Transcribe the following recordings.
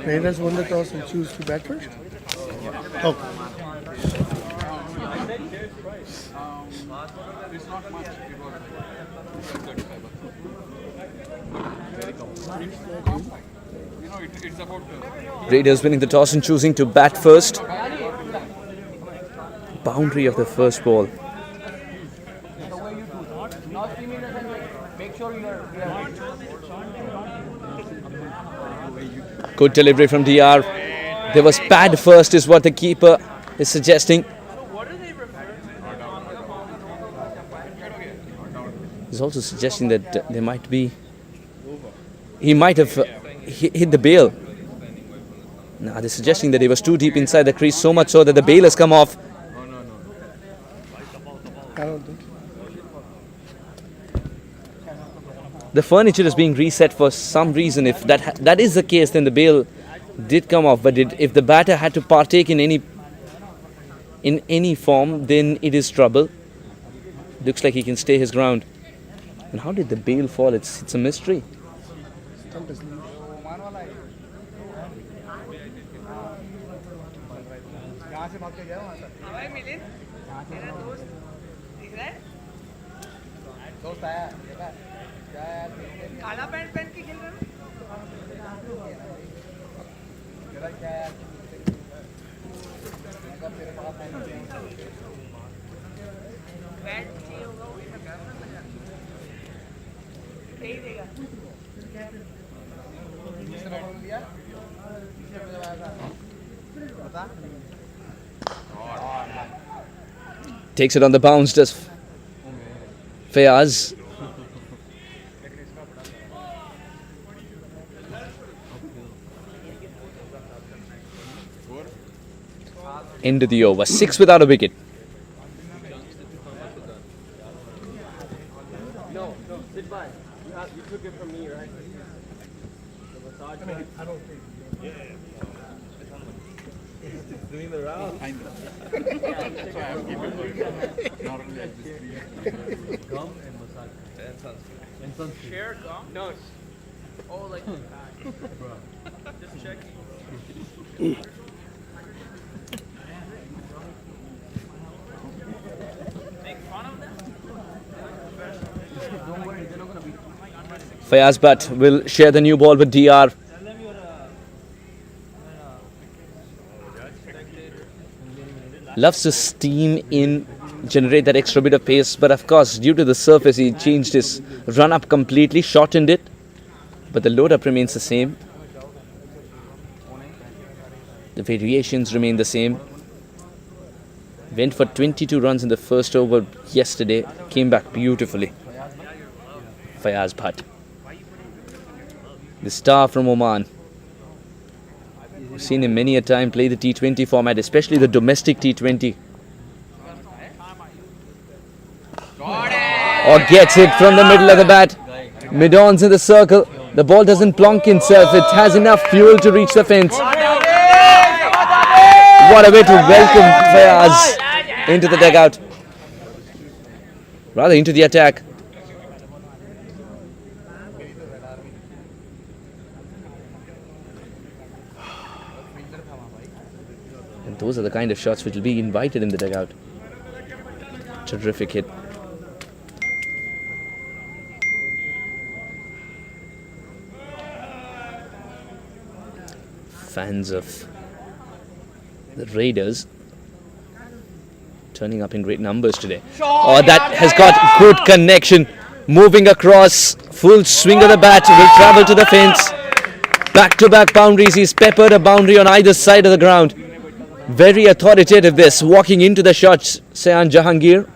Raiders won the toss and choose to bat first? Oh. It's not much. It's about Raiders winning the toss and choosing to bat first. Boundary of the first ball. Good delivery from DR. There was bad first is what the keeper is suggesting. He's also suggesting that there might be... He might have hit the bail. Now they're suggesting that he was too deep inside the crease, so much so that the bail has come off. I don't think. The furniture is being reset for some reason. If that is the case, then the bail did come off. But if the batter had to partake in any form, then it is trouble. Looks like he can stay his ground. And how did the bail fall? It's a mystery. Stump is loose. काला pant पहन के खेल रहे हो pant चाहिए होगा वो यही देगा Takes it on the bounce, does Fayaz. End of the over. 6 without a wicket. No, sit by. You took it from me, right? The massage. I don't think. Doing the round. I know. That's why I'm keeping it. Normally I just clean. Gum and massage. And sunscreen. And sunscreen. Share gum? No. Oh, like the pack. Bro. Just checking. Make fun of them? Don't worry, they're not gonna beat. Fayaz Bhatt will share the new ball with DR. Loves to steam in, generate that extra bit of pace, but of course, due to the surface, he changed his run up completely, shortened it, but the load up remains the same. The variations remain the same. Went for 22 runs in the first over yesterday, came back beautifully. Fayaz Bhatt, the star from Oman. We've seen him many a time play the T20 format, especially the domestic T20. Or gets it from the middle of the bat. Mid-ons in the circle. The ball doesn't plonk itself. It has enough fuel to reach the fence. What a way to welcome Fayaz into the dugout. Rather into the attack. And those are the kind of shots which will be invited in the dugout. Terrific hit. Fans of the Raiders turning up in great numbers today. Oh, that has got good connection. Moving across, full swing of the bat, will travel to the fence. Back-to-back boundaries. He's peppered a boundary on either side of the ground. Very authoritative this, walking into the shots, Sayan Jahangir.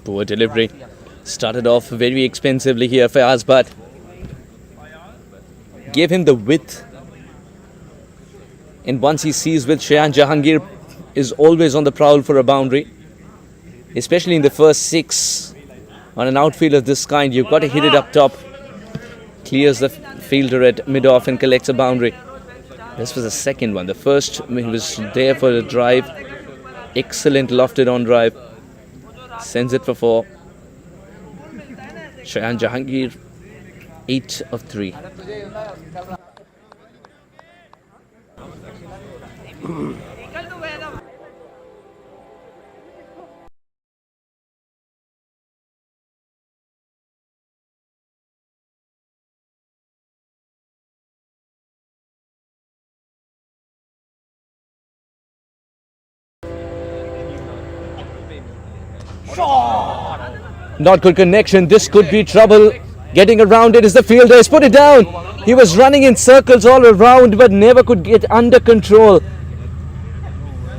Poor delivery. Started off very expensively here for Fayaz, but gave him the width. And once he sees with Sayan Jahangir is always on the prowl for a boundary, especially in the first 6 on an outfield of this kind, you've got to hit it up top. Clears the fielder at mid-off and collects a boundary. This was the second one. The first, he was there for the drive. Excellent lofted on drive. Sends it for 4. Sayan Jahangir, 8 of 3. निकल तो गया था Not good connection. This could be trouble. Getting around it is the fielder. He's put it down. He was running in circles all around but never could get under control.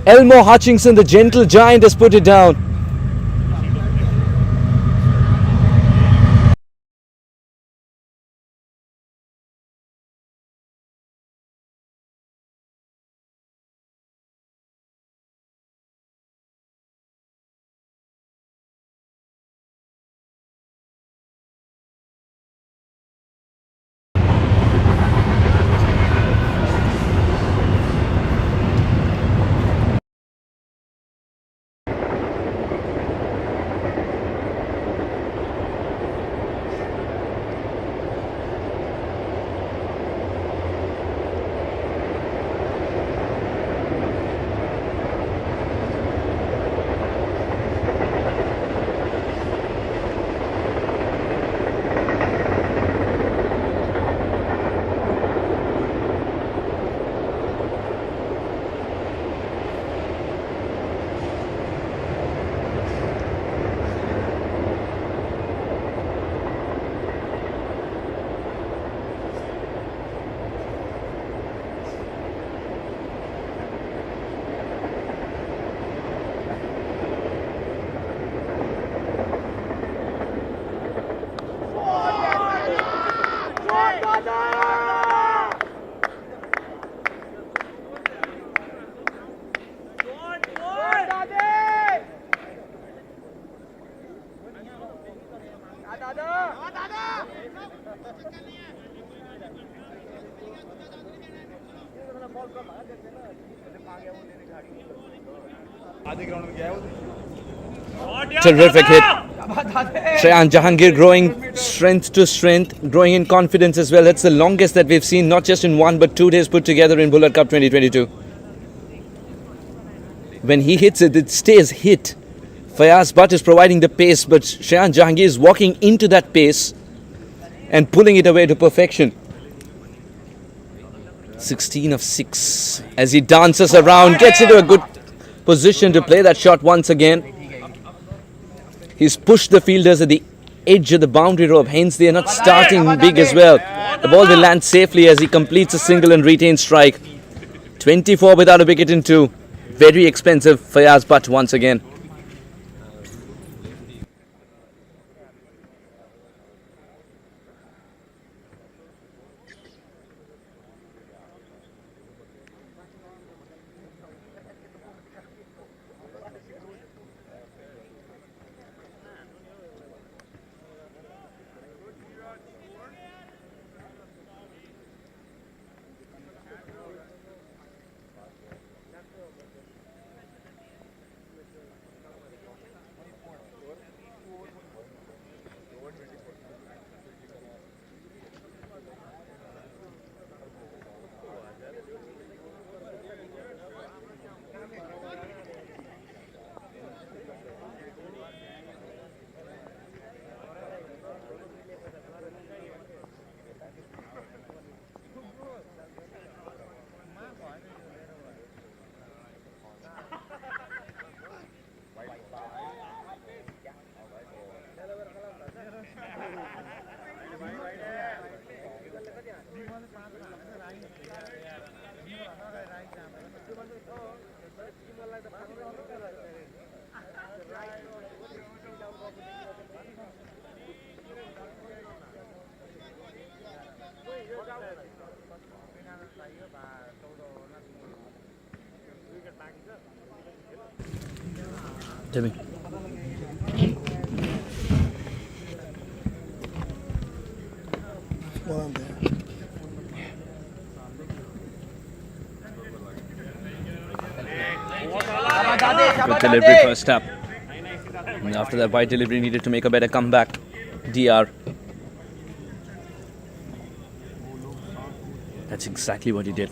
Elmo Hutchinson, the gentle giant, has put it down. Terrific hit. Shreyan Jahangir growing strength to strength, growing in confidence as well. That's the longest that we've seen, not just in 1 but 2 days put together in Bhullar Cup 2022. When he hits it, it stays hit. Fayaz Butt is providing the pace, but Shreyan Jahangir is walking into that pace and pulling it away to perfection. 16 of 6 as he dances around, gets into a good position to play that shot once again. He's pushed the fielders at the edge of the boundary rope, hence they are not starting big as well. The ball will land safely as he completes a single and retains strike. 24 without a wicket in 2. Very expensive Fayaz Butt once again. Tell me. Well, I'm there. Good delivery first up. And after that wide delivery, needed to make a better comeback. DR. That's exactly what he did.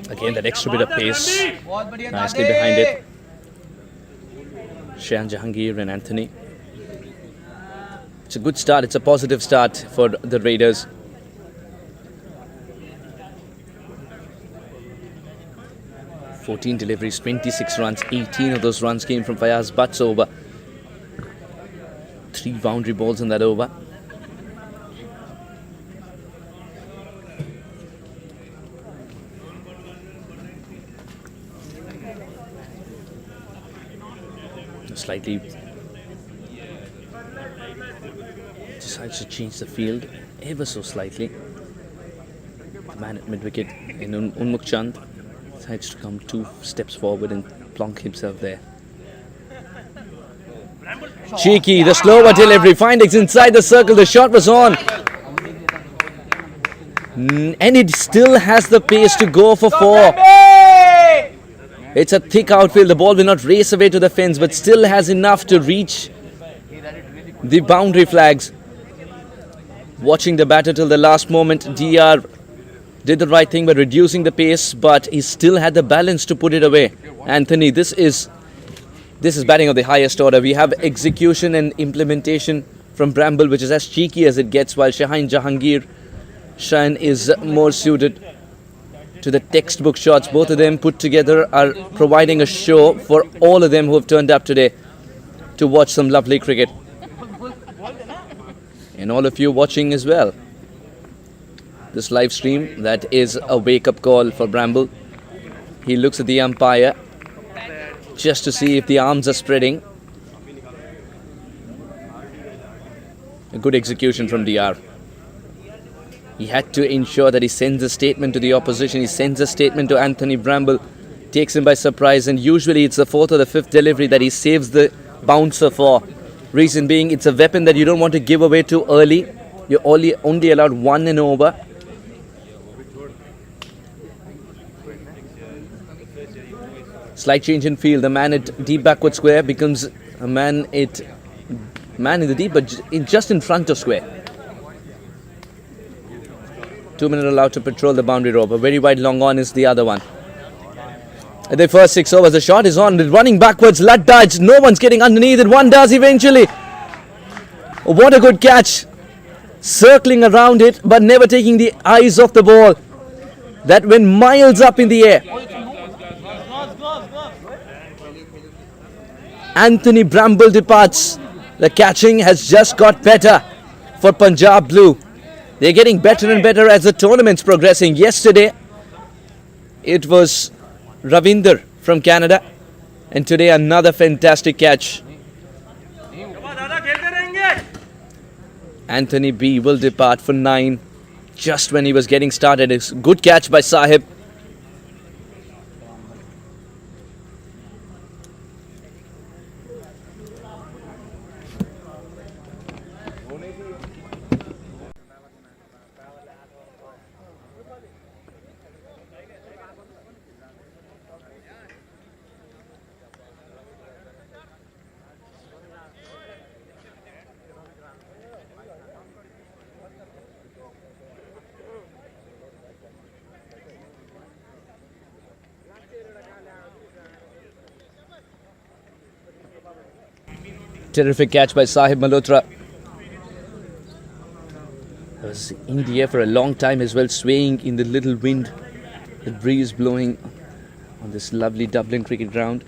Again, that extra bit of pace. Nicely behind it. Shreyan Jahangir and Anthony. It's a good start. It's a positive start for the Raiders. "14 deliveries, 26 runs. 18 of those runs came from Fayaz Butt's over. 3 boundary balls in that over. Slightly decides to change the field ever so slightly. The man at mid-wicket in Unmukh Chand decides to come 2 steps forward and plonk himself there. Cheeky, the slower delivery, findings inside the circle, the shot was on. And it still has the pace to go for 4. It's a thick outfield. The ball will not race away to the fence, but still has enough to reach the boundary flags. Watching the batter till the last moment, DR did the right thing by reducing the pace, but he still had the balance to put it away. Anthony, this is batting of the highest order. We have execution and implementation from Bramble, which is as cheeky as it gets, while Shreyan Jahangir is more suited to the textbook shots. Both of them put together are providing a show for all of them who have turned up today. to watch some lovely cricket. And all of you watching as well. This live stream, that is a wake-up call for Bramble. He looks at the umpire just to see if the arms are spreading. A good execution from DR. He had to ensure that he sends a statement to the opposition. He sends a statement to Anthony Bramble. Takes him by surprise, and usually it's the fourth or the fifth delivery that he saves the bouncer for. Reason being, it's a weapon that you don't want to give away too early. You're only allowed one and over. Slight change in field. The man at deep backward square becomes a man in the deep, but just in front of square. 2 minutes allowed to patrol the boundary rope. A very wide long on is the other one. At the first 6 overs, the shot is on. Running backwards, Lut dodge. No one's getting underneath it. One does eventually. What a good catch. Circling around it, but never taking the eyes off the ball. That went miles up in the air. Anthony Bramble departs. The catching has just got better for Punjab Blue. They're getting better and better as the tournament's progressing. Yesterday, it was Ravinder from Canada. And today, another fantastic catch. Anthony B will depart for 9 just when he was getting started. It's a good catch by Sahib. Terrific catch by Sahib Malhotra. Was in the air for a long time as well, swaying in the little wind. The breeze blowing on this lovely Dublin cricket ground.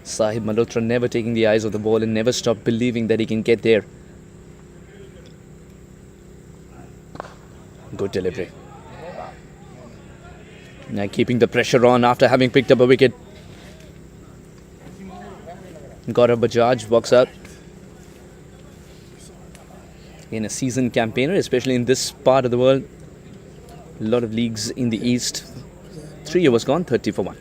Sahib Malhotra never taking the eyes of the ball and never stopped believing that he can get there. Good delivery. Now keeping the pressure on after having picked up a wicket. Gaurav Bajaj walks out. In a seasoned campaigner, especially in this part of the world. A lot of leagues in the East. 3 overs gone, 30 for 1.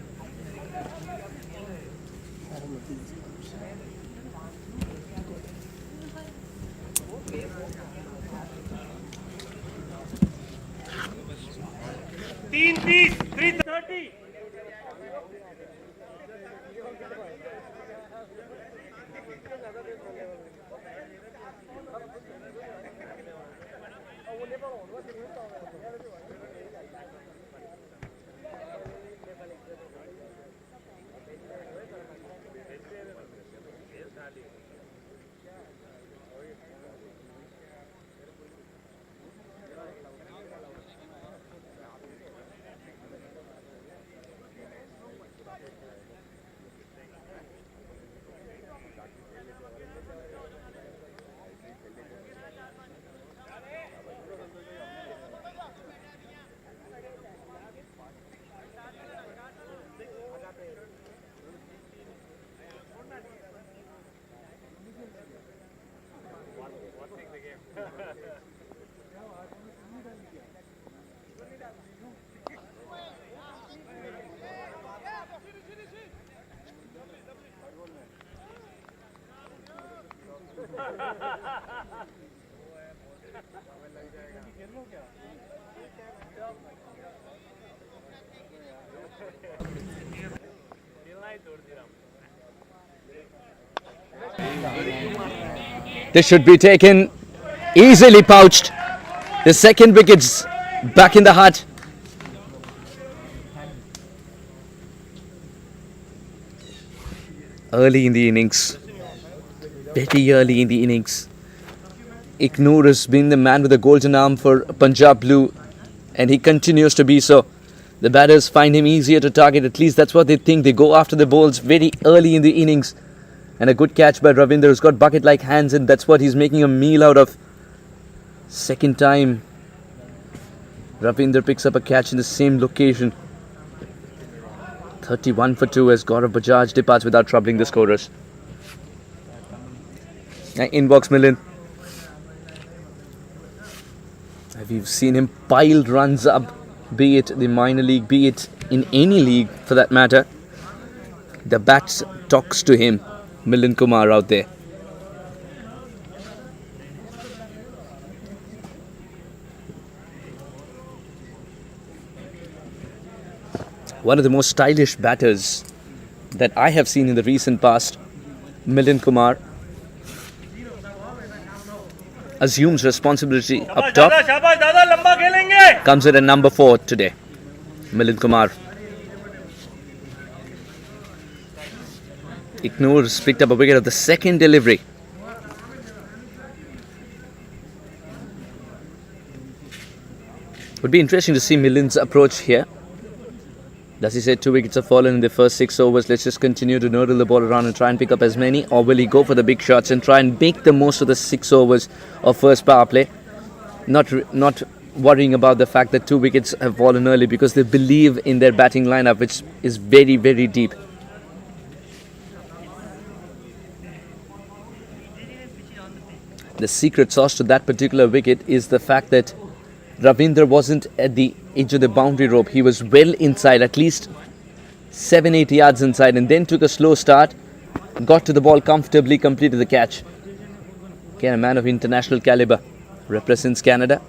This should be taken, easily pouched. The second wicket's back in the hut. Early in the innings, very early in the innings, Ignore has been the man with the golden arm for Punjab Blue, and he continues to be so. The batters find him easier to target. At least that's what they think. They go after the balls very early in the innings. And a good catch by Ravindra, who's got bucket-like hands, and that's what he's making a meal out of. Second time Ravindra picks up a catch in the same location. 31 for 2 as Gaurav Bajaj departs without troubling the scorers. Inbox Milind. We've seen him piled runs up, be it the minor league, be it in any league for that matter. The bat talks to him. Milind Kumar out there. One of the most stylish batters that I have seen in the recent past, Milind Kumar, assumes responsibility up top. Comes in at number 4 today. Milind Kumar. Ignores picked up a wicket of the second delivery. Would be interesting to see Milind's approach here. As he said, 2 wickets have fallen in the first 6 overs. Let's just continue to noodle the ball around and try and pick up as many. Or will he go for the big shots and try and make the most of the 6 overs of first power play? Not worrying about the fact that 2 wickets have fallen early, because they believe in their batting lineup, which is very, very deep. The secret sauce to that particular wicket is the fact that Ravindra wasn't at the edge of the boundary rope. He was well inside, at least 7-8 yards inside, and then took a slow start, got to the ball comfortably, completed the catch. Again, a man of international caliber, represents Canada.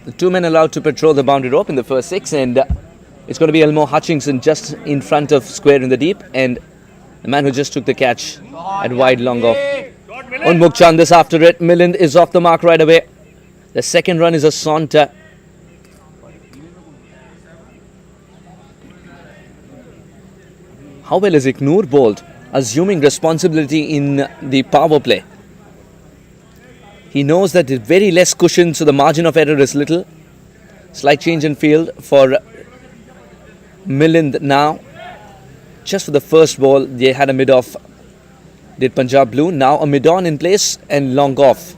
The 2 men allowed to patrol the boundary rope in the first 6, and it's going to be Elmore Hutchinson just in front of square in the deep, and the man who just took the catch at wide long off. Unmukh Chandis after it. Milind is off the mark right away. The second run is a saunter. How well is Ignore bowled, assuming responsibility in the power play. He knows that there's very less cushion, so the margin of error is little. Slight change in field for Milind now. Just for the first ball, they had a mid-off. Did Punjab Blue. Now a mid-on in place and long off.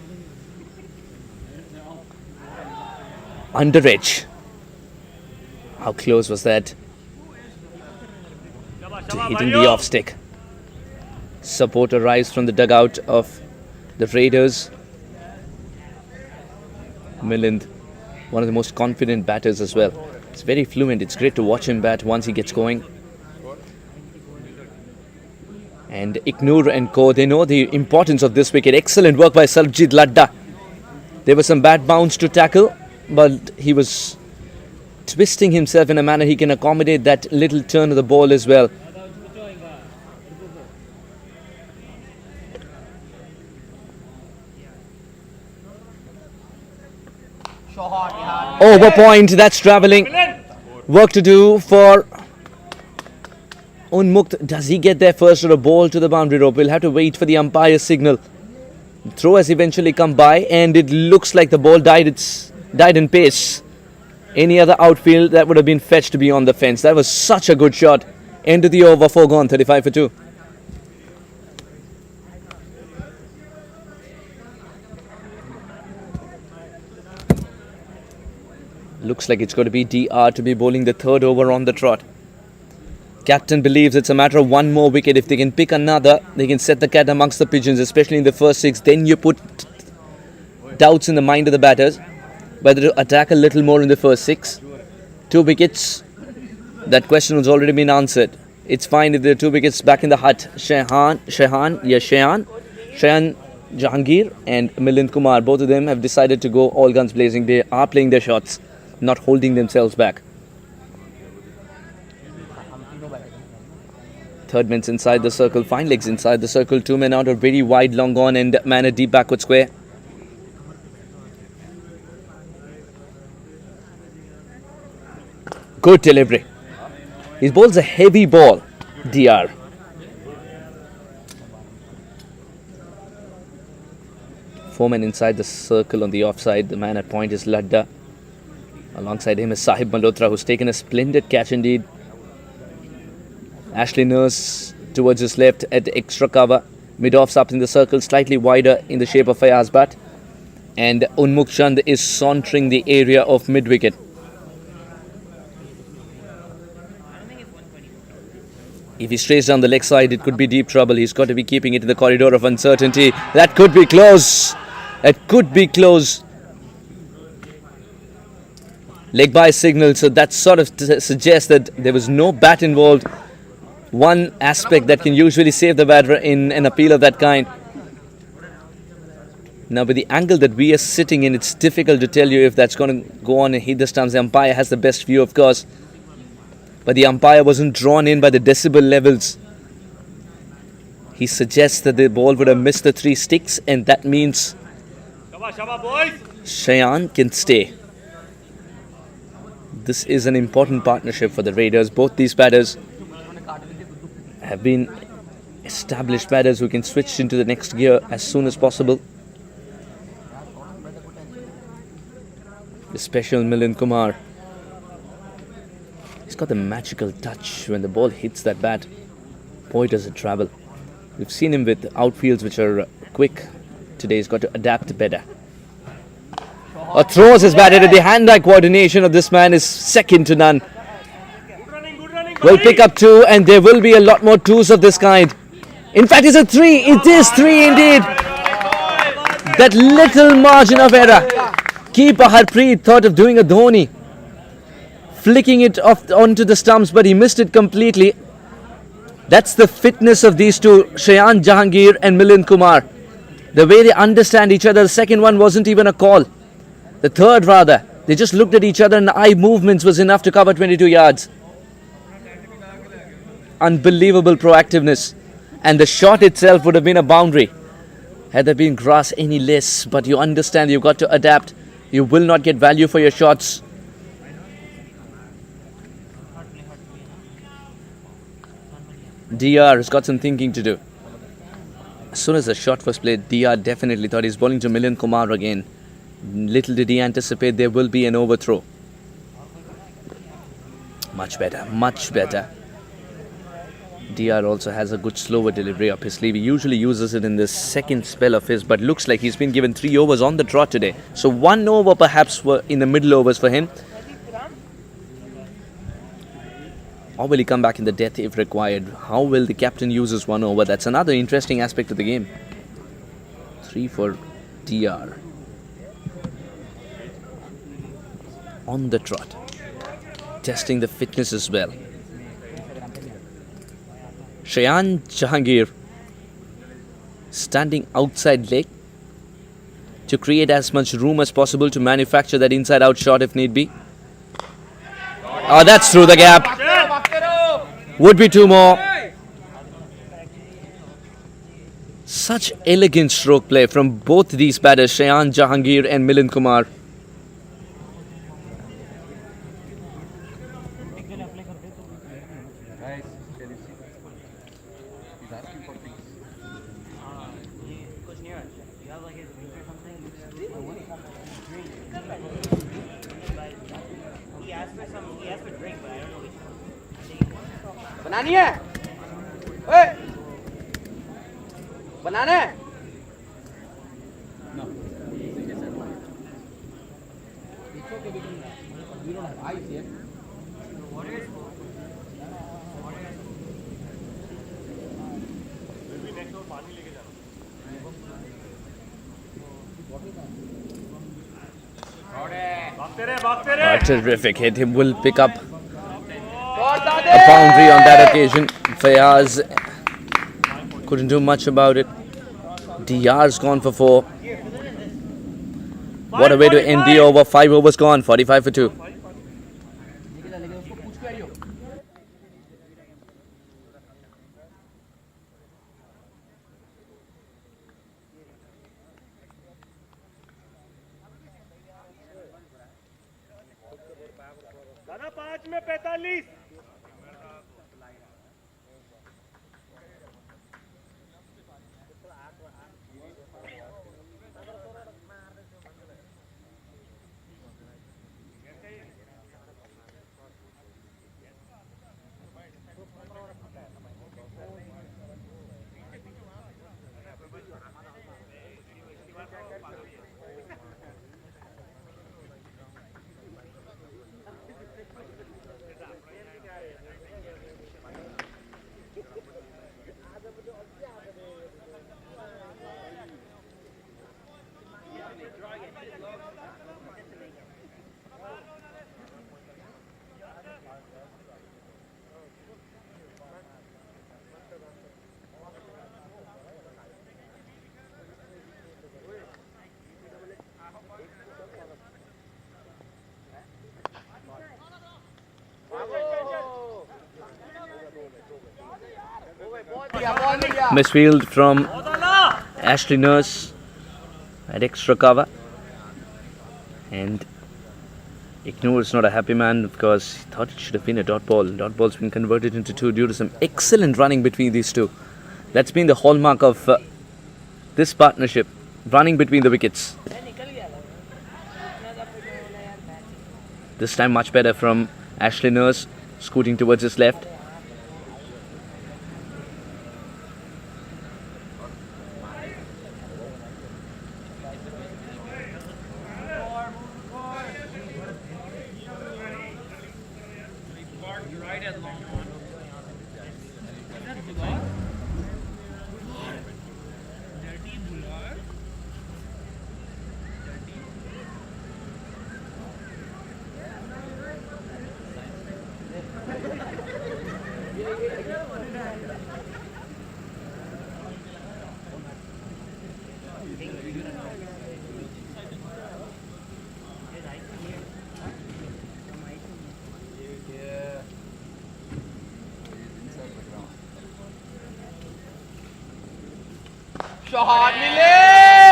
Under edge. How close was that to hitting the off stick? Support arrives from the dugout of the Raiders. Milind, one of the most confident batters as well. It's very fluent. It's great to watch him bat once he gets going. And Ignore and co, they know the importance of this wicket. Excellent work by Sarabjit Ladda. There was some bad bounce to tackle, but he was twisting himself in a manner he can accommodate that little turn of the ball as well. Over point, that's travelling. Work to do for Unmukh. Does he get there first or a ball to the boundary rope? We'll have to wait for the umpire's signal. The throw has eventually come by, and it looks like the ball died in pace. Any other outfield, that would have been fetched beyond the fence. That was such a good shot. End of the over, 4 gone, 35 for 2. Looks like it's going to be DR to be bowling the third over on the trot. Captain believes it's a matter of 1 more wicket. If they can pick another, they can set the cat amongst the pigeons, especially in the first 6. Then you put doubts in the mind of the batters whether to attack a little more in the first 6. 2 wickets. That question has already been answered. It's fine if there are 2 wickets back in the hut. Shehan Jahangir and Milind Kumar, both of them have decided to go all guns blazing. They are playing their shots, not holding themselves back. Third man's inside the circle, fine legs inside the circle, 2 men out, a very wide long on and man a deep backward square. Good delivery. He bowls a heavy ball, DR. Four men inside the circle on the offside. The man at point is Ladda. Alongside him is Sahib Malhotra, who's taken a splendid catch indeed. Ashley Nurse towards his left at extra cover. Mid-offs up in the circle, slightly wider in the shape of Fayaz Bhatt. And Unmukh Chand is sauntering the area of mid-wicket. If he strays down the leg side, it could be deep trouble. He's got to be keeping it in the corridor of uncertainty. That could be close. It could be close. Leg by signal, so that sort of suggests that there was no bat involved. One aspect that can usually save the batter in an appeal of that kind. Now, with the angle that we are sitting in, it's difficult to tell you if that's going to go on and hit the stumps. The umpire has the best view, of course. But the umpire wasn't drawn in by the decibel levels. He suggests that the ball would have missed the 3 sticks, and that means Shayan can stay. This is an important partnership for the Raiders. Both these batters have been established batters who can switch into the next gear as soon as possible. The special Milind Kumar. He's got the magical touch when the ball hits that bat. Boy, does it travel. We've seen him with outfields which are quick. Today he's got to adapt better. Throws his bat into the hand-eye coordination of this man is second to none. Will pick up 2, and there will be a lot more 2s of this kind. In fact, it's a 3. It is 3 indeed. That little margin of error. Keeper Harpreet thought of doing a Dhoni, flicking it off onto the stumps, but he missed it completely. That's the fitness of these two, Shayan Jahangir and Milind Kumar. The way they understand each other. The second one wasn't even a call. The third, rather. They just looked at each other and eye movements was enough to cover 22 yards. Unbelievable proactiveness. And the shot itself would have been a boundary had there been grass any less. But you understand, you've got to adapt. You will not get value for your shots. DR has got some thinking to do. As soon as the shot was played, DR definitely thought he's bowling to Milind Kumar again. Little did he anticipate there will be an overthrow. Much better, much better. DR also has a good slower delivery up his sleeve. He usually uses it in the second spell of his, but looks like he's been given 3 overs on the trot today. So 1 over perhaps were in the middle overs for him. Or will he come back in the death if required? How will the captain use his 1 over? That's another interesting aspect of the game. 3 for DR. On the trot. Testing the fitness as well. Shayan Jahangir standing outside leg to create as much room as possible to manufacture that inside-out shot if need be. Oh, that's through the gap. Would be 2 more. Such elegant stroke play from both these batters, Shayan Jahangir and Milind Kumar. बनानी है ओए बनाना है A terrific hit. He will pick up a boundary on that occasion. Fayaz couldn't do much about it. DR's gone for 4. What a way to end the over. 5 overs gone. 45 for 2. दादा 5 में 45 A Misfield from Ashley Nurse at extra cover. And Ignore is not a happy man because he thought it should have been a dot ball. Dot ball's been converted into 2 due to some excellent running between these two. That's been the hallmark of this partnership, running between the wickets. This time much better from Ashley Nurse, scooting towards his left.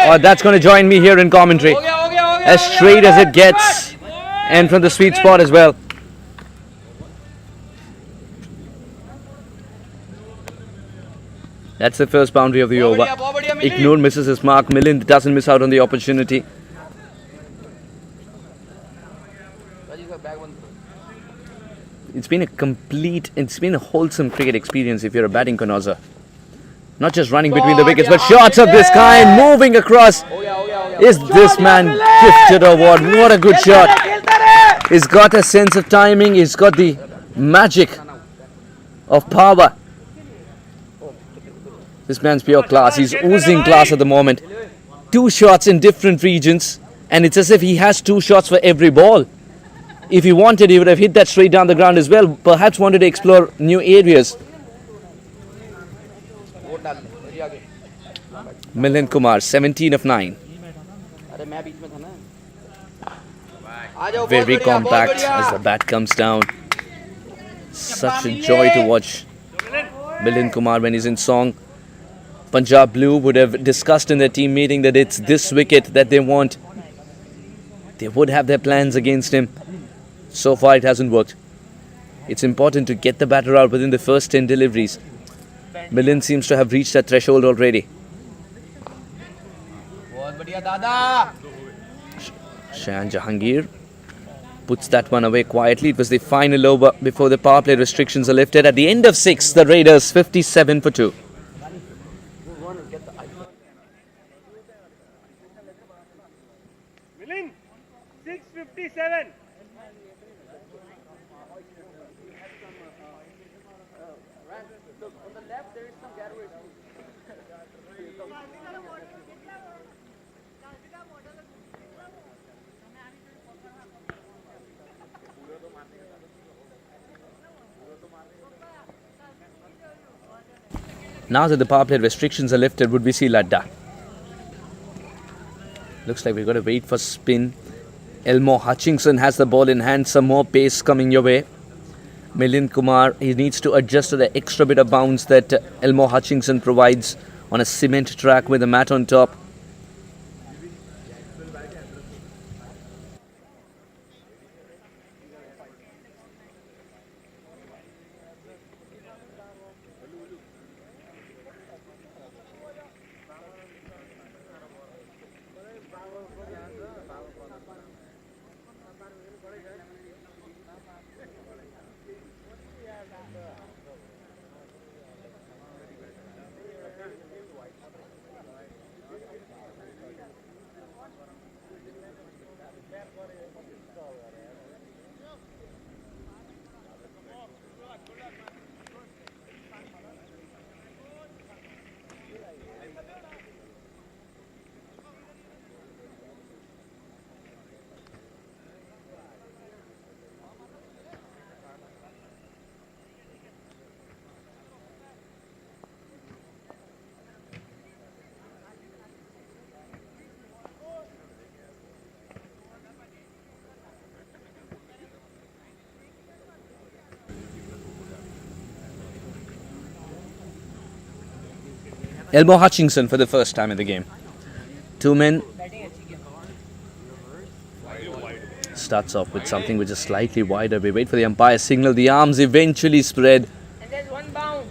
Oh, that's going to join me here in commentary. As straight as it gets, and from the sweet spot as well. That's the first boundary of the over. Ignore misses his mark. Milind doesn't miss out on the opportunity. It's been a wholesome cricket experience if you're a batting connoisseur. Not just running between the wickets, but shots of this kind, moving across. Is this man gifted or what? What a good shot. He's got a sense of timing. He's got the magic of power. This man's pure class. He's oozing class at the moment. 2 shots in different regions, and it's as if he has 2 shots for every ball. If he wanted, he would have hit that straight down the ground as well. Perhaps wanted to explore new areas. Milind Kumar, 17 of 9. Very compact as the bat comes down. Such a joy to watch Milind Kumar when he's in song. Punjab Blue would have discussed in their team meeting that it's this wicket that they want. They would have their plans against him. So far it hasn't worked. It's important to get the batter out within the first 10 deliveries. Milind seems to have reached that threshold already. Shayan Jahangir puts that one away quietly. It was the final over before the power play restrictions are lifted. At the end of 6, the Raiders 57 for 2. Milind, 657. Now that the power play restrictions are lifted, would we see Ladda? Looks like we've got to wait for spin. Elmo Hutchinson has the ball in hand. Some more pace coming your way. Milind Kumar, he needs to adjust to the extra bit of bounce that Elmo Hutchinson provides on a cement track with a mat on top. Elmo Hutchinson for the first time in the game. 2 men. Starts off with something which is slightly wider. We wait for the umpire signal. The arms eventually spread. And there's one bounce.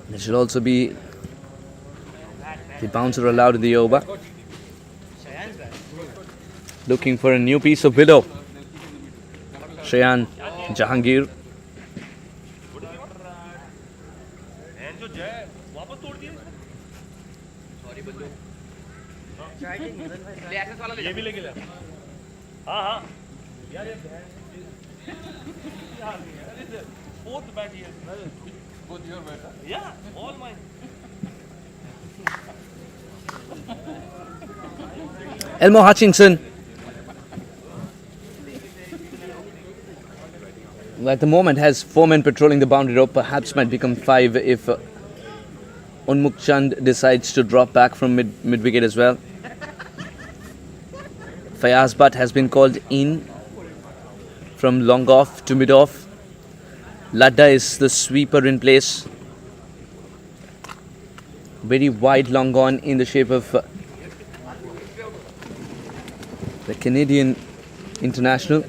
There should also be the bouncer allowed in the over. Looking for a new piece of willow. Shreyan Jahangir. ये भी लेके ले हाँ हाँ यार ये fourth bat here both your bat yeah all mine Elmo Hutchinson. At the moment has 4 men patrolling the boundary rope. Perhaps might become 5 if Unmukh Chand decides to drop back from mid wicket as well. Fayaz Butt has been called in from long off to mid off. Ladda is the sweeper in place. Very wide long on in the shape of the Canadian international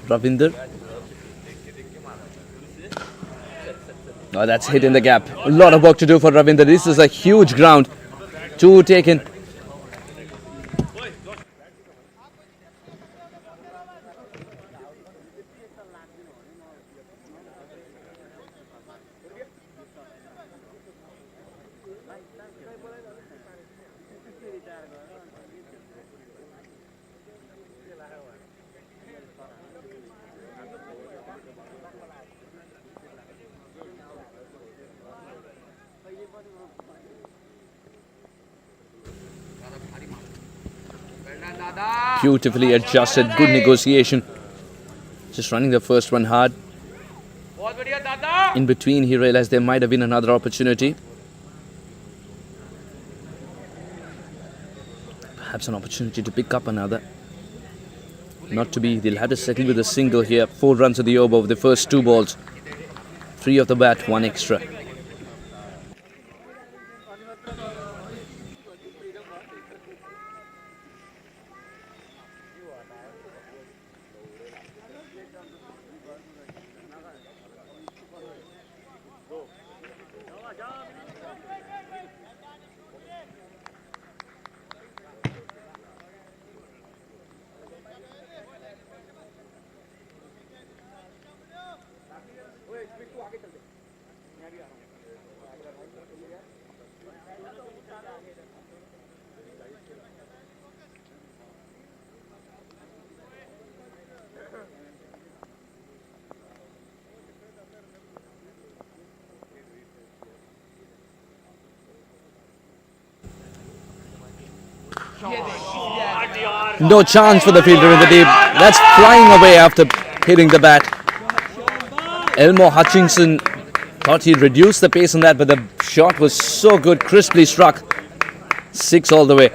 Ravinder. Oh, that's hit in the gap. A lot of work to do for Ravinder. This is a huge ground. 2 taken. Beautifully adjusted, good negotiation. Just running the first one hard. In between, he realized there might have been another opportunity. Perhaps an opportunity to pick up another. Not to be, they'll have to settle with a single here. 4 runs of the over of the first 2 balls. 3 of the bat, 1 extra. No chance for the fielder in the deep. That's flying away after hitting the bat. Elmo Hutchinson thought he'd reduce the pace on that, but the shot was so good, crisply struck. 6 all the way.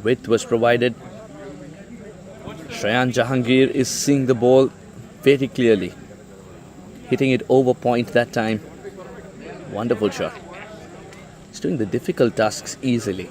Width was provided. Shreyan Jahangir is seeing the ball very clearly. Hitting it over point that time. Wonderful shot. He's doing the difficult tasks easily.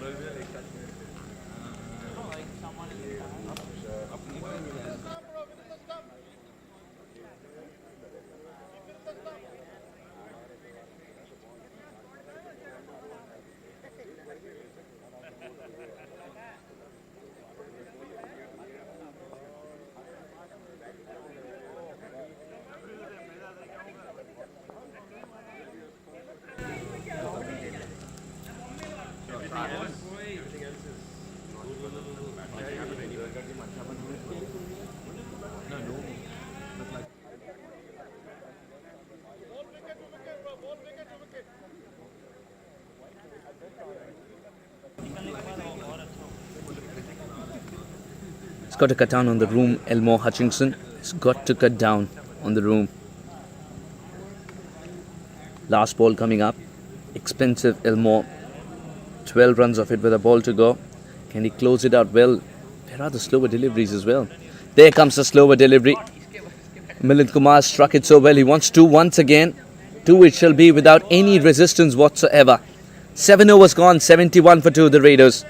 He's got to cut down on the room, Elmo Hutchinson. He's got to cut down on the room. Last ball coming up. Expensive Elmo. 12 runs of it with a ball to go. Can he close it out well? There are the slower deliveries as well. There comes the slower delivery. Milind Kumar struck it so well. He wants two once again. Two it shall be without any resistance whatsoever. 7 overs gone, 71 for 2, the Raiders.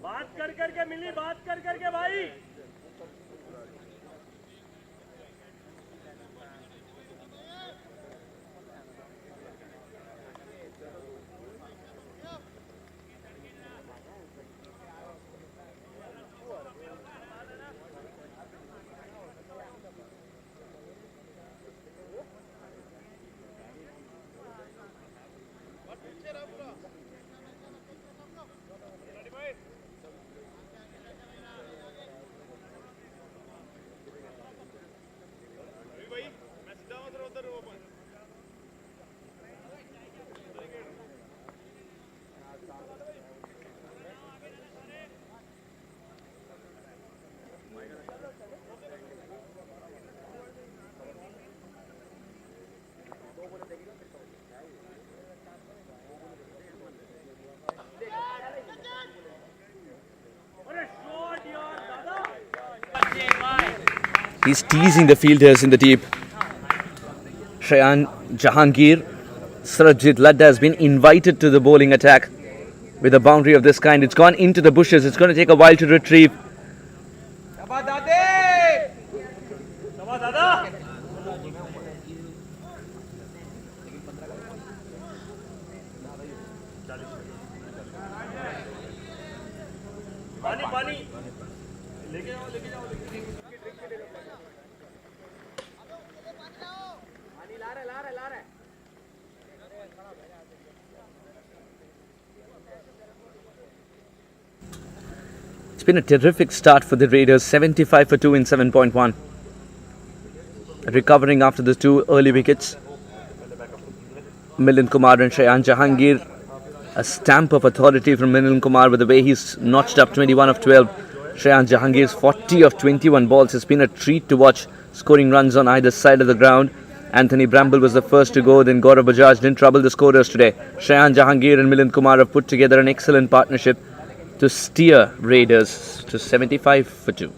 बात कर करके मिली, बात कर करके भाई. He's teasing the fielders in the deep. Shayan Jahangir, Sarabjit Ladda has been invited to the bowling attack with a boundary of this kind. It's gone into the bushes. It's going to take a while to retrieve. पानी पानी लेके जाओ लेके जाओ पानी ला रहे It's been a terrific start for the Raiders. 75 for 2 in 7.1. Recovering after the two early wickets. Milind Kumar and Shayan Jahangir. A stamp of authority from Milind Kumar with the way he's notched up 21 of 12. Shayan Jahangir's 40 of 21 balls has been a treat to watch, scoring runs on either side of the ground. Anthony Bramble was the first to go, then Gaurav Bajaj didn't trouble the scorers today. Shayan Jahangir and Milind Kumar have put together an excellent partnership to steer Raiders to 75 for 2.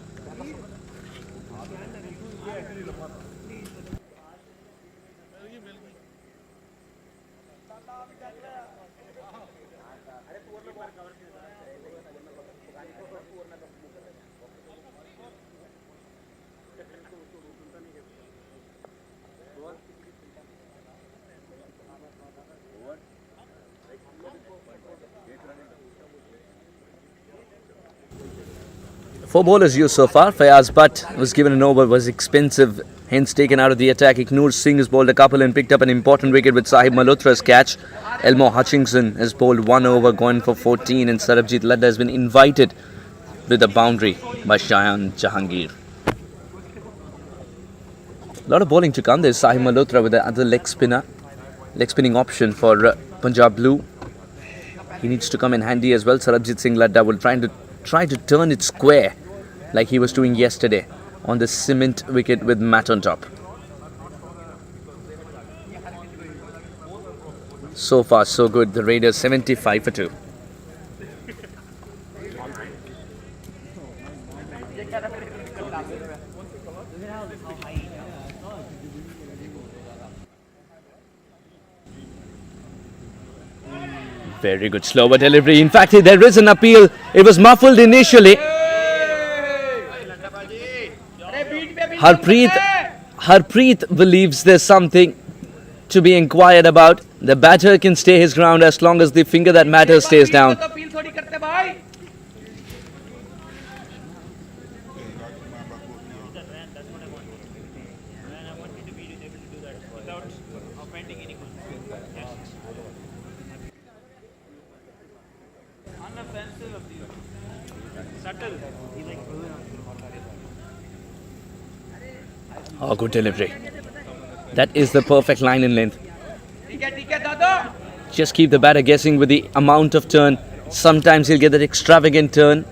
Four bowlers used so far. Fayaz Butt was given an over, was expensive, hence taken out of the attack. Iknoor Singh has bowled a couple and picked up an important wicket with Sahib Malhotra's catch. Elmo Hutchinson has bowled 1 over, gone for 14, and Sarabjit Ladda has been invited with a boundary by Shayan Jahangir. A lot of bowling to come. There's Sahib Malhotra with the other leg spinning option for Punjab Blue. He needs to come in handy as well. Sarabjit Singh Ladda will try to turn it square like he was doing yesterday on the cement wicket with Matt on top. So far so good. The Raiders 75 for 2. Very good slower delivery. In fact, there is an appeal. It was muffled initially. Harpreet believes there's something to be inquired about. The batter can stay his ground as long as the finger that matters stays down. Oh, good delivery. That is the perfect line in length. Just keep the batter guessing with the amount of turn. Sometimes he'll get that extravagant turn,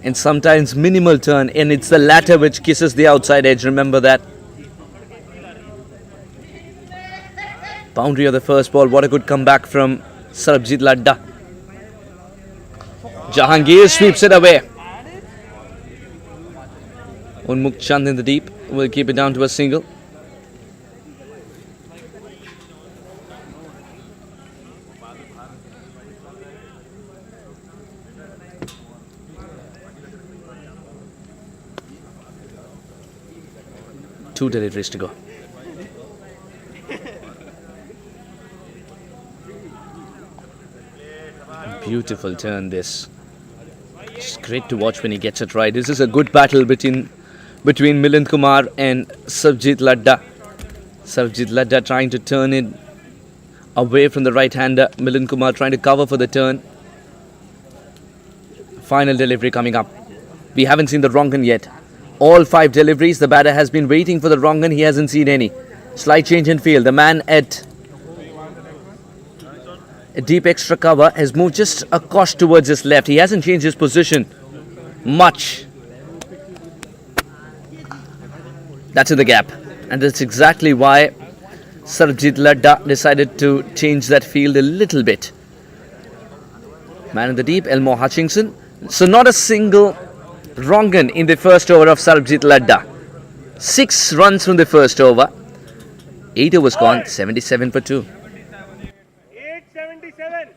and sometimes minimal turn, and it's the latter which kisses the outside edge. Remember that. Boundary of the first ball. What a good comeback from Sarabjit Ladda. Jahangir sweeps it away. Unmukh Chand in the deep will keep it down to a single. Two deliveries to go. Beautiful turn this. It's great to watch when he gets it right. This is a good battle between Milind Kumar and Sarabjit Ladda. Sarabjit Ladda trying to turn it away from the right-hander. Milind Kumar trying to cover for the turn. Final delivery coming up. We haven't seen the wrong one yet. All 5 deliveries, the batter has been waiting for the wrong one. He hasn't seen any. Slight change in field. The man at a deep extra cover has moved just a cosh towards his left. He hasn't changed his position much. That's in the gap. And that's exactly why Sarabjit Ladda decided to change that field a little bit. Man in the deep, Elmo Hutchinson. So not a single wrong un in the first over of Sarabjit Ladda. 6 runs from the first over. 8 overs gone, 77 for 2. 877.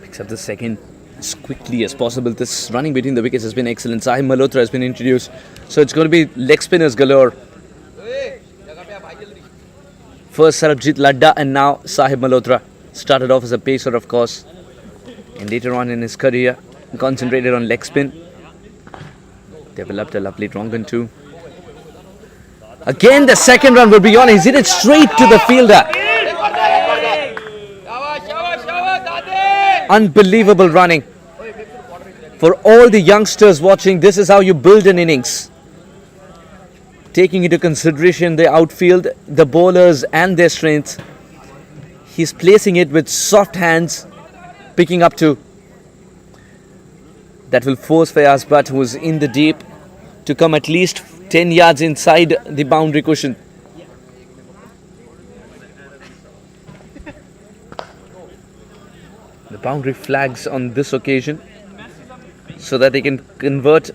Picks up the second as quickly as possible. This running between the wickets has been excellent. Sahib Malhotra has been introduced. So it's going to be leg spinners galore. First Sarabjit Ladda and now Sahib Malhotra. Started off as a pacer, of course, and later on in his career concentrated on leg spin. Developed a lovely wrong too. Again the second run will be on. He's hit it straight to the fielder. Unbelievable running. For all the youngsters watching, this is how you build an innings. Taking into consideration the outfield, the bowlers and their strength. He's placing it with soft hands, picking up 2. That will force Fayaz Butt, who is in the deep, to come at least 10 yards inside the boundary cushion. The boundary flags on this occasion so that they can convert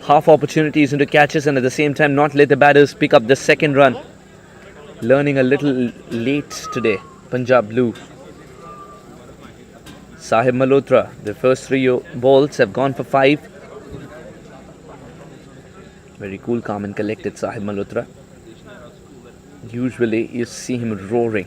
half opportunities into catches and at the same time not let the batters pick up the second run. Learning a little late today, Punjab Blue. Sahib Malhotra, the first 3 balls have gone for 5. Very cool, calm and collected Sahib Malhotra. Usually you see him roaring.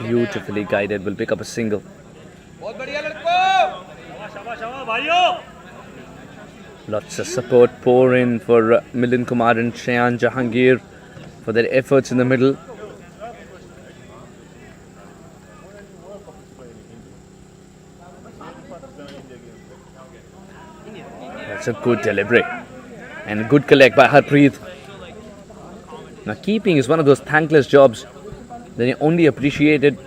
Beautifully guided, will pick up a single. Lots of support pour in for Milind Kumar and Shayan Jahangir for their efforts in the middle. That's a good delivery and a good collect by Harpreet. Now keeping is one of those thankless jobs that you only appreciate it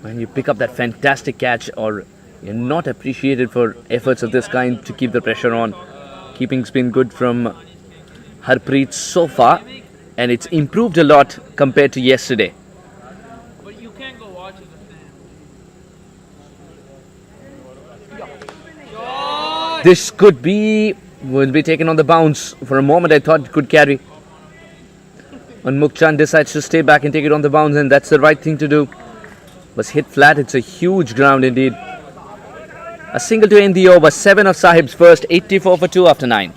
when you pick up that fantastic catch, or you're not appreciated for efforts of this kind to keep the pressure on. Keeping's been good from Harpreet so far, and it's improved a lot compared to yesterday. But you can't go watch it. This will be taken on the bounce. For a moment I thought it could carry. When Mukchand decides to stay back and take it on the bounce, and that's the right thing to do. Was hit flat. It's a huge ground indeed. A single to end the over. 7 of Sahib's first. 84 for 2 after 9.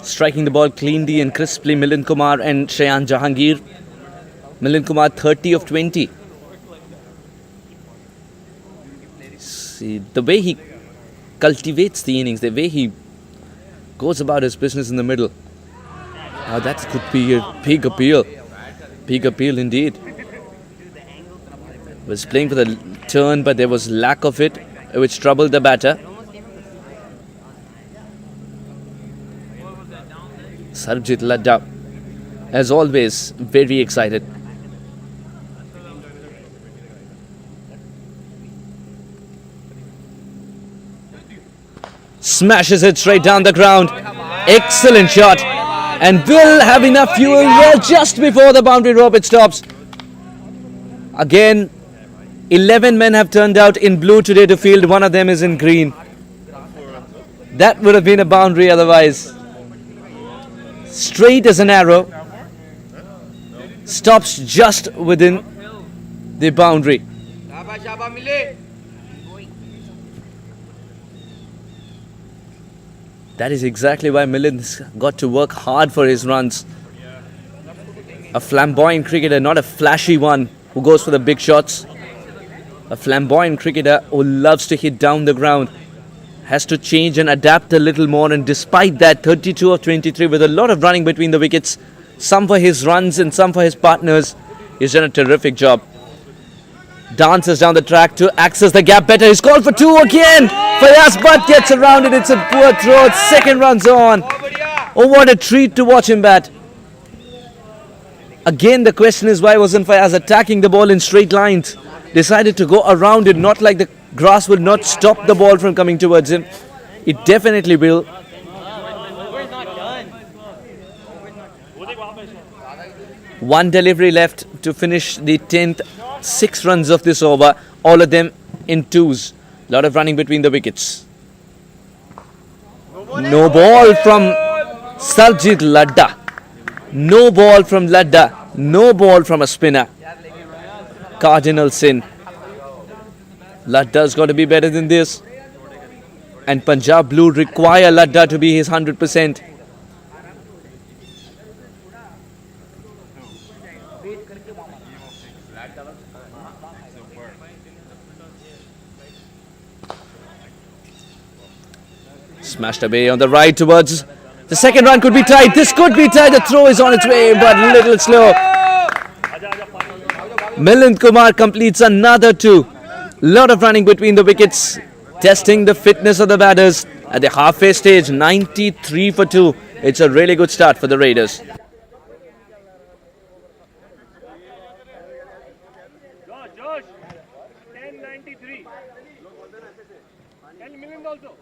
Striking the ball cleanly and crisply, Milind Kumar and Shayan Jahangir. Milind Kumar 30 of 20. See, the way he cultivates the innings, the way he goes about his business in the middle. That could be a big appeal. Big appeal indeed. Was playing for the turn, but there was lack of it, which troubled the batter. Sarabjit Ladda, as always, very excited. Smashes it straight down the ground. Excellent shot. And will have enough fuel well just before the boundary rope it stops. Again, 11 men have turned out in blue today to field. One of them is in green. That would have been a boundary otherwise. Straight as an arrow. Stops just within the boundary. That is exactly why Milind's got to work hard for his runs. A flamboyant cricketer, not a flashy one who goes for the big shots. A flamboyant cricketer who loves to hit down the ground. Has to change and adapt a little more, and despite that, 32 of 23 with a lot of running between the wickets. Some for his runs and some for his partners. He's done a terrific job. Dances down the track to access the gap better. He's called for 2 again. Fayaz Butt gets around it. It's a poor throw. Second runs on. Oh, what a treat to watch him bat. Again, the question is, why wasn't Fayaz attacking the ball in straight lines? Decided to go around it, not like the grass will not stop the ball from coming towards him. It definitely will. One delivery left to finish the 10th. 6 runs of this over, all of them in twos. Lot of running between the wickets. No ball from Sarabjit Ladda. No ball from Ladda. No ball from a spinner. Cardinal sin. Ladda's got to be better than this. And Punjab Blue require Ladda to be his 100%. Smashed away on the right towards the second run. Could be tied. This could be tied. The throw is on its way, but a little slow. Milind Kumar completes another 2. Lot of running between the wickets, testing the fitness of the batters at the halfway stage. 93 for 2. It's a really good start for the Raiders. Josh, 1093. 10 million also.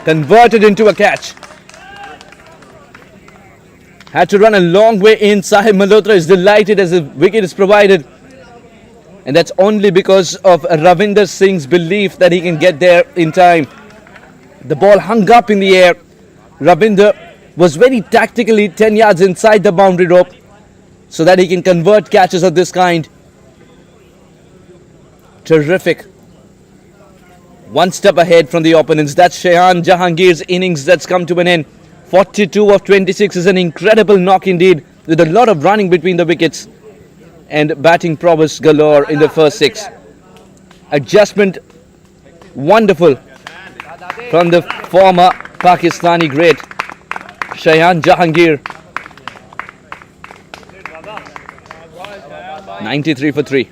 Converted into a catch. Had to run a long way in. Sahib Malhotra is delighted as the wicket is provided. And that's only because of Ravinder Singh's belief that he can get there in time. The ball hung up in the air. Ravinder was very tactically 10 yards inside the boundary rope so that he can convert catches of this kind. Terrific. One step ahead from the opponents. That's Shehan Jahangir's innings that's come to an end. 42 of 26 is an incredible knock indeed, with a lot of running between the wickets and batting prowess galore in the first 6. Adjustment wonderful from the former Pakistani great Shehan Jahangir. 93 for 3.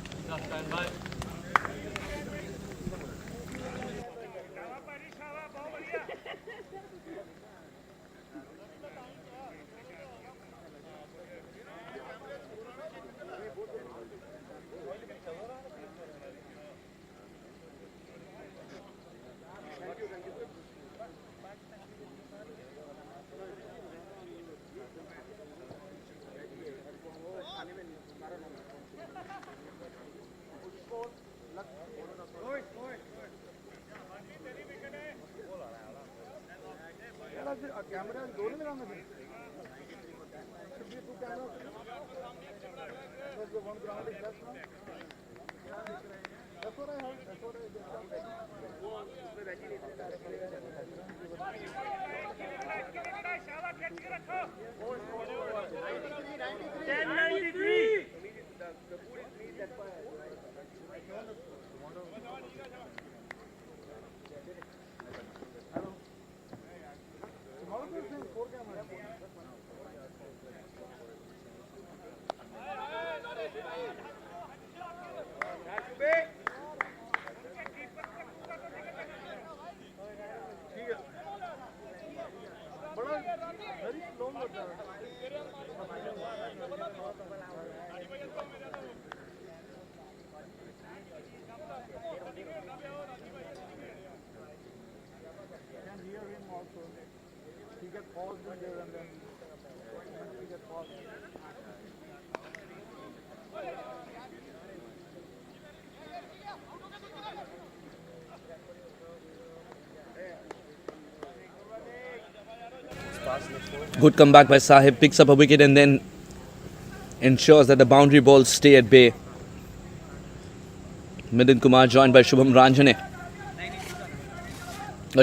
Good comeback by Sahib, picks up a wicket and then ensures that the boundary balls stay at bay. Milind Kumar joined by Shubham Ranjane.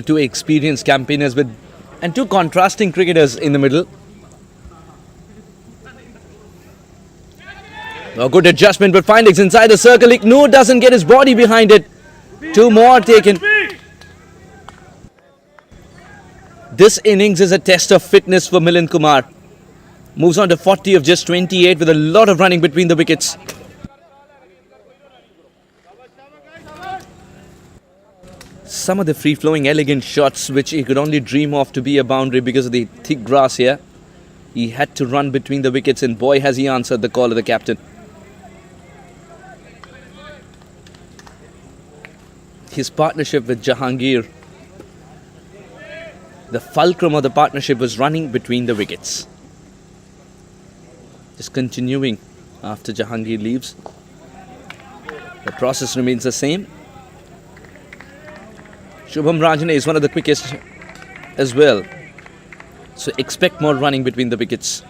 Two experienced campaigners and two contrasting cricketers in the middle. A good adjustment, but findings inside the circle. Ignore doesn't get his body behind it. Two more taken. This innings is a test of fitness for Milind Kumar. Moves on to 40 of just 28 with a lot of running between the wickets. Some of the free-flowing elegant shots which he could only dream of to be a boundary because of the thick grass here. He had to run between the wickets and boy has he answered the call of the captain. His partnership with Jahangir. The fulcrum of the partnership was running between the wickets. Just continuing after Jahangir leaves. The process remains the same. Shubham Ranjane is one of the quickest as well. So expect more running between the wickets.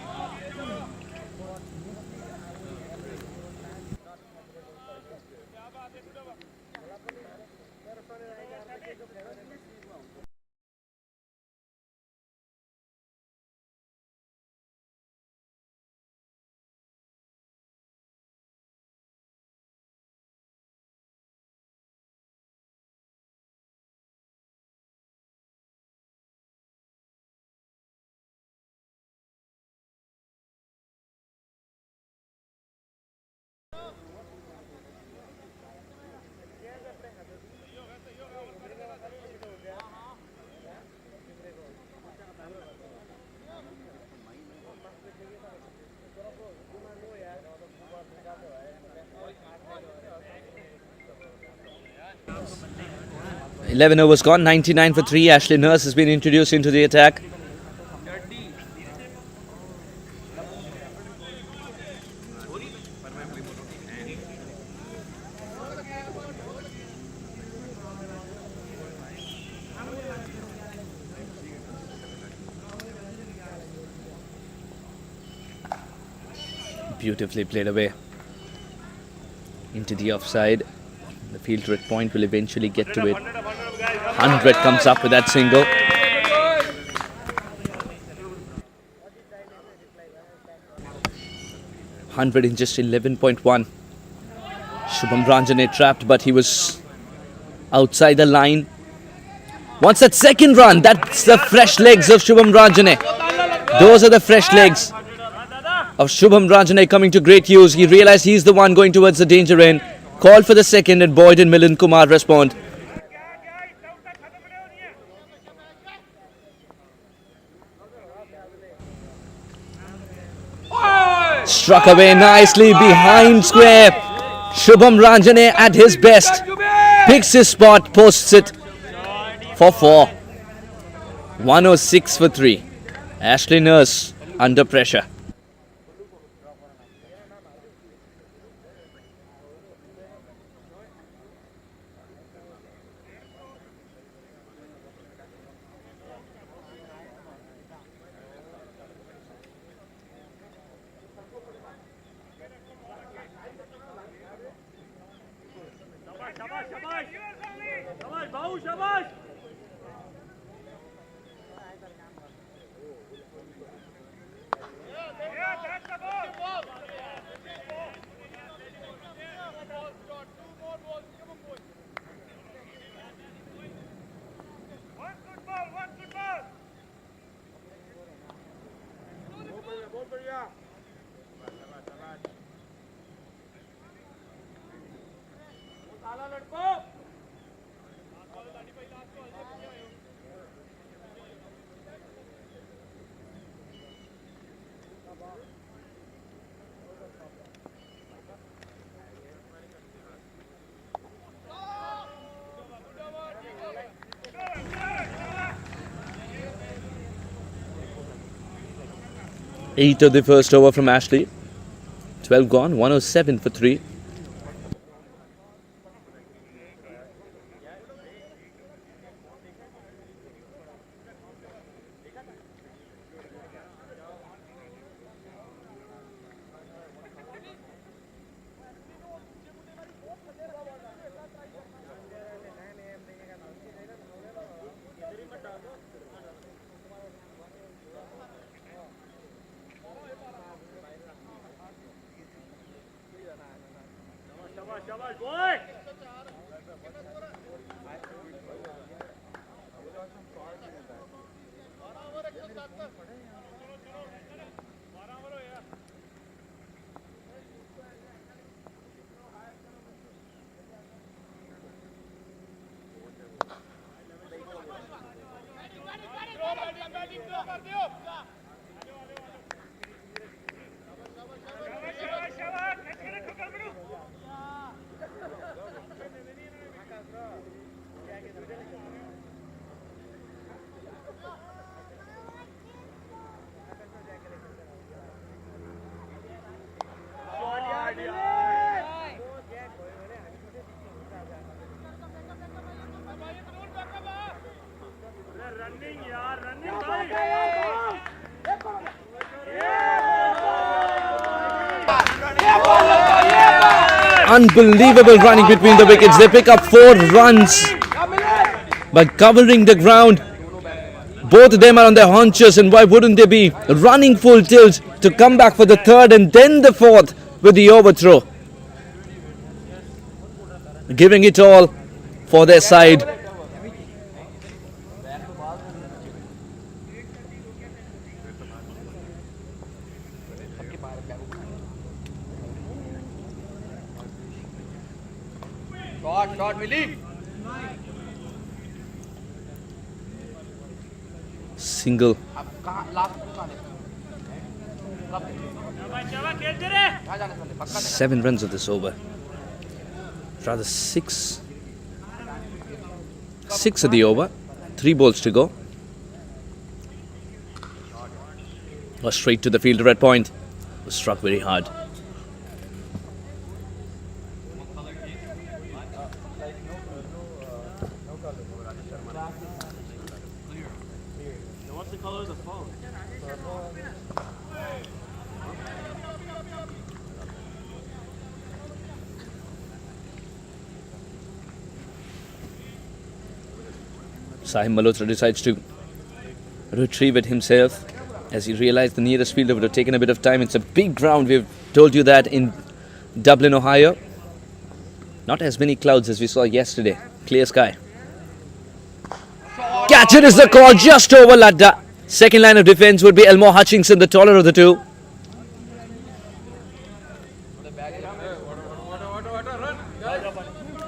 Eleven overs gone, 99 for 3. Ashley Nurse has been introduced into the attack. Beautifully played away into the offside. The fielder at point will eventually get to it. 100 comes up with that single. Hundred in just 11.1. Shubham Ranjane trapped, but he was outside the line. Wants that second run. That's the fresh legs of Shubham Ranjane. Those are the fresh legs of Shubham Ranjane coming to great use. He realized he's the one going towards the danger end. Called for the second and Boyd and Milind Kumar respond. Struck away nicely behind square. Shubham Ranjane at his best. Picks his spot, posts it for 4. 106 for 3. Ashley Nurse under pressure. 8 of the first over from Ashley. 12 gone, 107 for 3. Unbelievable running between the wickets. They pick up 4 runs by covering the ground. Both of them are on their haunches, and why wouldn't they be running full tilt to come back for the third and then the fourth with the overthrow? Giving it all for their side. Single. 7 runs of this over. Rather 6. 6 of the over. 3 balls to go. Was straight to the fielder at point. Was struck very hard. What's the color of the phone? Sahim Malhotra decides to retrieve it himself as he realized the nearest fielder would have taken a bit of time. It's a big ground. We've told you that in Dublin, Ohio. Not as many clouds as we saw yesterday. Clear sky. Catch it is the call just over Ladda. Second line of defense would be Elmore Hutchinson, the taller of the two.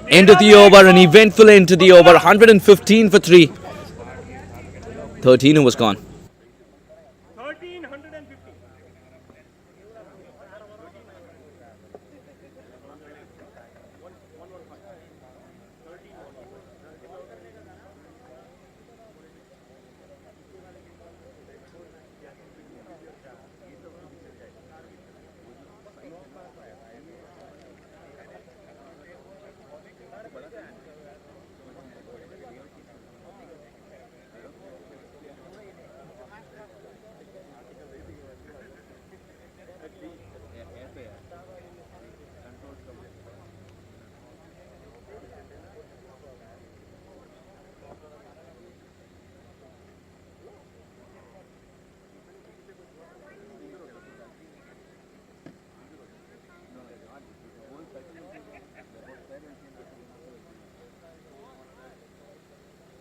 End of the over, an eventful end to the over. 115 for 3. 13 was gone. 1350.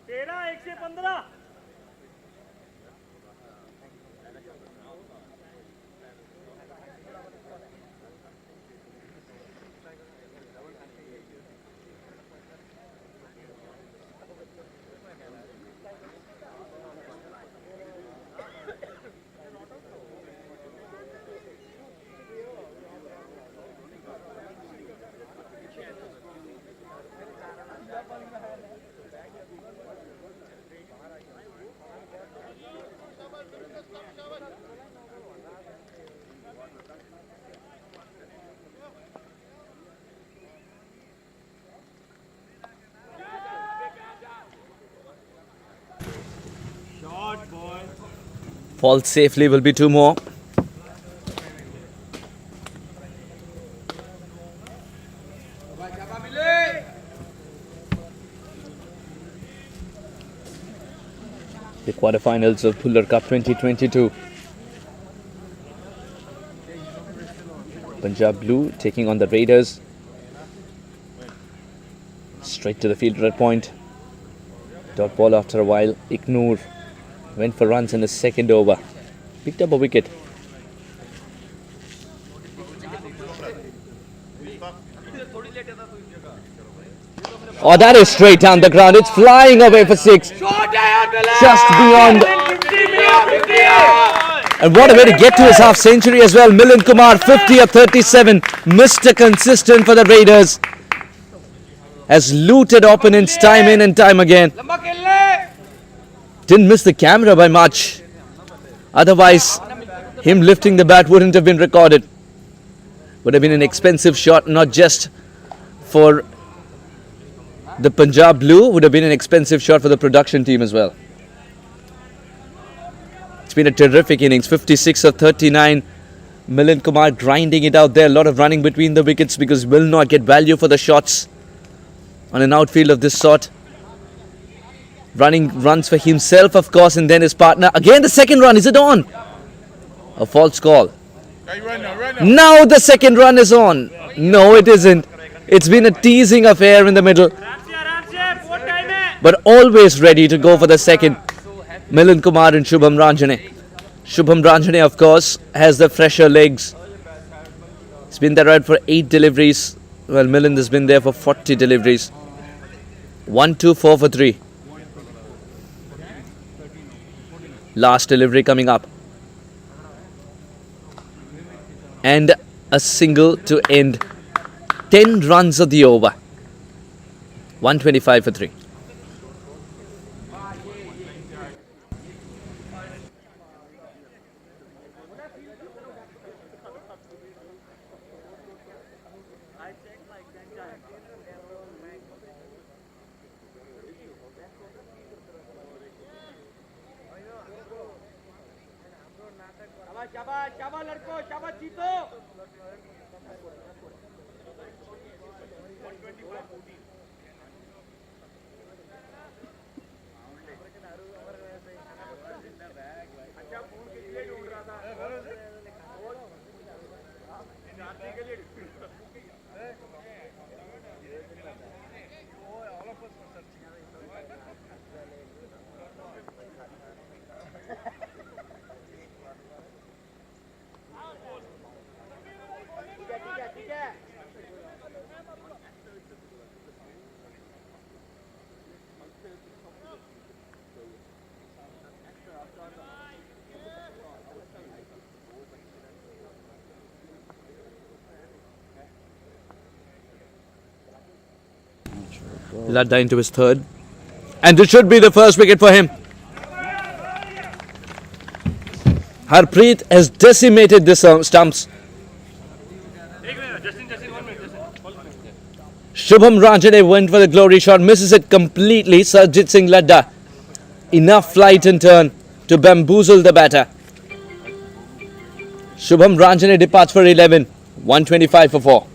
तेरह 115 What Falls safely will be 2 more. The quarterfinals of Bhullar Cup 2022. Punjab Blue taking on the Raiders. Straight to the fielder at point. Dot ball after a while. Ignore. Went for runs in the second over. Picked up a wicket. Oh, that is straight down the ground. It's flying away for 6. Just beyond. And what a way to get to his half century as well. Kumar, 50 of 37. Mr. Consistent for the Raiders. Has looted opponents time in and time again. Didn't miss the camera by much. Otherwise, him lifting the bat wouldn't have been recorded. Would have been an expensive shot, not just for the Punjab Blue, would have been an expensive shot for the production team as well. It's been a terrific innings, 56 of 39. Kumar grinding it out there. A lot of running between the wickets because will not get value for the shots on an outfield of this sort. Running runs for himself, of course, and then his partner. Again, the second run. Is it on? A false call. Now the second run is on. No, it isn't. It's been a teasing affair in the middle. But always ready to go for the second. Kumar and Shubham Ranjane. Shubham Ranjane, of course, has the fresher legs. He's been there right for 8 deliveries. Well, Milind has been there for 40 deliveries. 1, 2, 4 for 3. Last delivery coming up. And a single to end 10 runs of the over. 125 for 3. शाबाश शाबाश लड़को शाबाश जीतो अच्छा phone किस लिए ढूंढ रहा था Ladda into his third. And it should be the first wicket for him. Harpreet has decimated the stumps. Shubham Ranjane went for the glory shot. Misses it completely. Sarjit Singh Ladda. Enough flight and turn to bamboozle the batter. Shubham Ranjane departs for 11. 125 for 4.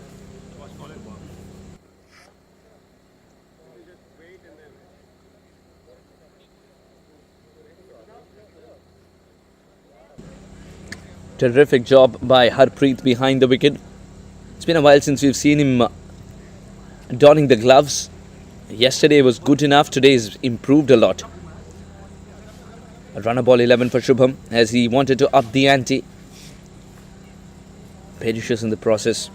Terrific job by Harpreet behind the wicket. It's been a while since we've seen him donning the gloves. Yesterday was good enough. Today has improved a lot. A runner ball 11 for Shubham as he wanted to up the ante. Pericious in the process.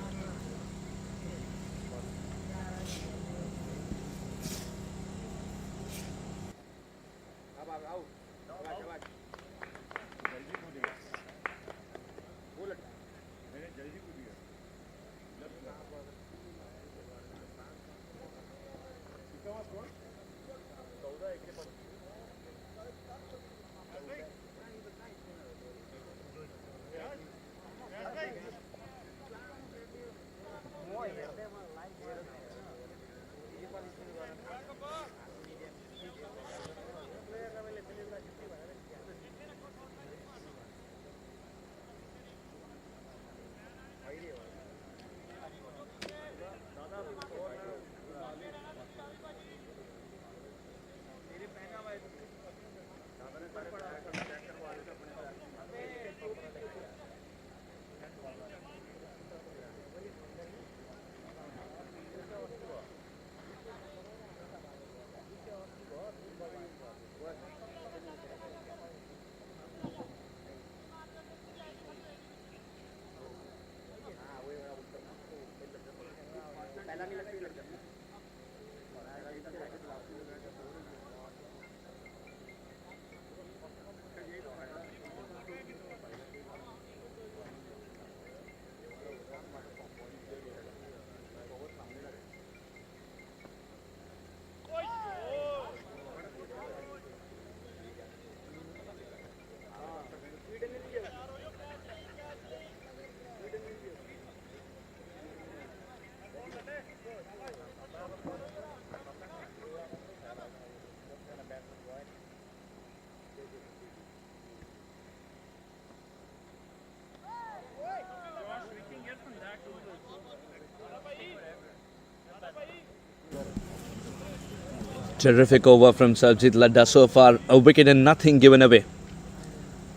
Terrific over from Sarabjit Ladda so far. A wicket and nothing given away.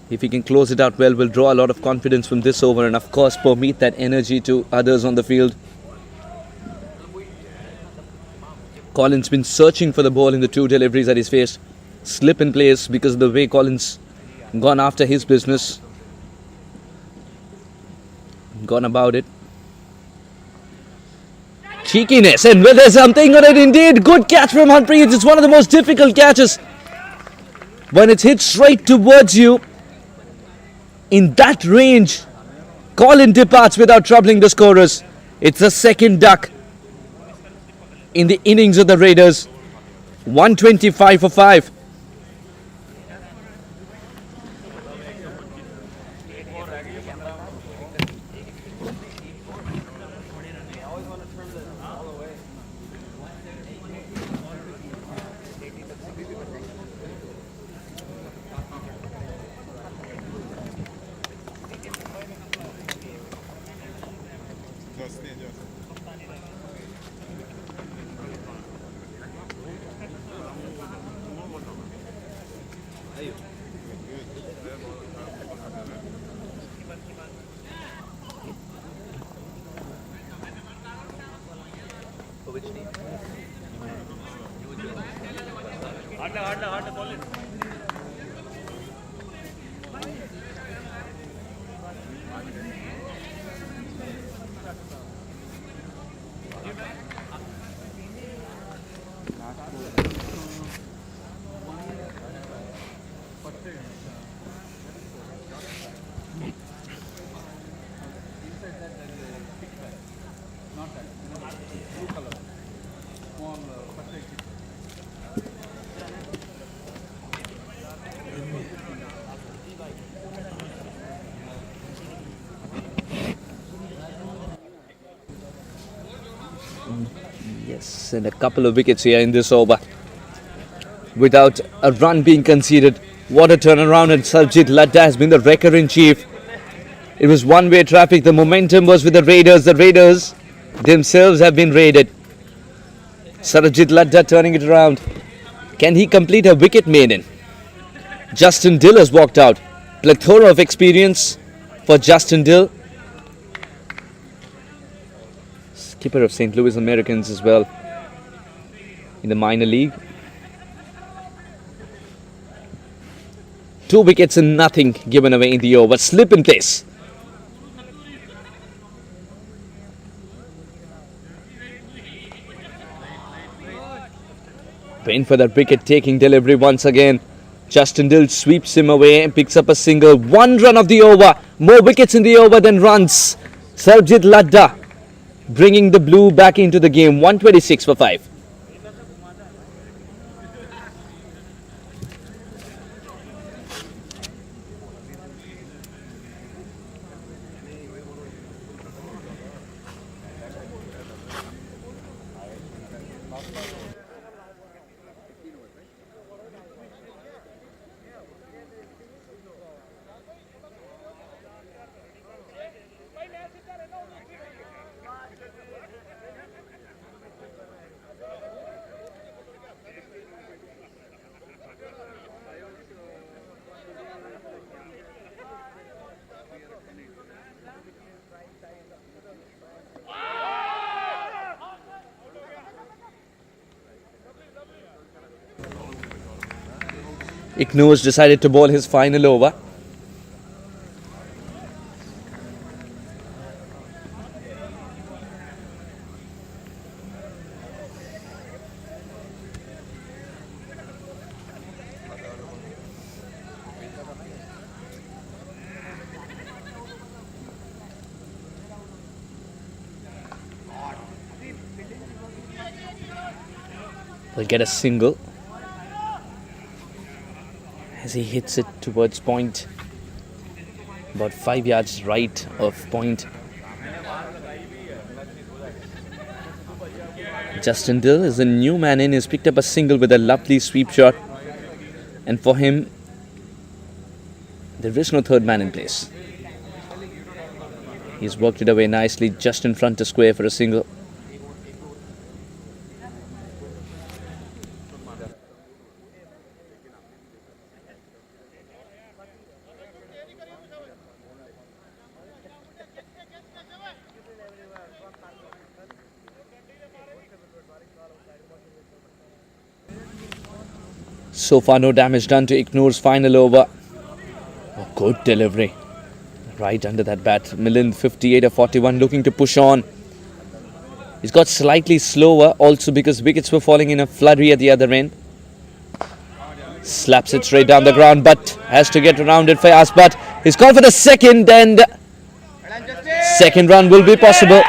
If he can close it out well, will draw a lot of confidence from this over and of course permit that energy to others on the field. Collins been searching for the ball in the two deliveries that he's faced. Slip in place because of the way Collins gone after his business. Gone about it. Cheekiness, and well, there's something on it indeed. Good catch from Harpreet. It's one of the most difficult catches. When it's hit straight towards you, in that range, Collins departs without troubling the scorers. It's the second duck in the innings of the Raiders. 125 for 5. Yes, and a couple of wickets here in this over. Without a run being conceded. What a turnaround, and Sarabjit Ladda has been the wrecker-in-chief. It was one-way traffic. The momentum was with the Raiders. The Raiders themselves have been raided. Sarabjit Ladda turning it around. Can he complete a wicket maiden? Justin Dill has walked out. Plethora of experience for Justin Dill. Skipper of St. Louis Americans as well in the minor league. 2 wickets and nothing given away in the over. Slip in place. Went for that wicket taking delivery once again. Justin Dill sweeps him away and picks up a single. 1 run of the over. More wickets in the over than runs. Sarabjit Ladda bringing the blue back into the game. 126 for 5. Ignores decided to bowl his final over. Will get a single as he hits it towards point, about 5 yards right of point. Justin Dill is a new man in. He's picked up a single with a lovely sweep shot, and for him there is no third man in place. He's worked it away nicely just in front of square for a single. So far, no damage done to Ignore's final over. Oh, good delivery. Right under that bat. Milind 58 of 41 looking to push on. He's got slightly slower also because wickets were falling in a flurry at the other end. Slaps it straight down the ground but has to get around it fast. But he's gone for the second and second run will be possible.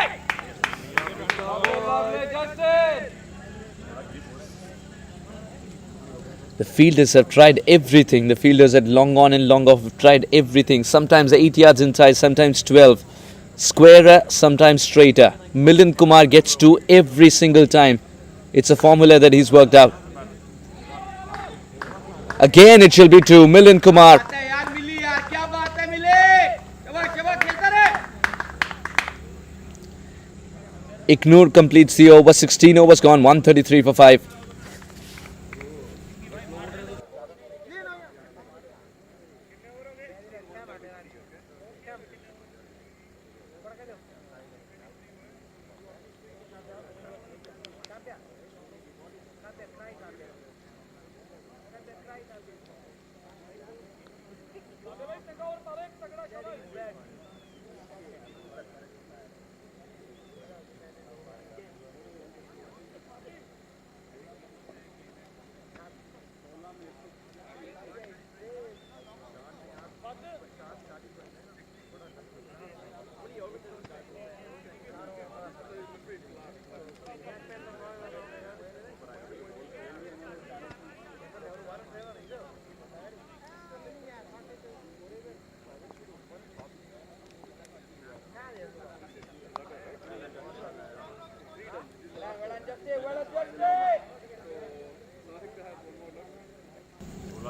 The fielders have tried everything. The fielders at long on and long off have tried everything. Sometimes 8 yards inside, sometimes 12. Squarer, sometimes straighter. Milind Kumar gets 2 every single time. It's a formula that he's worked out. Again it shall be 2. Milind Kumar. Ignore completes the over. 16 overs gone. 133 for 5.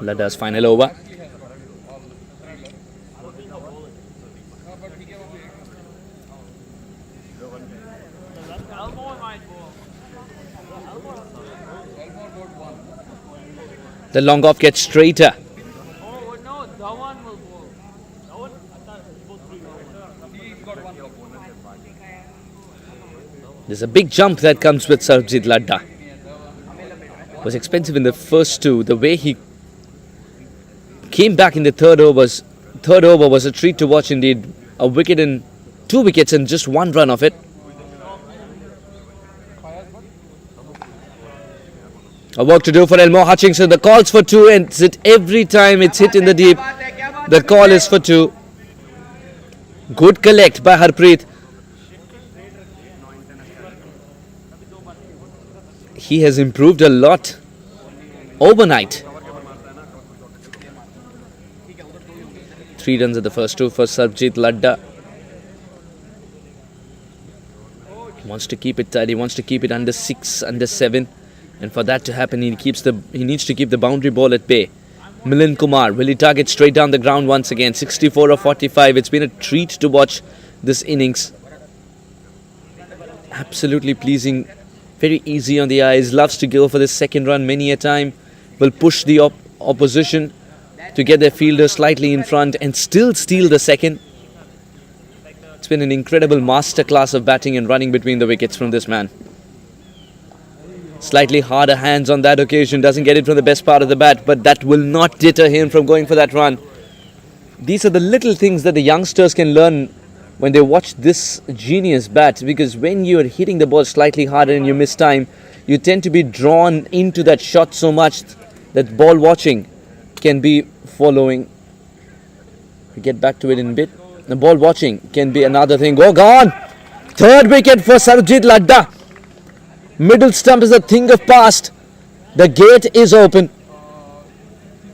Ladda's final over. The long off gets straighter. Oh no, Dhawan will bowl. Dhawan, There's a big jump that comes with Sarabjit Ladda. Was expensive in the first 2. The way he came back in the third over was a treat to watch indeed. A wicket and 2 wickets and just 1 run of it. A work to do for Elmo Hutchinson. The call's for 2 and every time it's hit in the deep. The call is for 2. Good collect by Harpreet. He has improved a lot overnight. 3 runs at the first 2 for Sarabjit Ladda. He wants to keep it tight. He wants to keep it under 6, under 7. And for that to happen, he needs to keep the boundary ball at bay. Milind Kumar, will he target straight down the ground once again? 64 of 45. It's been a treat to watch this innings. Absolutely pleasing. Very easy on the eyes. Loves to go for the second run many a time. Will push the opposition to get their fielder slightly in front and still steal the second. It's been an incredible masterclass of batting and running between the wickets from this man. Slightly harder hands on that occasion. Doesn't get it from the best part of the bat, but that will not deter him from going for that run. These are the little things that the youngsters can learn when they watch this genius bat, because when you're hitting the ball slightly harder and you miss time, you tend to be drawn into that shot so much that ball watching can be following. We get back to it in a bit. The ball watching can be another thing. Oh, gone! Third wicket for Sarabjit Ladda. Middle stump is a thing of past. The gate is open.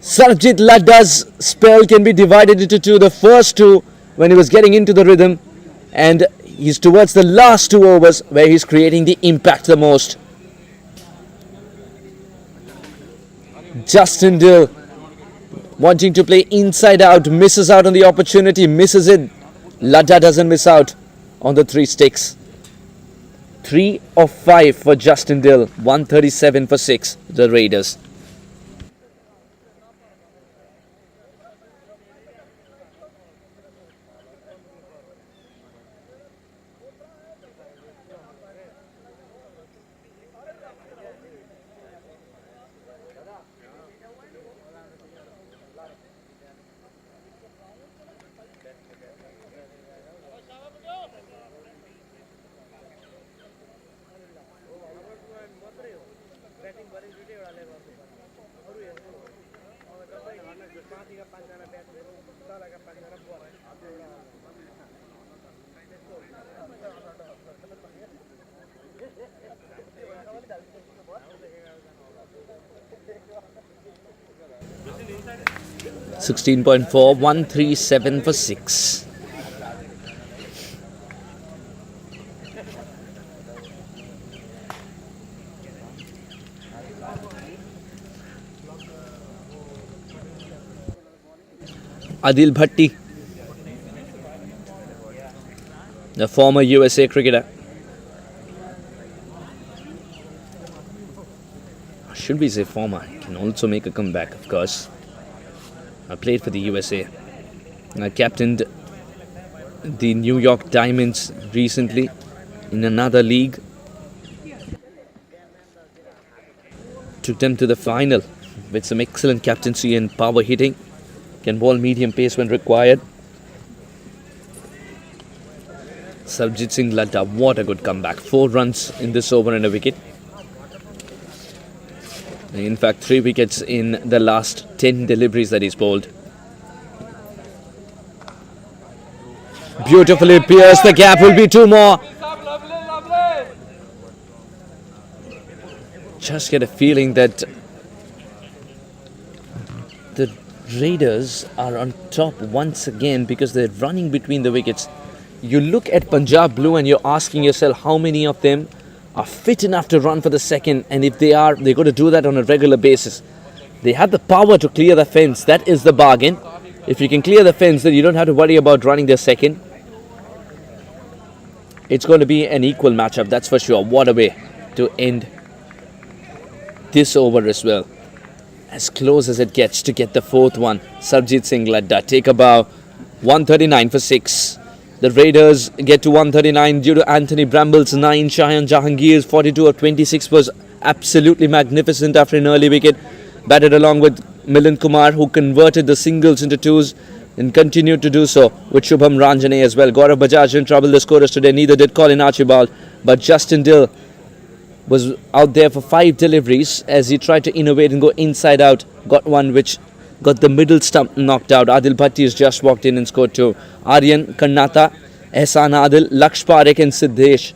Sarabjit Ladda's spell can be divided into 2. The first 2 when he was getting into the rhythm, and he's towards the last 2 overs where he's creating the impact the most. Justin Dill wanting to play inside out, misses out on the opportunity, misses it. Ladda doesn't miss out on the 3 sticks. 3 of 5 for Justin Dill. 137 for 6, the Raiders. 16.4, 137 for 6. Adil Bhatti, the former USA cricketer. Should we say former? Can also make a comeback, of course. I played for the USA. I captained the New York Diamonds recently in another league. Took them to the final with some excellent captaincy and power hitting. Can bowl medium pace when required. Sarabjit Singh Ladda, what a good comeback. 4 runs in this over and a wicket. In fact, 3 wickets in the last 10 deliveries that he's bowled. Beautifully pierced. The gap will be 2 more. Just get a feeling that the Raiders are on top once again because they're running between the wickets. You look at Punjab Blue and you're asking yourself how many of them are fit enough to run for the second, and if they are, they're going to do that on a regular basis. They have the power to clear the fence. That is the bargain. If you can clear the fence, then you don't have to worry about running their second. It's going to be an equal matchup, that's for sure. What a way to end this over as well. As close as it gets to get the 4th one. Sarabjit Singh Ladda take a bow. 139 for 6. The Raiders get to 139 due to Anthony Bramble's 9. Shahan Jahangir's 42 of 26 was absolutely magnificent after an early wicket. Batted along with Milind Kumar, who converted the singles into 2s and continued to do so with Shubham Ranjane as well. Gaurav Bajaj didn't trouble the scorers today, neither did Colin Archibald. But Justin Dill was out there for 5 deliveries as he tried to innovate and go inside out. Got one which got the middle stump knocked out. Adil Bhatti has just walked in and scored 2. Aryan, Karnata, Ehsan Adil, Laksh Parekh and Siddesh.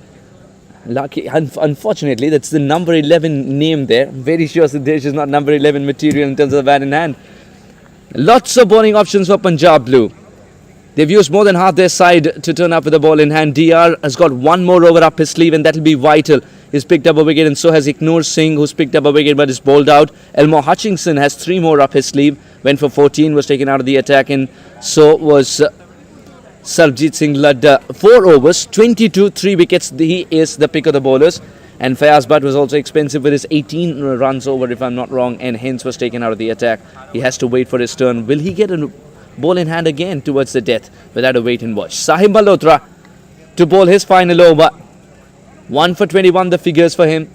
Unfortunately, that's the number 11 name there. I'm very sure Siddesh is not number 11 material in terms of bat in hand. Lots of bowling options for Punjab Blue. They've used more than half their side to turn up with the ball in hand. DR has got 1 more over up his sleeve, and that'll be vital. He's picked up a wicket, and so has Ignore Singh, who's picked up a wicket but is bowled out. Elmore Hutchinson has 3 more up his sleeve. Went for 14, was taken out of the attack, and so was Sarabjit Singh Ladda. 4 overs, 22, 3 wickets. He is the pick of the bowlers. And Fayaz Butt was also expensive with his 18 runs over, if I'm not wrong, and hence was taken out of the attack. He has to wait for his turn. Will he get a ball in hand again towards the death? Without a wait and watch. Sahib Malhotra to bowl his final over. 1 for 21 the figures for him,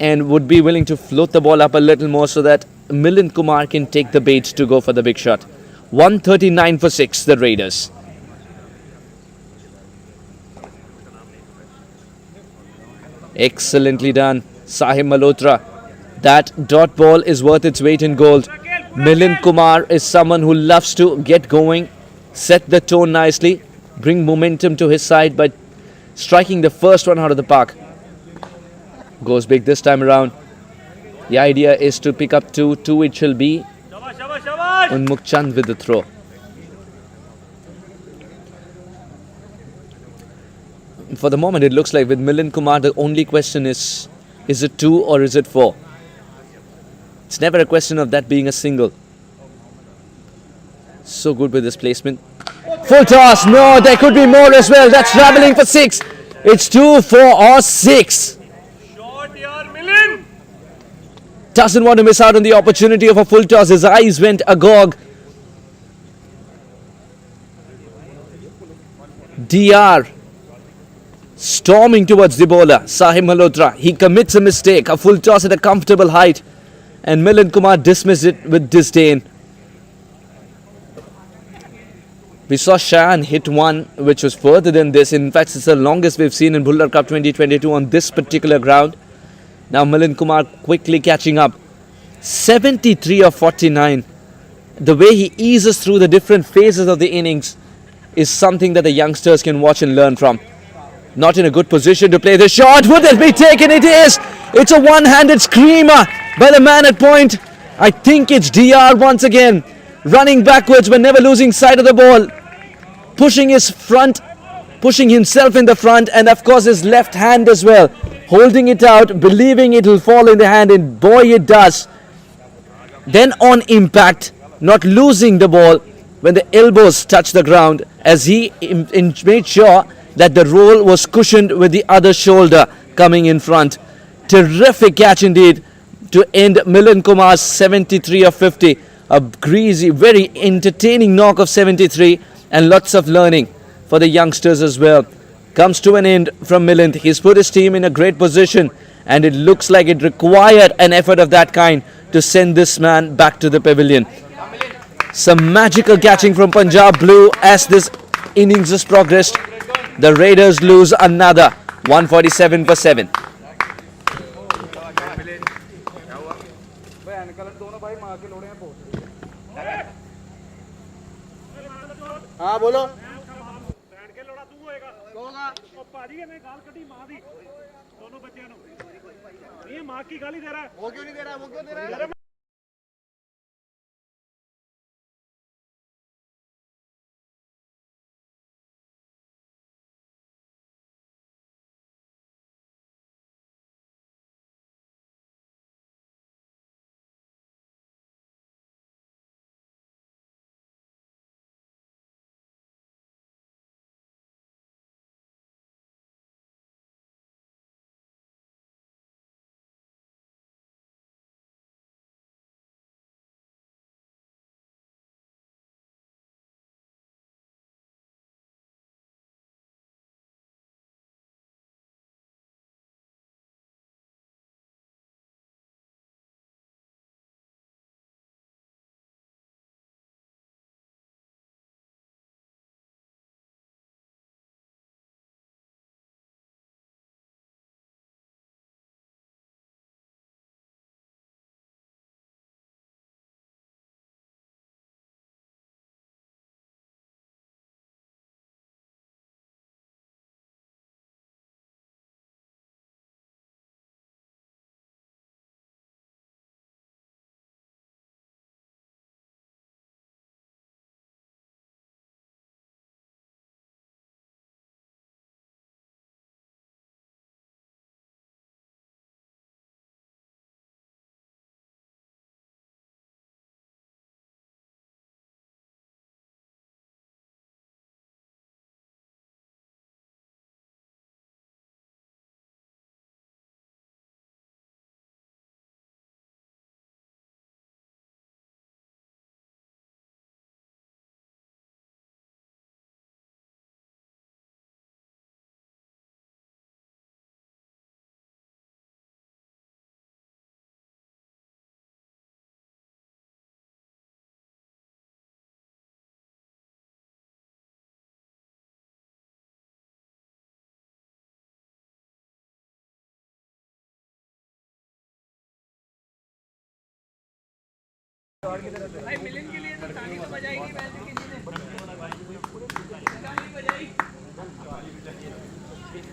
and would be willing to float the ball up a little more so that Milind Kumar can take the bait to go for the big shot. 139 for 6, the Raiders. Excellently done, Sahib Malhotra. That dot ball is worth its weight in gold. Milind Kumar is someone who loves to get going, set the tone nicely, bring momentum to his side by striking the first one out of the park. Goes big this time around. The idea is to pick up 2. 2 it shall be. Unmukh Chand with the throw. For the moment, it looks like with Milind Kumar, the only question is it 2 or is it 4? It's never a question of that being a single. So good with this placement. Full toss. No, there could be more as well. That's travelling for 6. It's 2, 4 or 6. Short here, Milind. Doesn't want to miss out on the opportunity of a full toss. His eyes went agog. DR storming towards the bowler, Sahib Malhotra. He commits a mistake, a full toss at a comfortable height, and Milind Kumar dismissed it with disdain. We saw Shahan hit one which was further than this. In fact, it's the longest we've seen in Bhullar Cup 2022 on this particular ground. Now Milind Kumar quickly catching up. 73 of 49. The way he eases through the different phases of the innings is something that the youngsters can watch and learn from. Not in a good position to play the shot. Would it be taken? It is. It's a one-handed screamer by the man at point. I think it's DR once again. Running backwards but never losing sight of the ball. Pushing his front, pushing himself in the front, and of course his left hand as well. Holding it out, believing it will fall in the hand, and boy it does. Then on impact, not losing the ball when the elbows touch the ground, as he made sure that the roll was cushioned with the other shoulder coming in front. Terrific catch indeed to end Milind Kumar's 73 of 50. A greasy, very entertaining knock of 73, and lots of learning for the youngsters as well. Comes to an end from Milind. He's put his team in a great position, and it looks like it required an effort of that kind to send this man back to the pavilion. Some magical catching from Punjab Blue as this innings has progressed. The Raiders lose another 147 for 7. हाँ बोलो ਭਾਜੀ ਇਹਨੇ ਗਾਲ ਕੱਢੀ ਮਾਂ ਦੀ ਦੋਨੋਂ ਬੱਚਿਆਂ ਨੂੰ ਇਹ ਮਾਂ ਕੀ ਗਾਲੀ ਦੇ ਰਹਾ वो क्यों नहीं दे रहा वो क्यों दे रहा है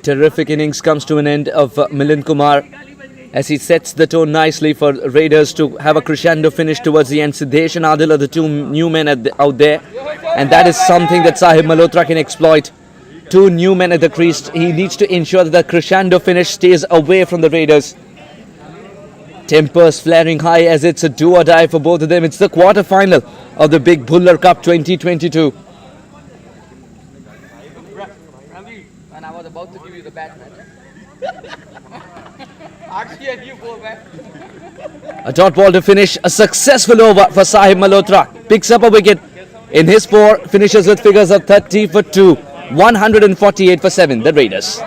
Terrific innings comes to an end of Milind Kumar as he sets the tone nicely for Raiders to have a crescendo finish towards the end. Siddesh and Adil are the two new men out there, and that is something that Sahib Malhotra can exploit. Two new men at the crease. He needs to ensure that the crescendo finish stays away from the Raiders. Tempers flaring high as it's a do or die for both of them. It's the quarter-final of the big Bhullar Cup 2022. Ravi, when I was about to give you the bat, man. Actually, and you go back. A dot ball to finish. A successful over for Sahib Malhotra. Picks up a wicket in his 4. Finishes with figures of 30 for 2. 148 for 7. The Raiders.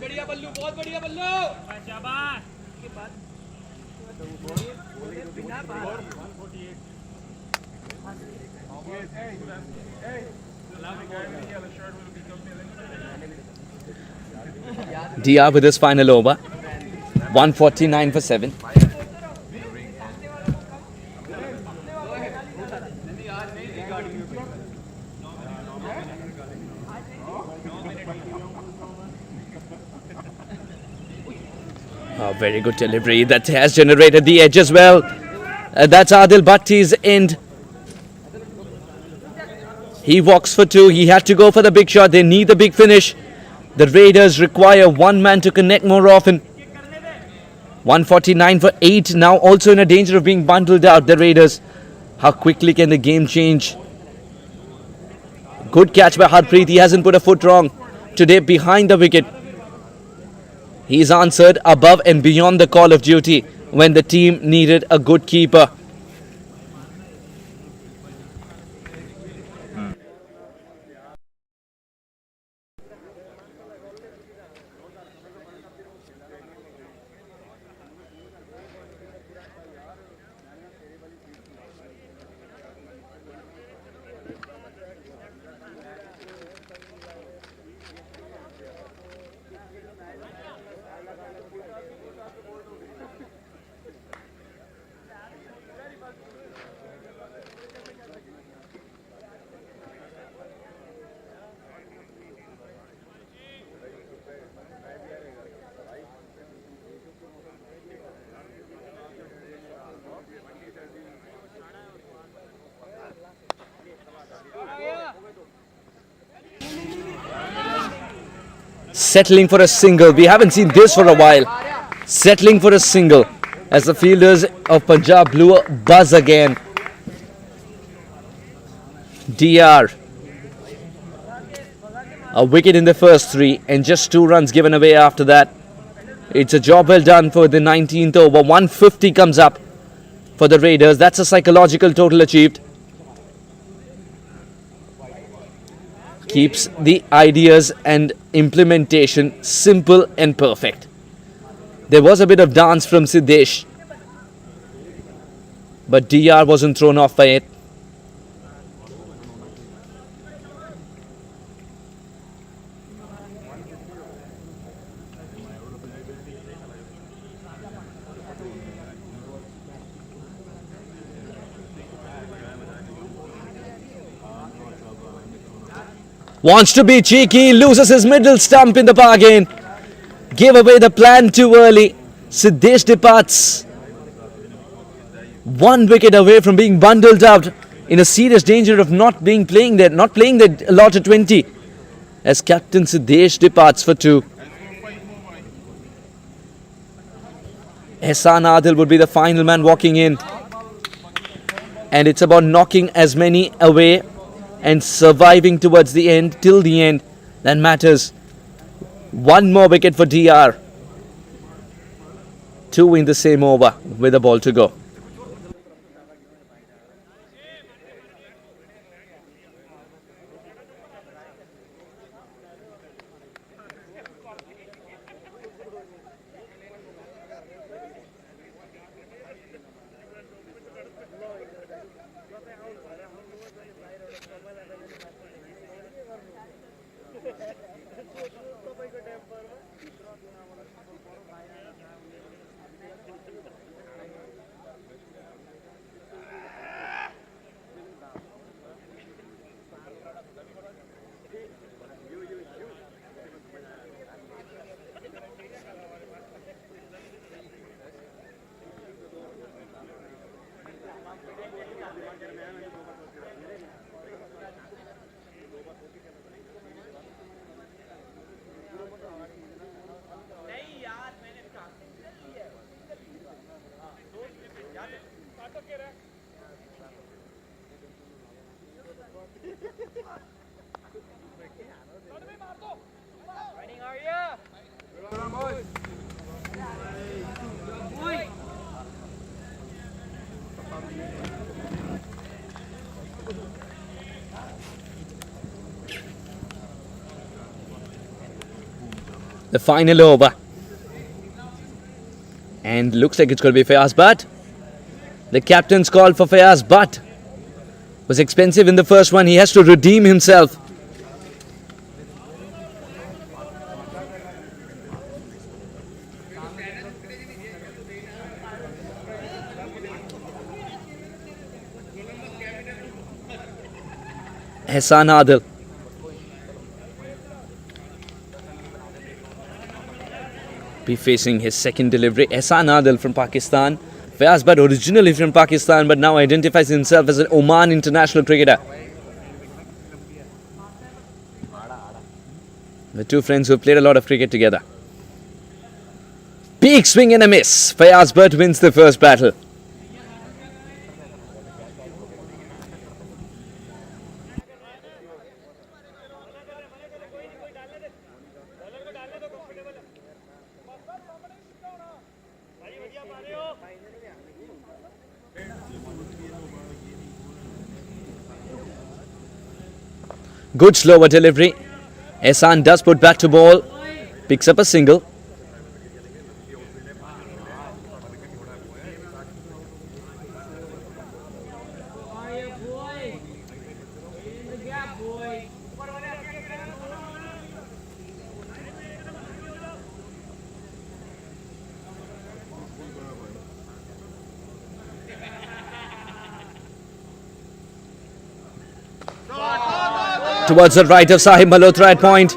बढ़िया बल्लू, बहुत बढ़िया बल्लू। शाबाश DR with his final over. 149 for 7. Oh, very good delivery. That has generated the edge as well. That's Adil Bhatti's end. He walks for 2. He had to go for the big shot. They need the big finish. The Raiders require one man to connect more often. 149 for 8. Now also in a danger of being bundled out, the Raiders. How quickly can the game change? Good catch by Harpreet. He hasn't put a foot wrong today behind the wicket. He's answered above and beyond the call of duty when the team needed a good keeper. Settling for a single. We haven't seen this for a while. Settling for a single as the fielders of Punjab Blue buzz again. DR. A wicket in the first 3 and just 2 runs given away after that. It's a job well done for the 19th over. 150 comes up for the Raiders. That's a psychological total achieved. Keeps the ideas and implementation simple and perfect. There was a bit of dance from Siddesh, but DR wasn't thrown off by it. Wants to be cheeky, loses his middle stump in the bargain. Gave away the plan too early. Siddesh departs. 1 wicket away from being bundled out, in a serious danger of not playing the allotted 20. As Captain Siddesh departs for 2. Ehsan Adil would be the final man walking in. And it's about knocking as many away and surviving towards the end, till the end, that matters. 1 more wicket for DR. 2 in the same over with a ball to go. The final over. And looks like it's going to be Fayaz Butt. The captain's call for Fayaz Butt was expensive in the first one. He has to redeem himself. Ehsan Adil. Be facing his second delivery. Ehsan Adil from Pakistan. Fayaz Butt originally from Pakistan but now identifies himself as an Oman international cricketer. The two friends who played a lot of cricket together. Big swing and a miss. Fayaz Butt wins the first battle. Good slower delivery. Ehsan does put back to ball. Picks up a single. Towards the right of Sahib Malhotra at point.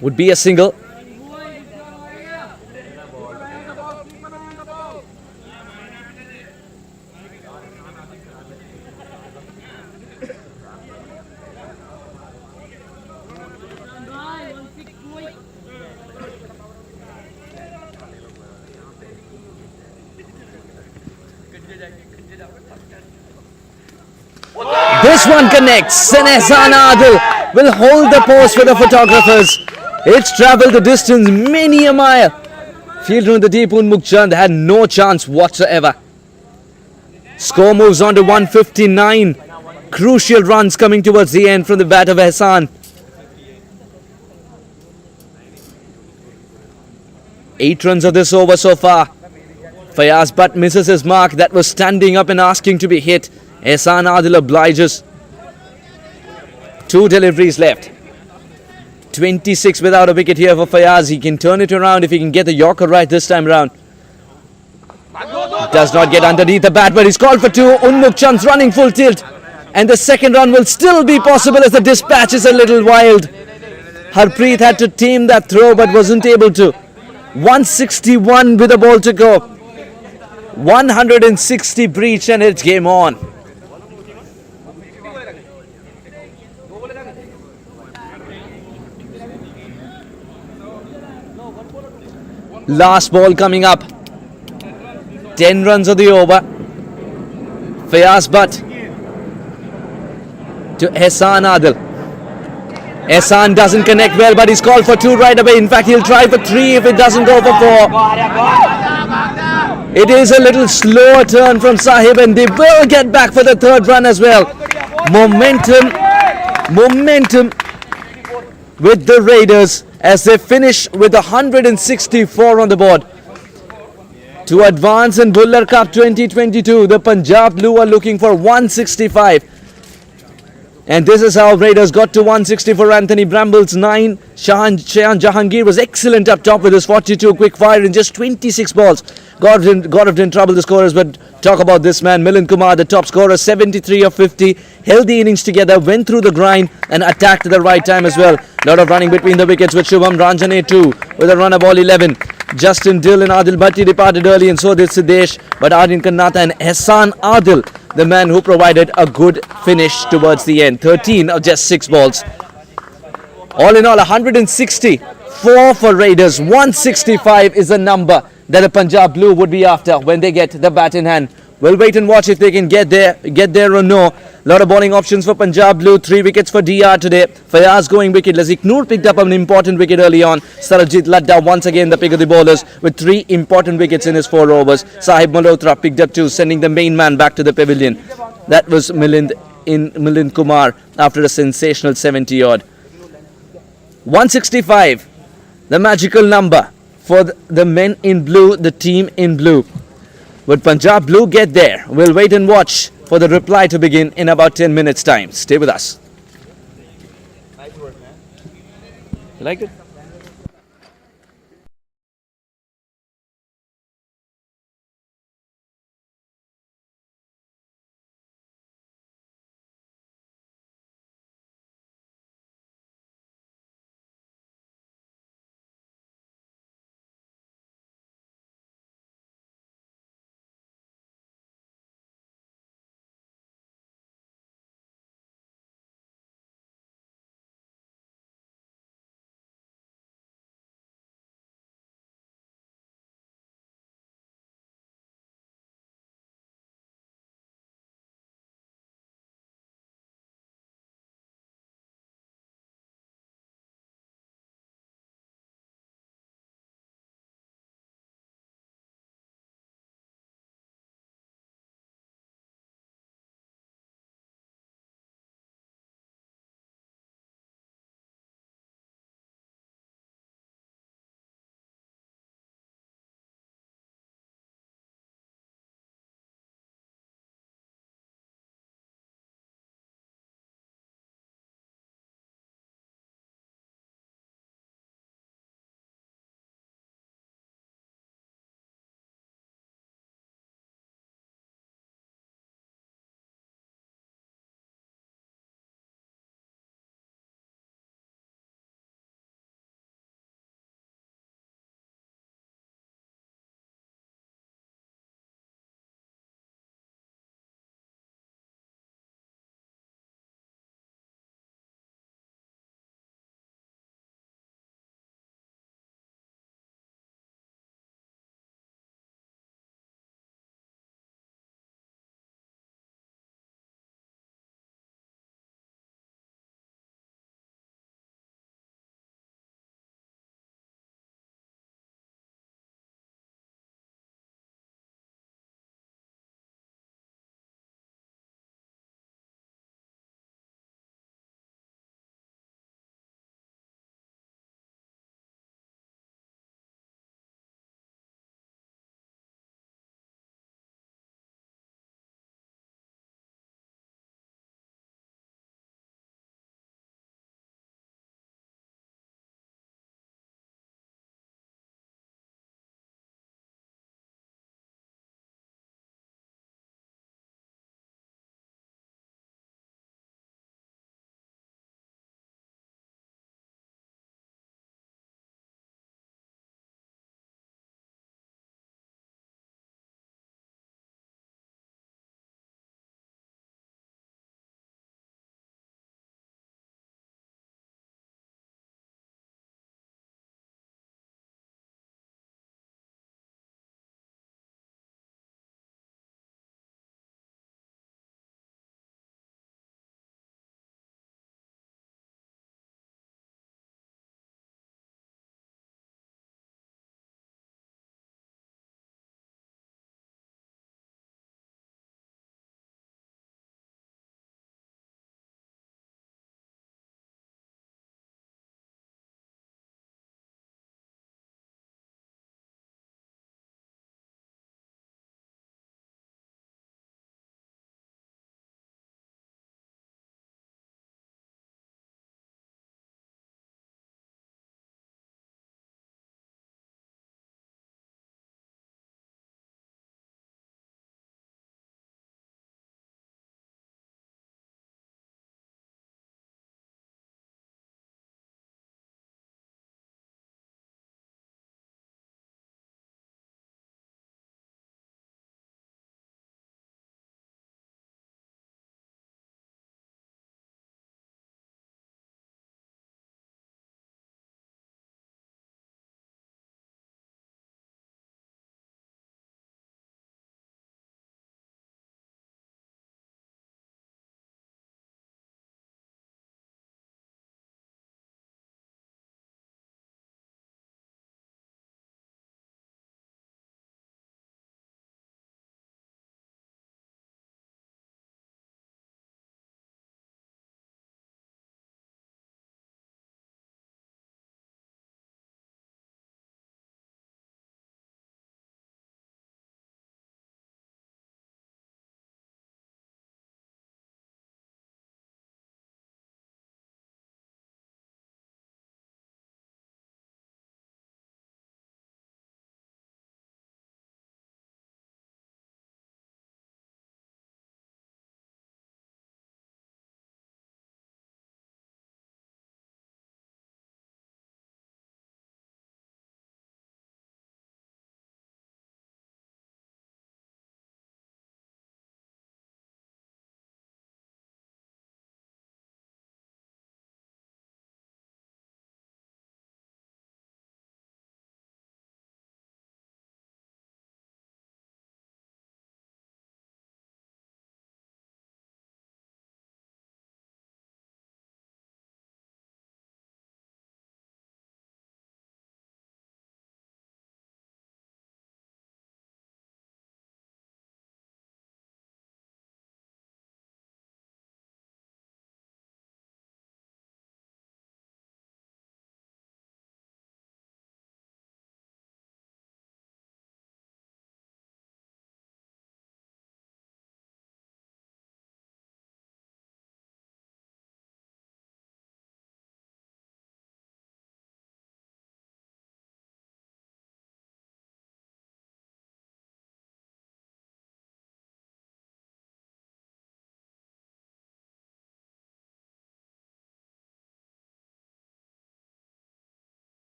Would be a single. This one connects and Ehsan Adil will hold the post for the photographers. It's travelled the distance many a mile. Fielder in the deep Unmukh Chand had no chance whatsoever. Score moves on to 159. Crucial runs coming towards the end from the bat of Ehsan. 8 runs of this over so far. Fayaz Butt misses his mark. That was standing up and asking to be hit. Ehsan Adil obliges. 2 deliveries left. 26 without a wicket here for Fayaz. He can turn it around if he can get the Yorker right this time around. Does not get underneath the bat, but he's called for 2. Unmukh Chand's running full tilt. And the second run will still be possible as the dispatch is a little wild. Harpreet had to tame that throw but wasn't able to. 161 with a ball to go. 160 breach and it's game on. Last ball coming up. 10 runs of the over. Fayaz Butt to Ehsan Adil. Ehsan doesn't connect well, but he's called for 2 right away. In fact, he'll try for 3 if it doesn't go for 4. It is a little slower turn from Sahib and they will get back for the 3rd run as well. Momentum with the Raiders as they finish with 164 on the board. To advance in Bhullar Cup 2022, the Punjab Blue are looking for 165. And this is how Raiders got to 160 for Anthony Bramble's 9. Shahan Jahangir was excellent up top with his 42 quick fire in just 26 balls. Got in trouble the scorers, but talk about this man, Milind Kumar, the top scorer, 73 of 50. Held the innings together, went through the grind and attacked at the right time as well. Lot of running between the wickets with Shubham Ranjane too with a run of ball 11. Justin Dill and Adil Bhatti departed early and so did Siddesh. But Aryan Kannata and Ehsan Adil, the man who provided a good finish towards the end. 13 of just 6 balls. All in all, 164 for Raiders. 165 is the number that the Punjab Blue would be after when they get the bat in hand. We'll wait and watch if they can get there or no. Lot of bowling options for Punjab Blue. 3 wickets for DR today. Fayaz going wicketless. Iknoor picked up an important wicket early on. Sarabjit Ladda once again the pick of the bowlers with 3 important wickets in his 4 overs. Sahib Malhotra picked up 2, sending the main man back to the pavilion. That was Milind Kumar after a sensational 70 odd. 165. the magical number for the men in blue, the team in blue. Would Punjab Blue get there? We'll wait and watch for the reply to begin in about 10 minutes time. Stay with us. Nice work, man. You like it?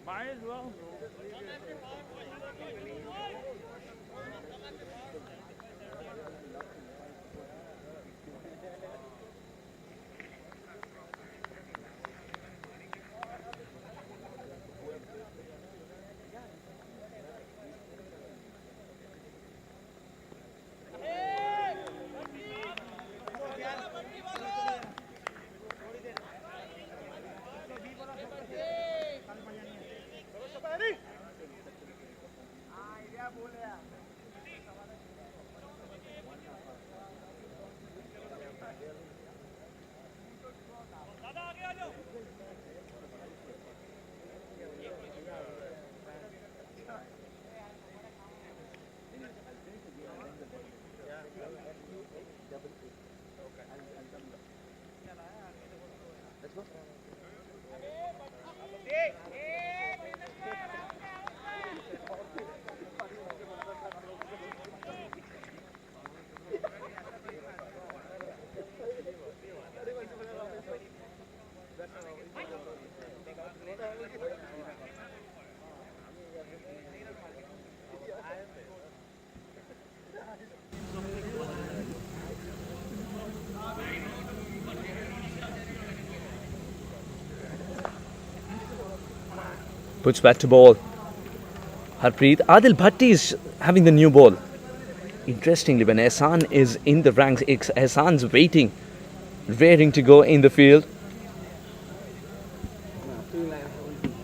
Might as well. Puts back to ball. Harpreet. Adil Bhatti is having the new ball. Interestingly, when Ehsan is in the ranks, Ehsan's waiting, raring to go in the field.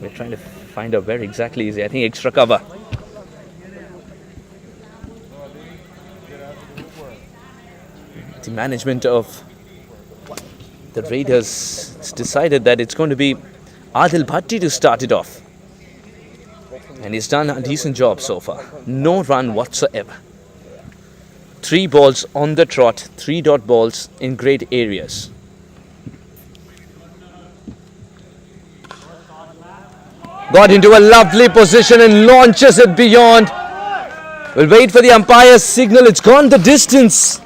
We're trying to find out where exactly is he. I think extra cover. The management of the Raiders has decided that it's going to be Adil Bhatti to start it off. And he's done a decent job so far. No run whatsoever. 3 balls on the trot, 3 dot balls in great areas. Got into a lovely position and launches it beyond. We'll wait for the umpire's signal. It's gone the distance.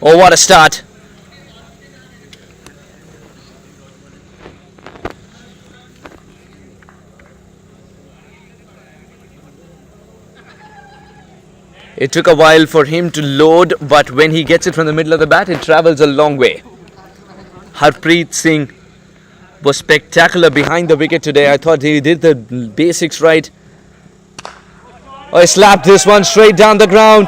Oh, what a start. It took a while for him to load, but when he gets it from the middle of the bat, it travels a long way. Harpreet Singh was spectacular behind the wicket today. I thought he did the basics right. Oh, he slapped this one straight down the ground.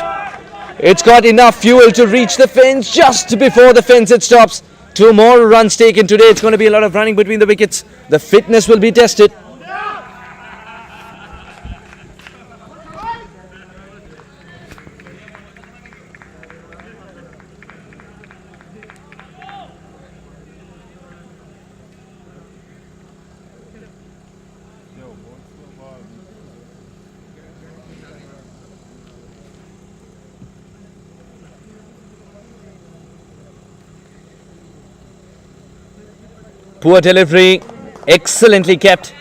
It's got enough fuel to reach the fence. Just before the fence it stops. 2 more runs taken today. It's going to be a lot of running between the wickets. The fitness will be tested. Poor delivery, excellently kept.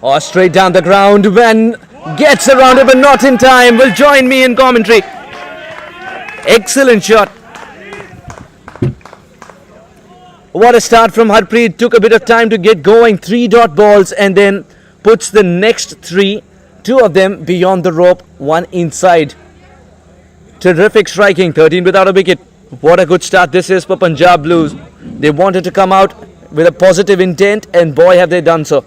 Oh, straight down the ground. When gets around it, but not in time. Will join me in commentary. Excellent shot. What a start from Harpreet. Took a bit of time to get going. 3 dot balls and then puts the next 3. 2 of them beyond the rope. 1 inside. Terrific striking. 13 without a wicket. What a good start this is for Punjab Blues. They wanted to come out with a positive intent, and boy have they done so.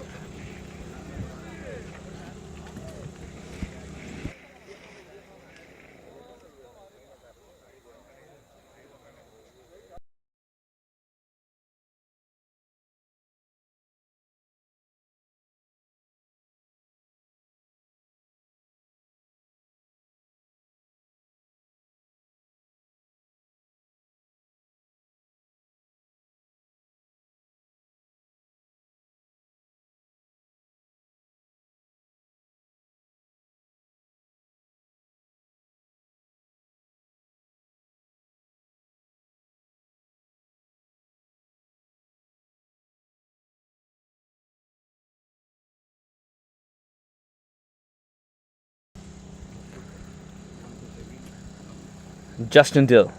Justin Dill.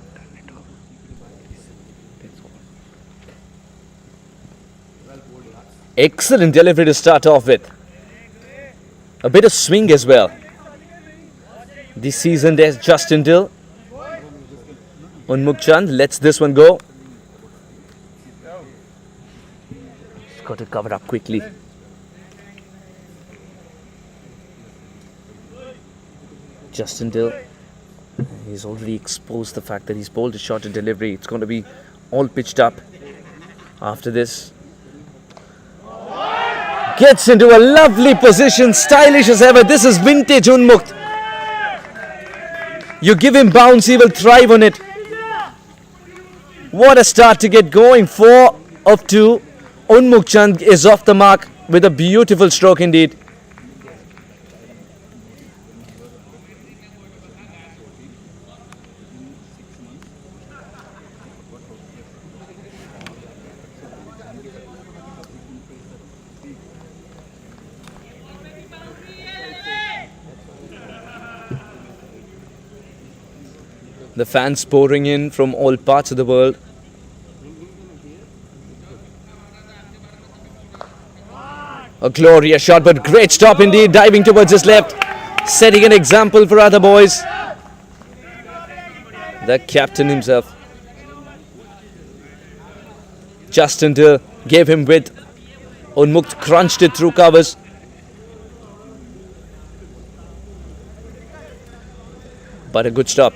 Excellent delivery to start off with. A bit of swing as well. This season there's Justin Dill. Unmukt Chand lets this one go. He's got to cover up quickly. Justin Dill. He's already exposed the fact that he's bowled a shorter delivery. It's going to be all pitched up after this. Gets into a lovely position, stylish as ever. This is vintage Unmukt. You give him bounce, he will thrive on it. What a start to get going. 4 of 2. Unmukt Chand is off the mark with a beautiful stroke indeed. The fans pouring in from all parts of the world. A glorious shot, but great stop indeed, diving towards his left, setting an example for other boys. The captain himself. Justin Dill gave him width. Unmukt crunched it through covers. But a good stop.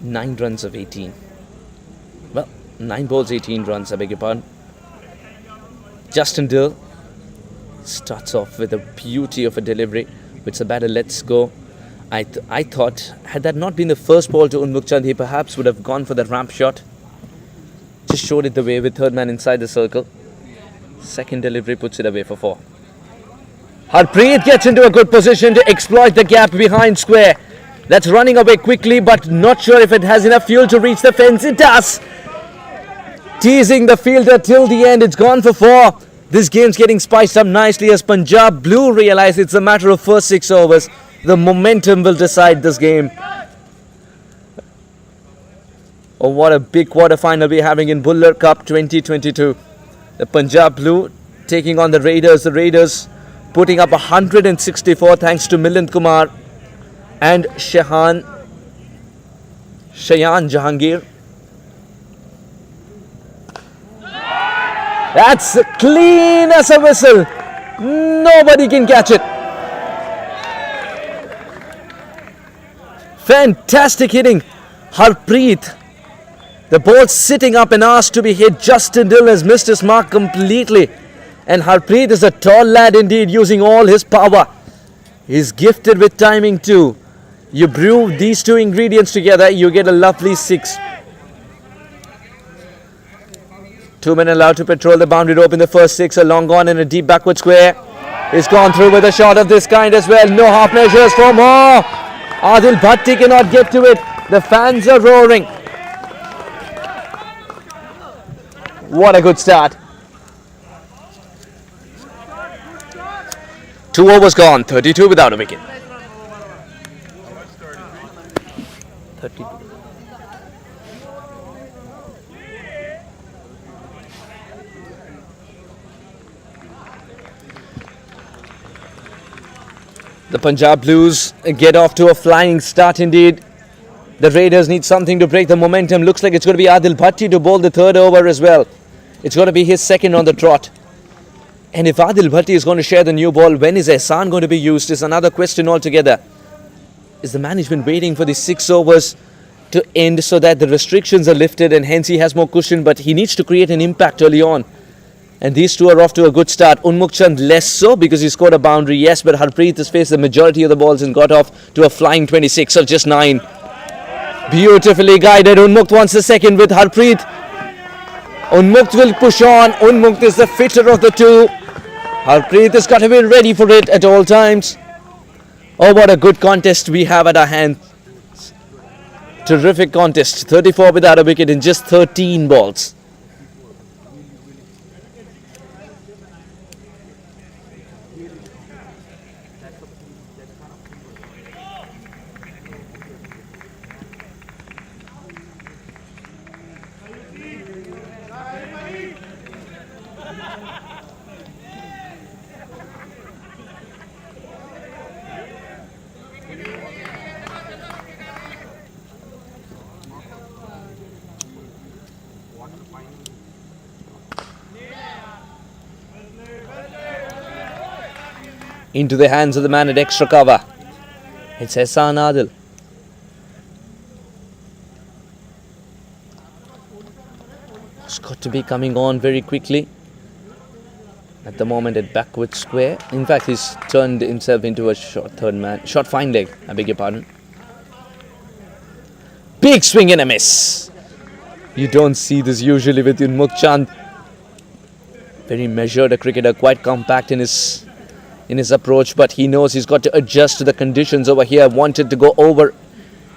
Nine runs of 18. Well, 9 balls, 18 runs, I beg your pardon. Justin Dill starts off with a beauty of a delivery, which the batter lets go. I thought, had that not been the first ball to Unmukt Chand, he perhaps would have gone for the ramp shot. Just showed it the way with third man inside the circle. Second delivery puts it away for 4. Harpreet gets into a good position to exploit the gap behind square. That's running away quickly, but not sure if it has enough fuel to reach the fence. It does. Teasing the fielder till the end. It's gone for 4. This game's getting spiced up nicely as Punjab Blue realize it's a matter of first 6 overs. The momentum will decide this game. Oh, what a big quarter-final we're having in Bhullar Cup 2022. The Punjab Blue taking on the Raiders. The Raiders putting up 164 thanks to Kumar and Shayan Jahangir. That's clean as a whistle. Nobody can catch it. Fantastic hitting. Harpreet. The ball sitting up and asked to be hit. Justin Dill has missed his mark completely. And Harpreet is a tall lad indeed, using all his power. He's gifted with timing too. You brew these two ingredients together, you get a lovely 6. 2 men allowed to patrol the boundary rope in the first 6. A long on and a deep backward square. He's gone through with a shot of this kind as well. No half measures for more. Adil Bhatti cannot get to it. The fans are roaring. What a good start. 2 overs gone, 32 without a wicket. 32. The Punjab Blues get off to a flying start indeed. The Raiders need something to break the momentum. Looks like it's going to be Adil Bhatti to bowl the third over as well. It's going to be his second on the trot. And if Adil Bhatti is going to share the new ball, when is Ehsan going to be used is another question altogether. Is the management waiting for the 6 overs to end so that the restrictions are lifted and hence he has more cushion, but he needs to create an impact early on. And these two are off to a good start. Unmukh Chand less so because he scored a boundary, yes, but Harpreet has faced the majority of the balls and got off to a flying 26 of just 9. Beautifully guided. Unmukh wants the second with Harpreet. Unmukh will push on. Unmukh is the fitter of the two. Harpreet has got to be ready for it at all times. Oh, what a good contest we have at our hands. Terrific contest. 34 without a wicket in just 13 balls. Into the hands of the man at extra cover. It's Ehsan Adil. It's got to be coming on very quickly. At the moment at backward square. In fact, he's turned himself into a short third man. Short fine leg, I beg your pardon. Big swing and a miss. You don't see this usually with Unmukh Chand. Very measured a cricketer, quite compact in his approach, but he knows he's got to adjust to the conditions over here. Wanted to go over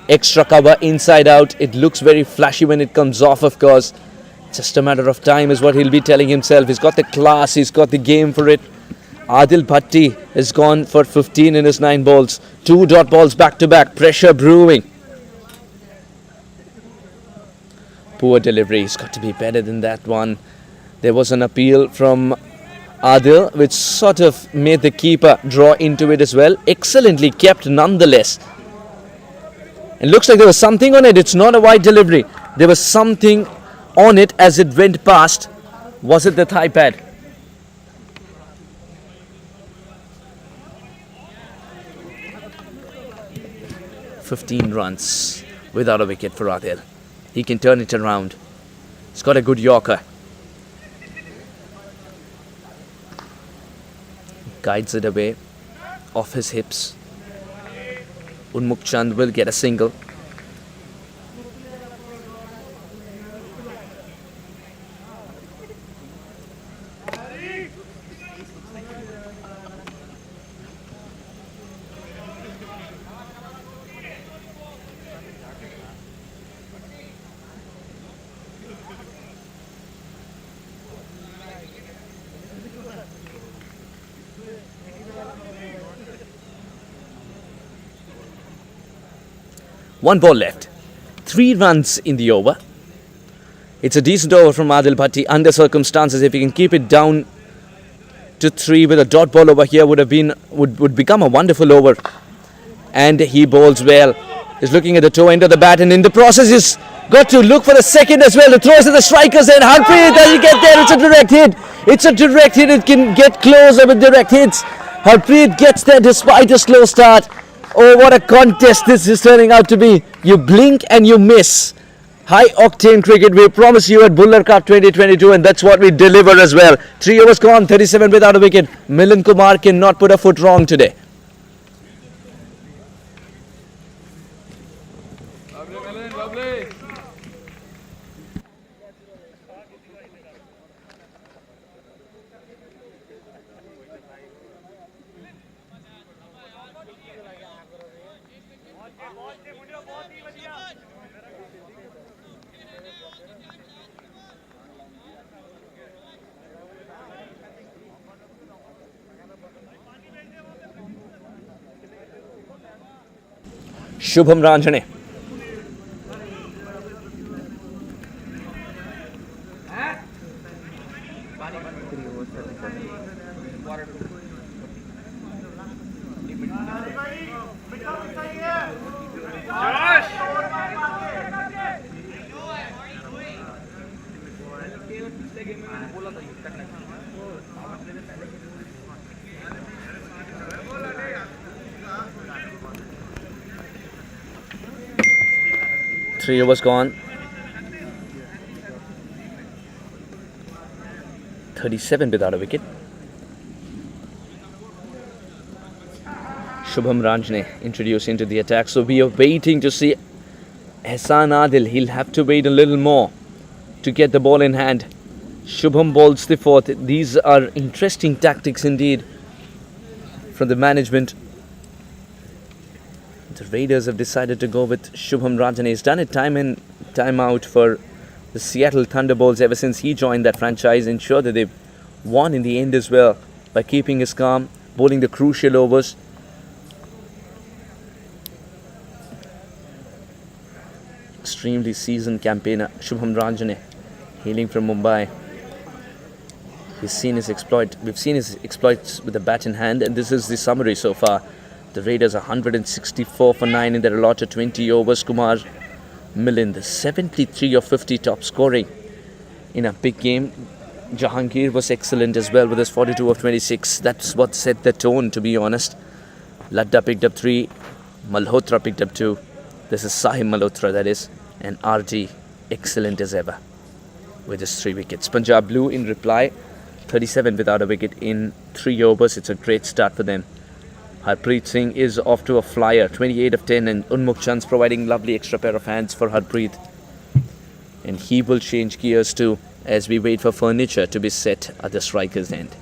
extra cover inside out. It looks very flashy when it comes off, of course. Just a matter of time is what he'll be telling himself. He's got the class, he's got the game for it. Adil Bhatti has gone for 15 in his 9 balls. 2 dot balls back to back. Pressure brewing. Poor delivery. He's got to be better than that one. There was an appeal from Adil, which sort of made the keeper draw into it as well. Excellently kept nonetheless. It looks like there was something on it. It's not a wide delivery. There was something on it as it went past. Was it the thigh pad? "15 runs without a wicket for Adil. He can turn it around. He's got a good Yorker. Guides it away off his hips. Unmukh Chand will get a single. One ball left. 3 runs in the over. It's a decent over from Adil Bhatti under circumstances. If he can keep it down to 3 with a dot ball over here would become a wonderful over. And he bowls well. He's looking at the toe end of the bat, and in the process he's got to look for the second as well. The throws to the strikers, and Harpreet, does he get there? It's a direct hit. It's a direct hit. It can get closer with direct hits. Harpreet gets there despite a slow start. Oh, what a contest this is turning out to be. You blink and you miss. High octane cricket we promised you at Bhullar Cup 2022, and that's what we deliver as well. 3 overs gone, 37 without a wicket. Milan Kumar cannot put a foot wrong today. Lovely. Shubham Ranjane. Three overs gone. 37 without a wicket. Shubham Ranjane introduced into the attack. So we are waiting to see Ehsan Adil. He'll have to wait a little more to get the ball in hand. Shubham bowls the fourth. These are interesting tactics indeed from the management. The Raiders have decided to go with Shubham Ranjane. He's done it time in, time out for the Seattle Thunderbolts ever since he joined that franchise. Ensured that they've won in the end as well by keeping his calm, bowling the crucial overs. Extremely seasoned campaigner Shubham Ranjane, hailing from Mumbai. We've seen his exploits with the bat in hand, and this is the summary so far. The Raiders are 164 for 9 in their allotted 20 overs. Kumar Millen, the 73 of 50 top scoring in a big game. Jahangir was excellent as well with his 42 of 26. That's what set the tone, to be honest. Ladda picked up 3, Malhotra picked up 2. This is Sahib Malhotra, that is, and RD excellent as ever with his 3 wickets. Punjab Blue in reply, 37 without a wicket in 3 overs. It's a great start for them. Harpreet Singh is off to a flyer, 28 of 10, and Unmukh Chand's providing lovely extra pair of hands for Harpreet. And he will change gears too as we wait for furniture to be set at the striker's end.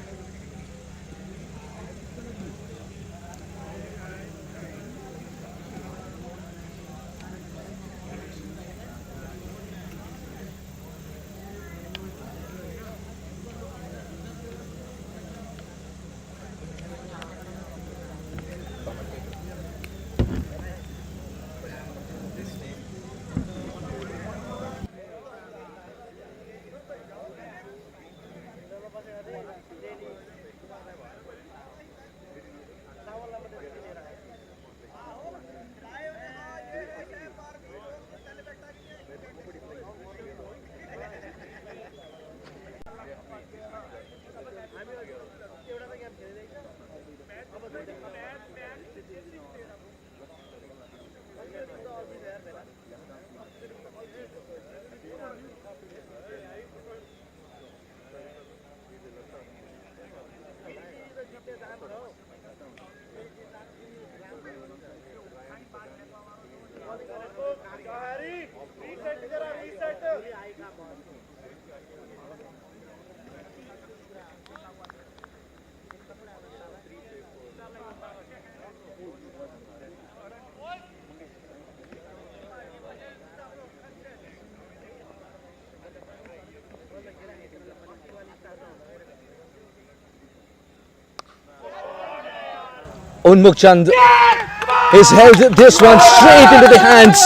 Unmukh Chand has held this one straight into the hands.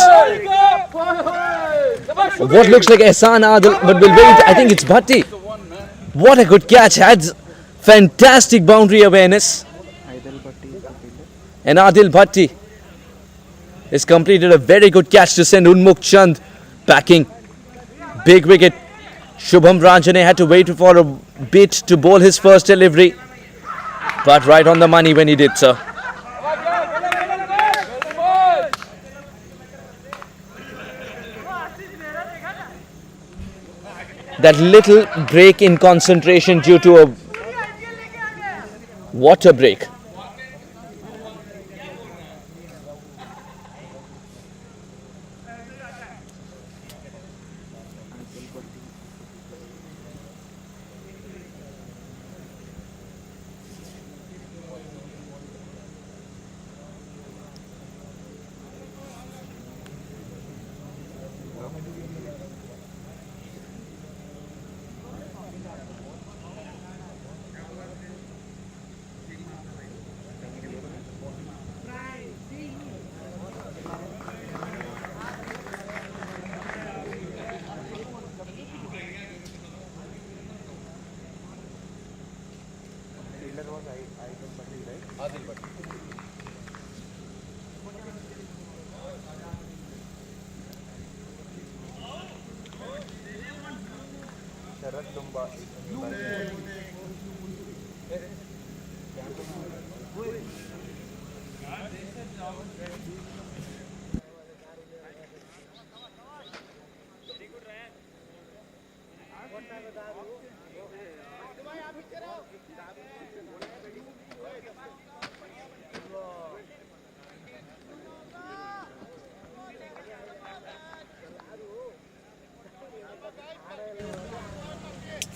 What looks like Ehsan Adil, but we'll wait. I think it's Bhatti. What a good catch. Had fantastic boundary awareness. And Adil Bhatti has completed a very good catch to send Unmukh Chand backing. Big wicket. Shubham Ranjane had to wait for a bit to bowl his first delivery, but right on the money when he did so. That little break in concentration due to a water break.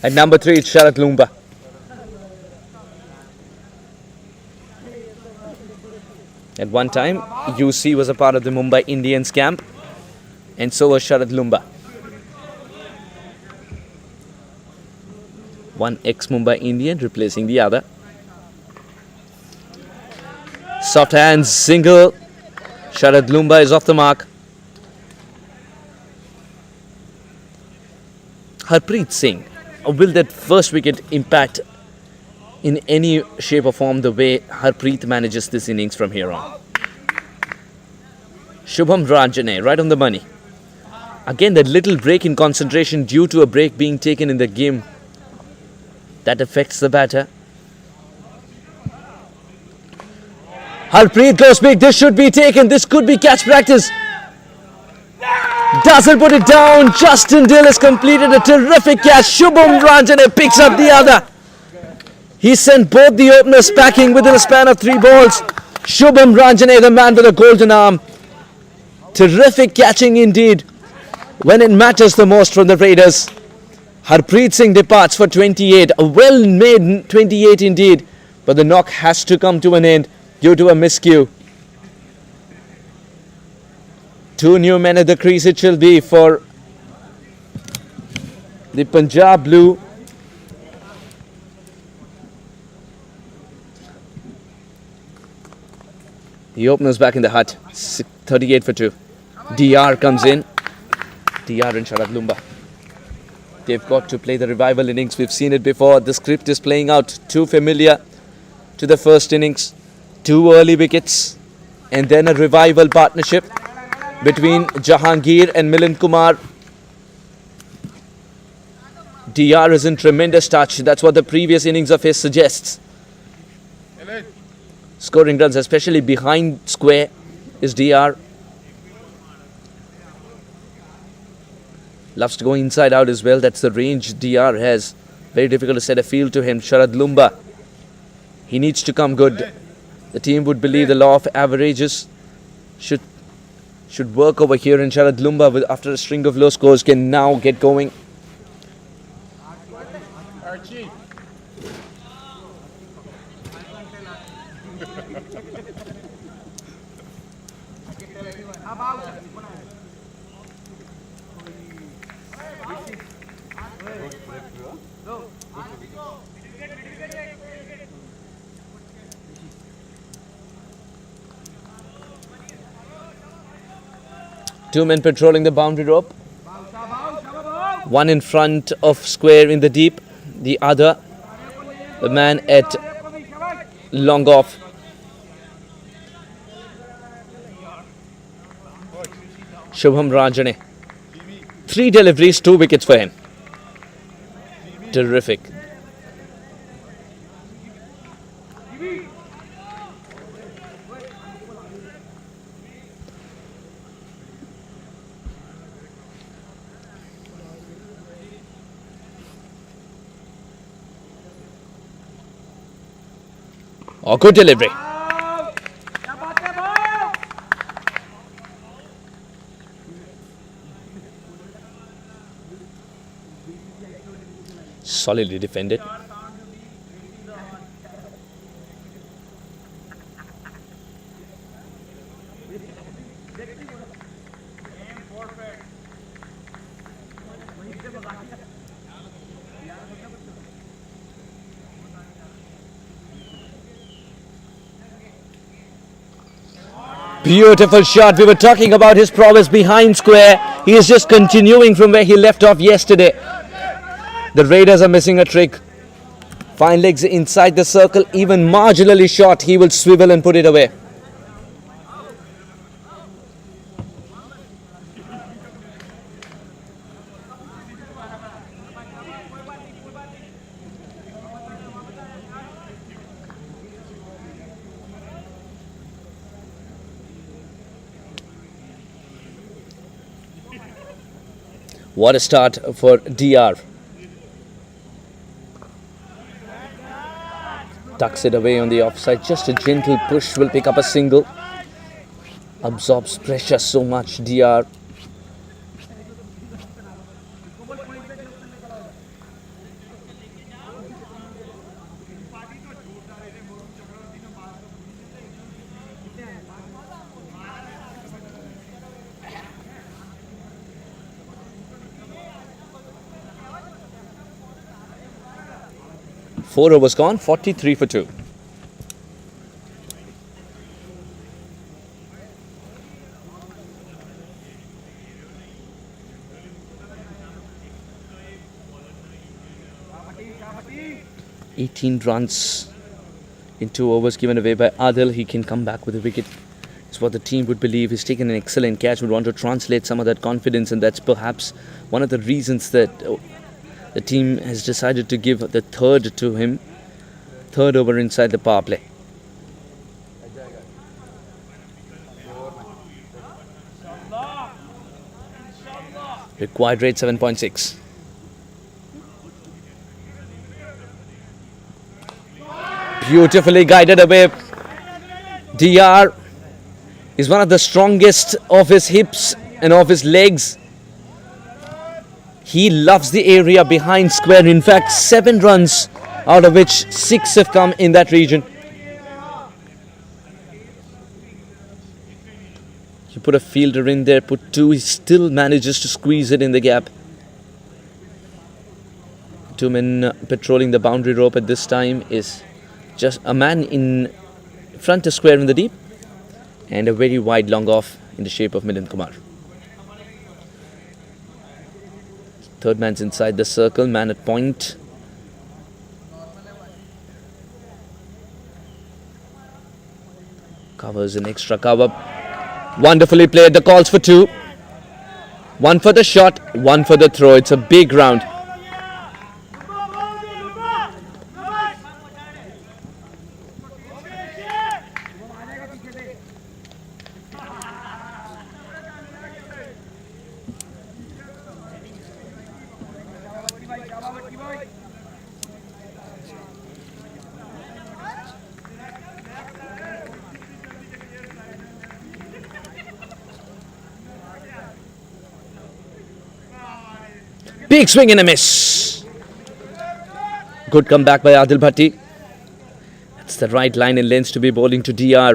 At number 3, it's Sharad Lumba. At one time, UC was a part of the Mumbai Indians camp, and so was Sharad Lumba. One ex-Mumbai Indian replacing the other. Soft hands, single. Sharad Lumba is off the mark. Harpreet Singh. Will that first wicket impact in any shape or form the way Harpreet manages this innings from here on? Shubham Rajane, right on the money. Again, that little break in concentration due to a break being taken in the game, that affects the batter. Harpreet goes big. This should be taken. This could be catch practice. Doesn't put it down. Justin Dill has completed a terrific catch. Shubham Rajane picks up the other. He sent both the openers packing within a span of 3 balls. Shubham Rajane, the man with a golden arm. Terrific catching indeed when it matters the most from the Raiders. Harpreet Singh departs for 28. A well-made 28 indeed. But the knock has to come to an end due to a miscue. 2 new men at the crease it shall be for the Punjab Blue. The opener's back in the hut. 38 for 2. DR comes in. DR and Sharad Lumba. They've got to play the revival innings. We've seen it before. The script is playing out too familiar to the first innings. 2 early wickets and then a revival partnership between Jahangir and Milind Kumar. DR is in tremendous touch. That's what the previous innings of his suggests. Scoring runs, especially behind square, is DR. Loves to go inside out as well. That's the range DR has. Very difficult to set a field to him. Sharad Lumba. He needs to come good. The team would believe the law of averages should work over here, and Sharad Lumba, after a string of low scores, can now get going. Archie. 2 men patrolling the boundary rope. One in front of square in the deep. The other, the man at long off. Shubham Rajane. 3 deliveries, 2 wickets for him. Terrific. Oh, good delivery. Solidly defended. Beautiful shot. We were talking about his prowess behind square. He is just continuing from where he left off yesterday. The Raiders are missing a trick. Fine legs inside the circle, even marginally short, he will swivel and put it away. What a start for DR. Tucks it away on the offside. Just a gentle push will pick up a single. Absorbs pressure so much, DR. Four overs gone, 43 for 2. Runs in 2 overs given away by Adil. He can come back with a wicket. It's what the team would believe. He's taken an excellent catch, would want to translate some of that confidence, and that's perhaps one of the reasons that the team has decided to give the third to him. Third over inside the power play. Required rate 7.6. Beautifully guided away. DR is one of the strongest of his hips and of his legs. He loves the area behind square. In fact, 7 runs, out of which 6 have come in that region. You put a fielder in there, put 2, he still manages to squeeze it in the gap. 2 men patrolling the boundary rope at this time is just a man in front of square in the deep and a very wide long off in the shape of Kumar. Third man's inside the circle, man at point. Covers an extra cover. Wonderfully played. The calls for 2. 1 for the shot, 1 for the throw. It's a big round. Big swing and a miss. Good comeback by Adil Bhatti. That's the right line and length to be bowling to DR.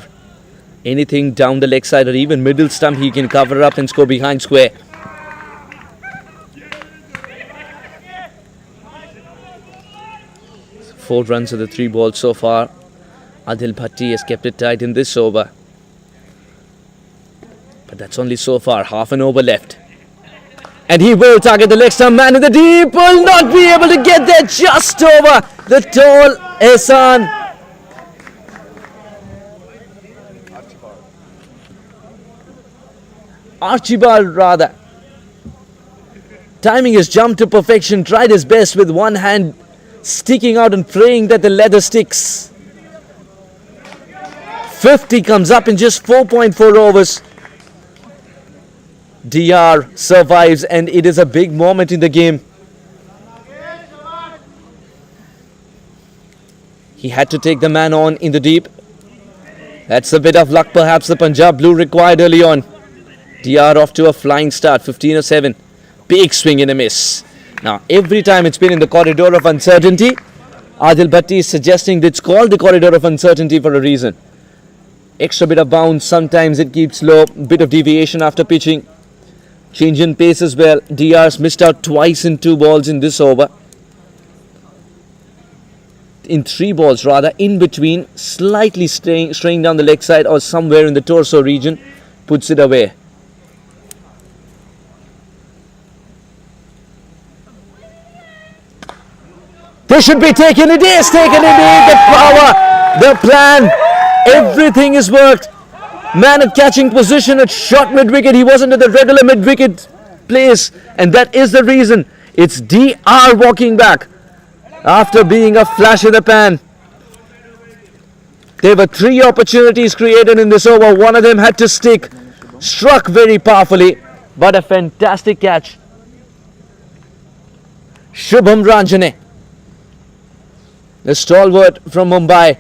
Anything down the leg side or even middle stump, he can cover up and score behind square. Four runs of the 3 balls so far. Adil Bhatti has kept it tight in this over. But that's only so far. Half an over left. And he will target the leg stump. Man in the deep will not be able to get there, just over the tall Ehsan. Archibald rather. Timing has jumped to perfection. Tried his best with one hand sticking out and praying that the leather sticks. 50 comes up in just 4.4 overs. DR survives and it is a big moment in the game. He had to take the man on in the deep. That's a bit of luck perhaps the Punjab Blue required early on. DR off to a flying start, 15-7. Big swing and a miss. Now every time it's been in the corridor of uncertainty, Adil Bhatti is suggesting that it's called the corridor of uncertainty for a reason. Extra bit of bounce, sometimes it keeps low, bit of deviation after pitching. Change in pace as well. DR's missed out twice in 2 balls in this over. In 3 balls rather, in between, slightly straying down the leg side or somewhere in the torso region, puts it away. They should be taking it. Is taken it. The power, the plan, everything is worked. Man at catching position at short mid-wicket. He wasn't at the regular mid-wicket place, and that is the reason. It's DR walking back after being a flash in the pan. There were 3 opportunities created in this over. One of them had to stick. Struck very powerfully, but a fantastic catch. Shubham Ranjane, the stalwart from Mumbai.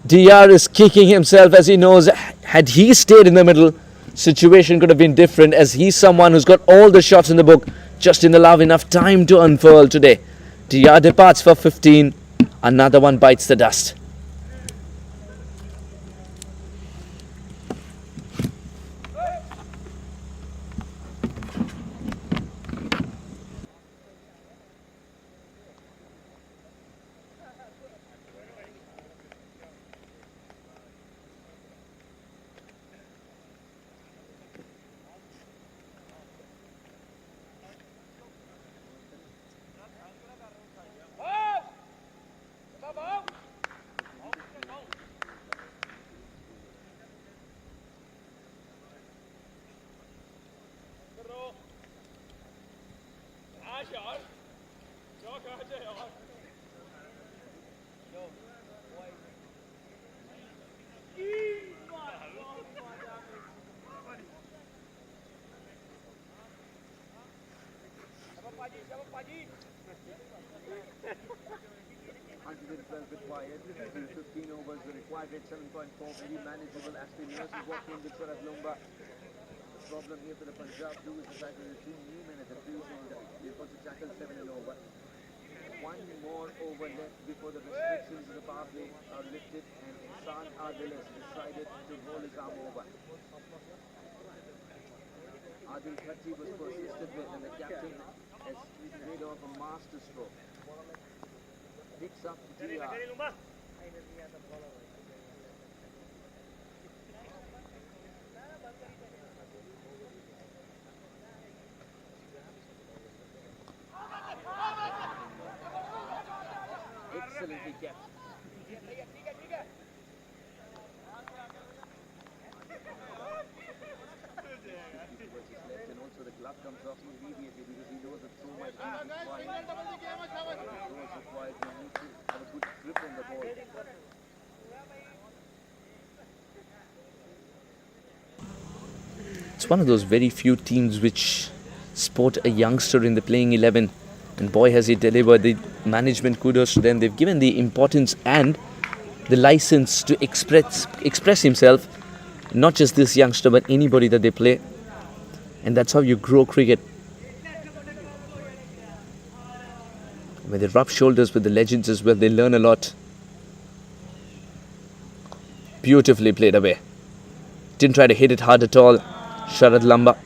DR is kicking himself as he knows had he stayed in the middle, situation could have been different, as he's someone who's got all the shots in the book, just didn't allow enough time to unfurl today. DR departs for 15. Another one bites the dust. Required. 15 overs were required at 7.4 very manageable. Ashley Nurse is walking with Sarat Lumba. The problem here for the Punjab Blue is the fact that there's 2 new men at the field and they've got to tackle 7 and over. 1 more over left before the restrictions of the power play are lifted, and Insan Adil has decided to roll his arm over. Adil Khatti was persisted with, and the captain has made off a master stroke. Picks up DR. Excellently kept. And also the glove comes off immediately because he knows that so much is required. Throws required. You need to have a good grip on the ball. It's one of those very few teams which sport a youngster in the playing 11, and boy has he delivered. The management, kudos to them. They've given the importance and the license to express himself, not just this youngster but anybody that they play, and that's how you grow cricket. When they rub shoulders with the legends as well, they learn a lot. Beautifully played away. Didn't try to hit it hard at all. Sharad Lamba.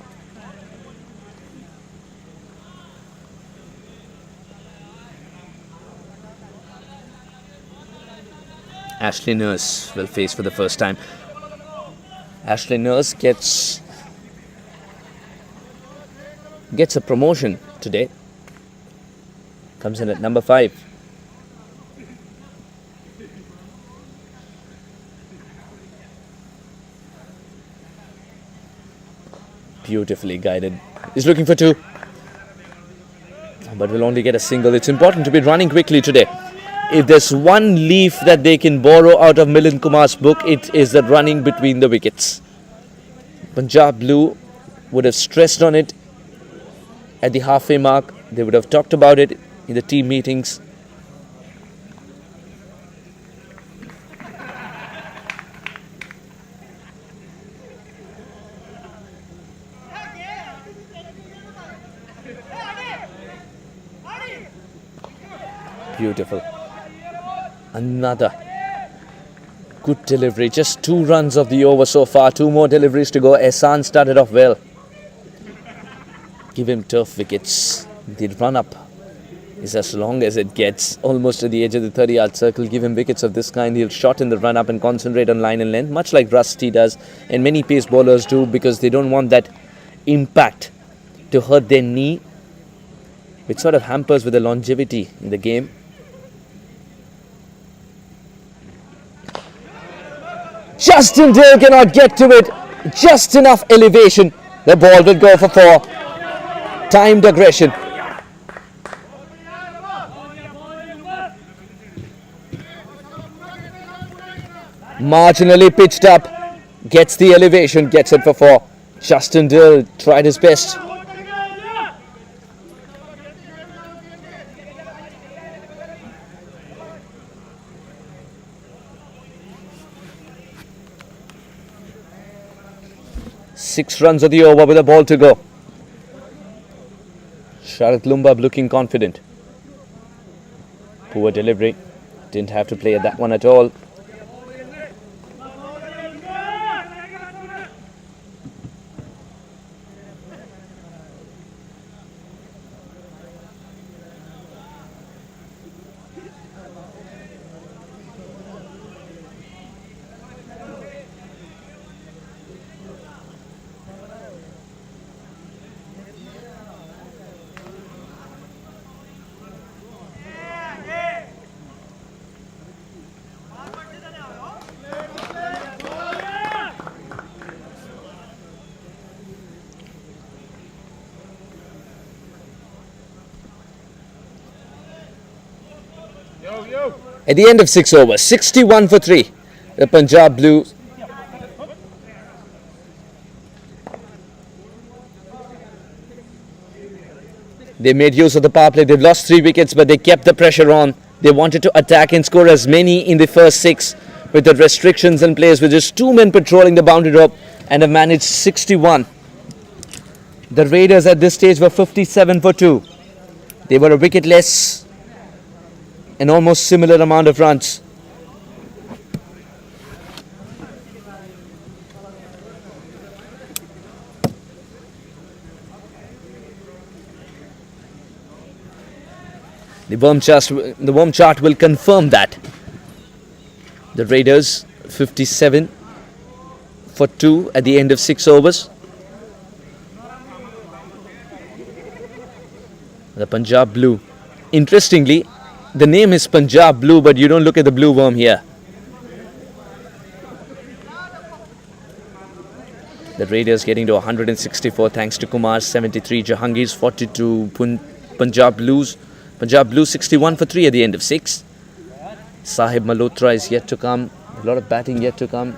Ashley Nurse will face for the first time. Ashley Nurse gets a promotion today. Comes in at number 5. Beautifully guided. He's looking for 2. But will only get a single. It's important to be running quickly today. If there's one leaf that they can borrow out of Milind Kumar's book, it is the running between the wickets. Punjab Blue would have stressed on it at the halfway mark. They would have talked about it in the team meetings. Beautiful. Another good delivery. Just 2 runs of the over so far. 2 more deliveries to go. Ehsan started off well. Give him turf wickets. The run up is as long as it gets. Almost to the edge of the 30-yard circle. Give him wickets of this kind. He'll shot in the run up and concentrate on line and length. Much like Rusty does. And many pace bowlers do, because they don't want that impact to hurt their knee, which sort of hampers with the longevity in the game. Justin Dill cannot get to it. Just enough elevation. The ball will go for 4. Timed aggression. Marginally pitched up. Gets the elevation. Gets it for 4. Justin Dill tried his best. Six runs of the over with a ball to go. Sharad Lumbab looking confident. Poor delivery. Didn't have to play at that one at all. At the end of 6 overs, 61 for 3. The Punjab Blue they made use of the power play. They've lost 3 wickets, but they kept the pressure on. They wanted to attack and score as many in the first 6 with the restrictions in place, with just 2 men patrolling the boundary rope, and have managed 61. The Raiders at this stage were 57 for 2. They were a wicket less. An almost similar amount of runs. The worm chart will confirm that. The Raiders 57 for 2 at the end of 6 overs. The Punjab Blue. Interestingly, the name is Punjab Blue, but you don't look at the blue worm here. The Raiders getting to 164 thanks to Kumar's 73, Jahangir's 42, Punjab Blue 61 for 3 at the end of 6. Sahib Malhotra is yet to come. A lot of batting yet to come.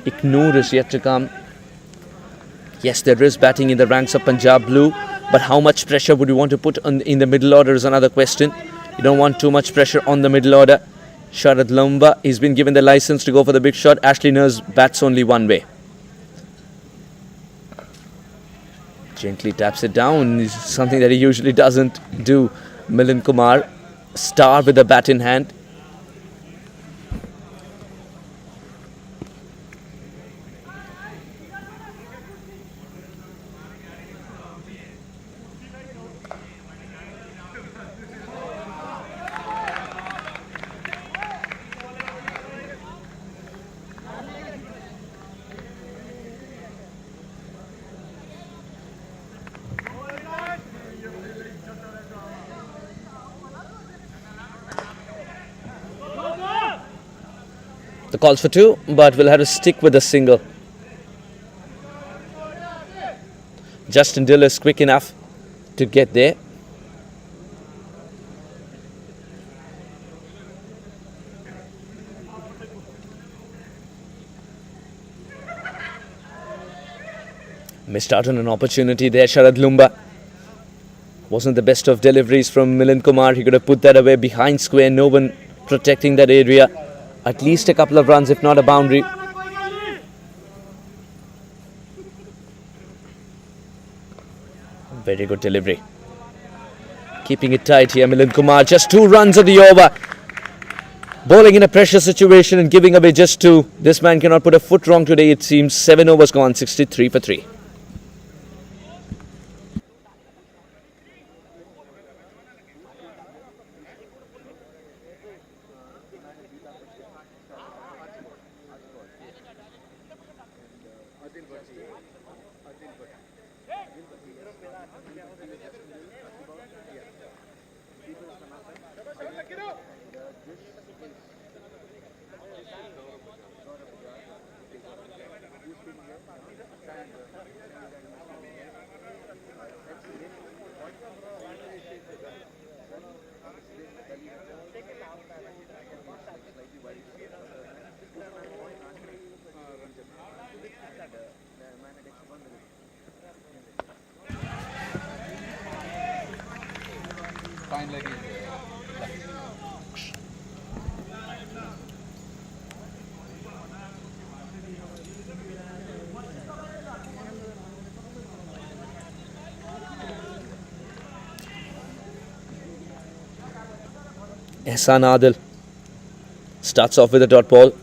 Ignore is yet to come. Yes, there is batting in the ranks of Punjab Blue. But how much pressure would you want to put in the middle order is another question. You don't want too much pressure on the middle order. Sharad Lumbab, he's been given the license to go for the big shot. Ashley Nurse bats only one way. Gently taps it down, something that he usually doesn't do. Milind Kumar, star with the bat in hand. The call's for 2, but we'll have to stick with a single. Justin Dill is quick enough to get there. Missed out on an opportunity there, Sharad Lumbab. Wasn't the best of deliveries from Milind Kumar. He could have put that away behind square. No one protecting that area. At least a couple of runs, if not a boundary. Very good delivery. Keeping it tight here, Milind Kumar. Just 2 runs of the over. Bowling in a pressure situation and giving away just 2. This man cannot put a foot wrong today, it seems. 7 overs gone, 63 for 3. Ehsan Adil starts off with a dot ball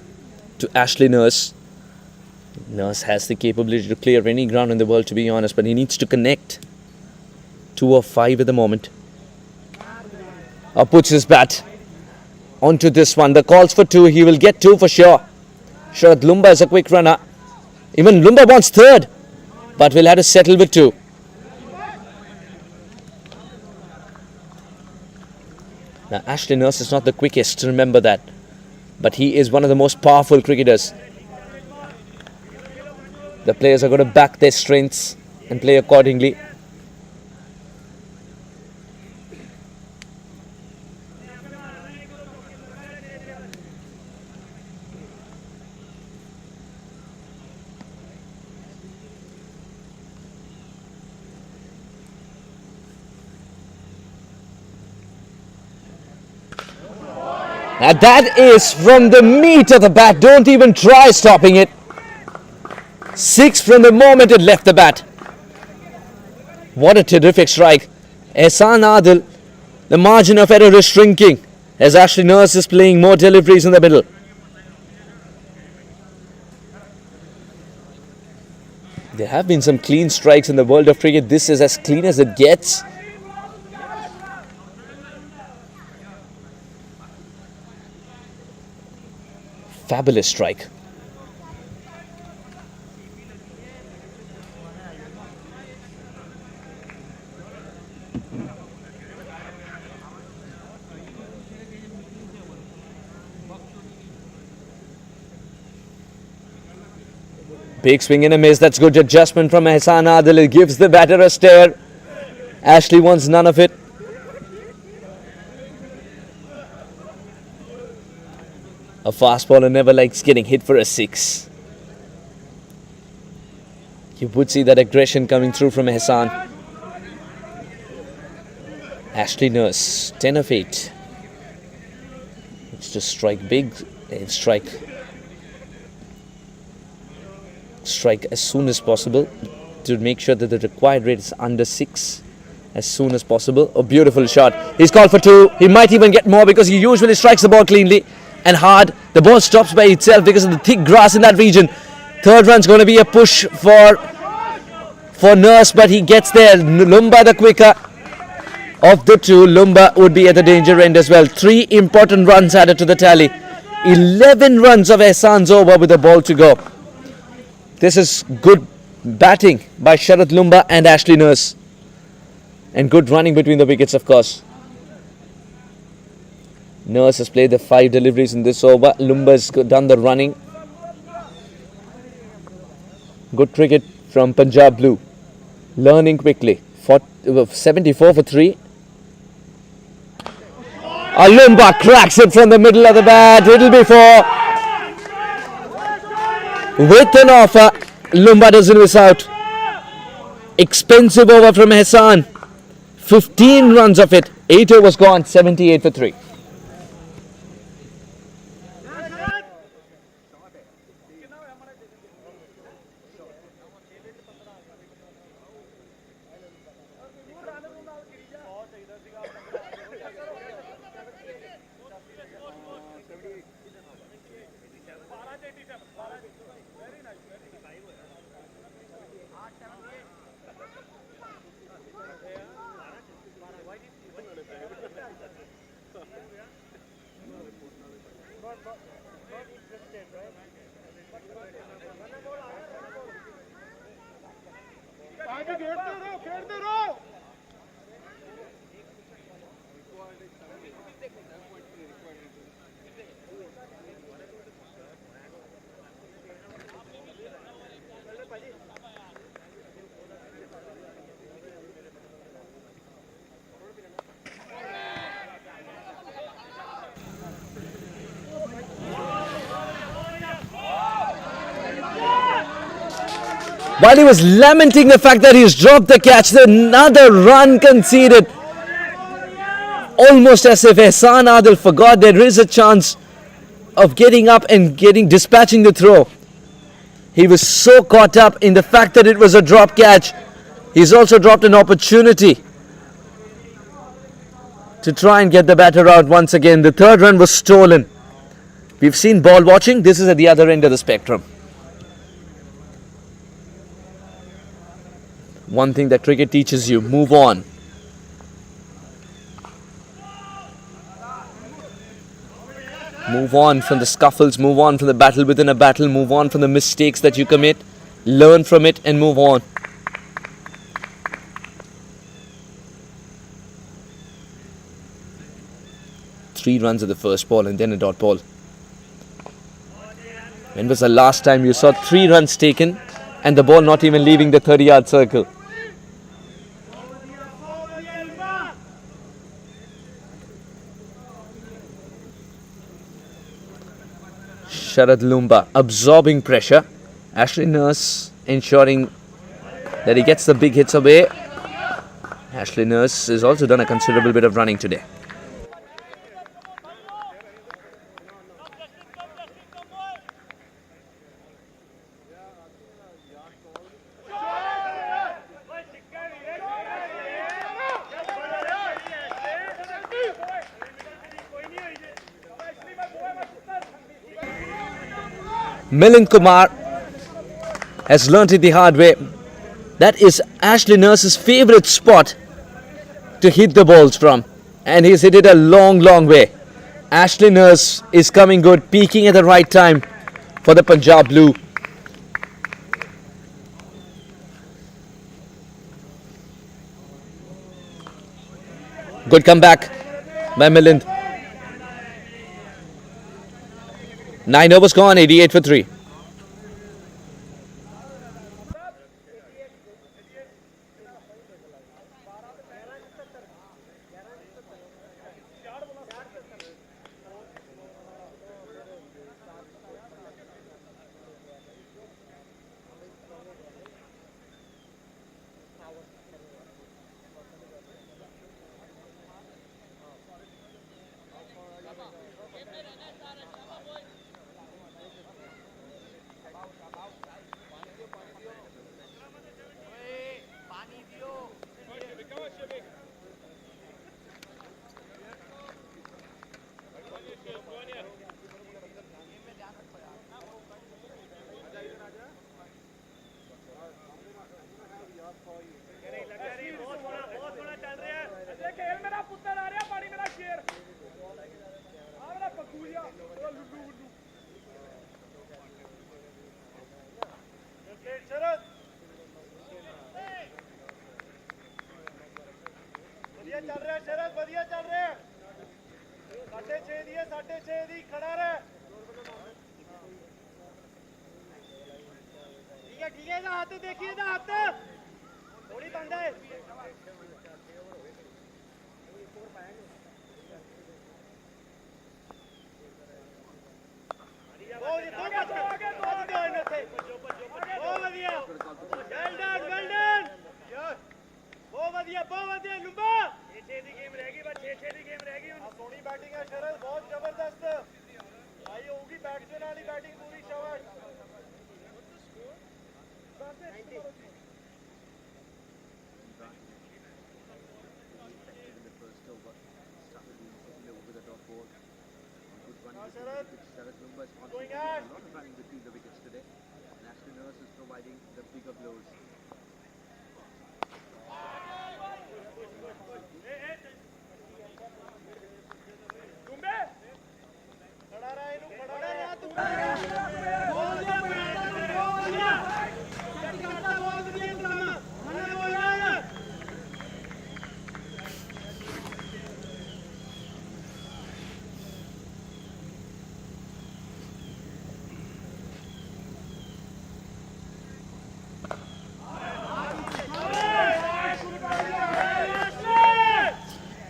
to Ashley Nurse. Nurse has the capability to clear any ground in the world, to be honest, but he needs to connect. 2 of 5 at the moment. Puts his bat onto this one. The calls for 2. He will get 2 for sure. Sharad Lumba is a quick runner. Even Lumba wants 3rd, but we'll have to settle with 2. Now, Ashley Nurse is not the quickest, remember that. But he is one of the most powerful cricketers. The players are going to back their strengths and play accordingly. Now that is from the meat of the bat. Don't even try stopping it. 6 from the moment it left the bat. What a terrific strike. Ehsan Adil, the margin of error is shrinking as Ashley Nurse is playing more deliveries in the middle. There have been some clean strikes in the world of cricket. This is as clean as it gets. Fabulous strike. Big swing and a miss. That's good adjustment from Ehsan Adil. It gives the batter a stare. Ashley wants none of it. A fast bowler never likes getting hit for a 6. You would see that aggression coming through from Ehsan. Ashley Nurse, 10 of 8. It's to strike big and strike as soon as possible to make sure that the required rate is under 6 as soon as possible. A beautiful shot. He's called for 2. He might even get more because he usually strikes the ball cleanly and hard. The ball stops by itself because of the thick grass in that region. 3rd run's going to be a push for Nurse, but he gets there. Lumba the quicker of the 2. Lumba would be at the danger end as well. 3 important runs added to the tally. 11 runs of Ehsan's over with the ball to go. This is good batting by Sharad Lumba and Ashley Nurse. And good running between the wickets, of course. Nurse has played the 5 deliveries in this over. Lumba has done the running. Good cricket from Punjab Blue. Learning quickly. 74 for 3. Lumba cracks it from the middle of the bat. It'll be 4. With an offer, Lumba doesn't miss out. Expensive over from Ehsan. 15 runs of it. 8 overs gone. 78 for 3. While he was lamenting the fact that he's dropped the catch, another run conceded. Almost as if Ehsan Adil forgot there is a chance of getting up and dispatching the throw. He was so caught up in the fact that it was a drop catch. He's also dropped an opportunity to try and get the batter out once again. The third run was stolen. We've seen ball watching. This is at the other end of the spectrum. One thing that cricket teaches you, move on. Move on from the scuffles, move on from the battle within a battle, move on from the mistakes that you commit, learn from it and move on. Three runs at the first ball and then a dot ball. When was the last time you saw 3 runs taken and the ball not even leaving the 30-yard circle? Sharad Lumba absorbing pressure. Ashley Nurse ensuring that he gets the big hits away. Ashley Nurse has also done a considerable bit of running today. Kumar has learnt it the hard way. That is Ashley Nurse's favourite spot to hit the balls from, and he's hit it a long way. Ashley Nurse is coming good, peaking at the right time for the Punjab Blue. Good comeback by Milind. 9 overs gone, 88 for 3. Sharad Lumba is contributing a lot of running between the wickets today. And Ashley Nurse is providing the bigger blows.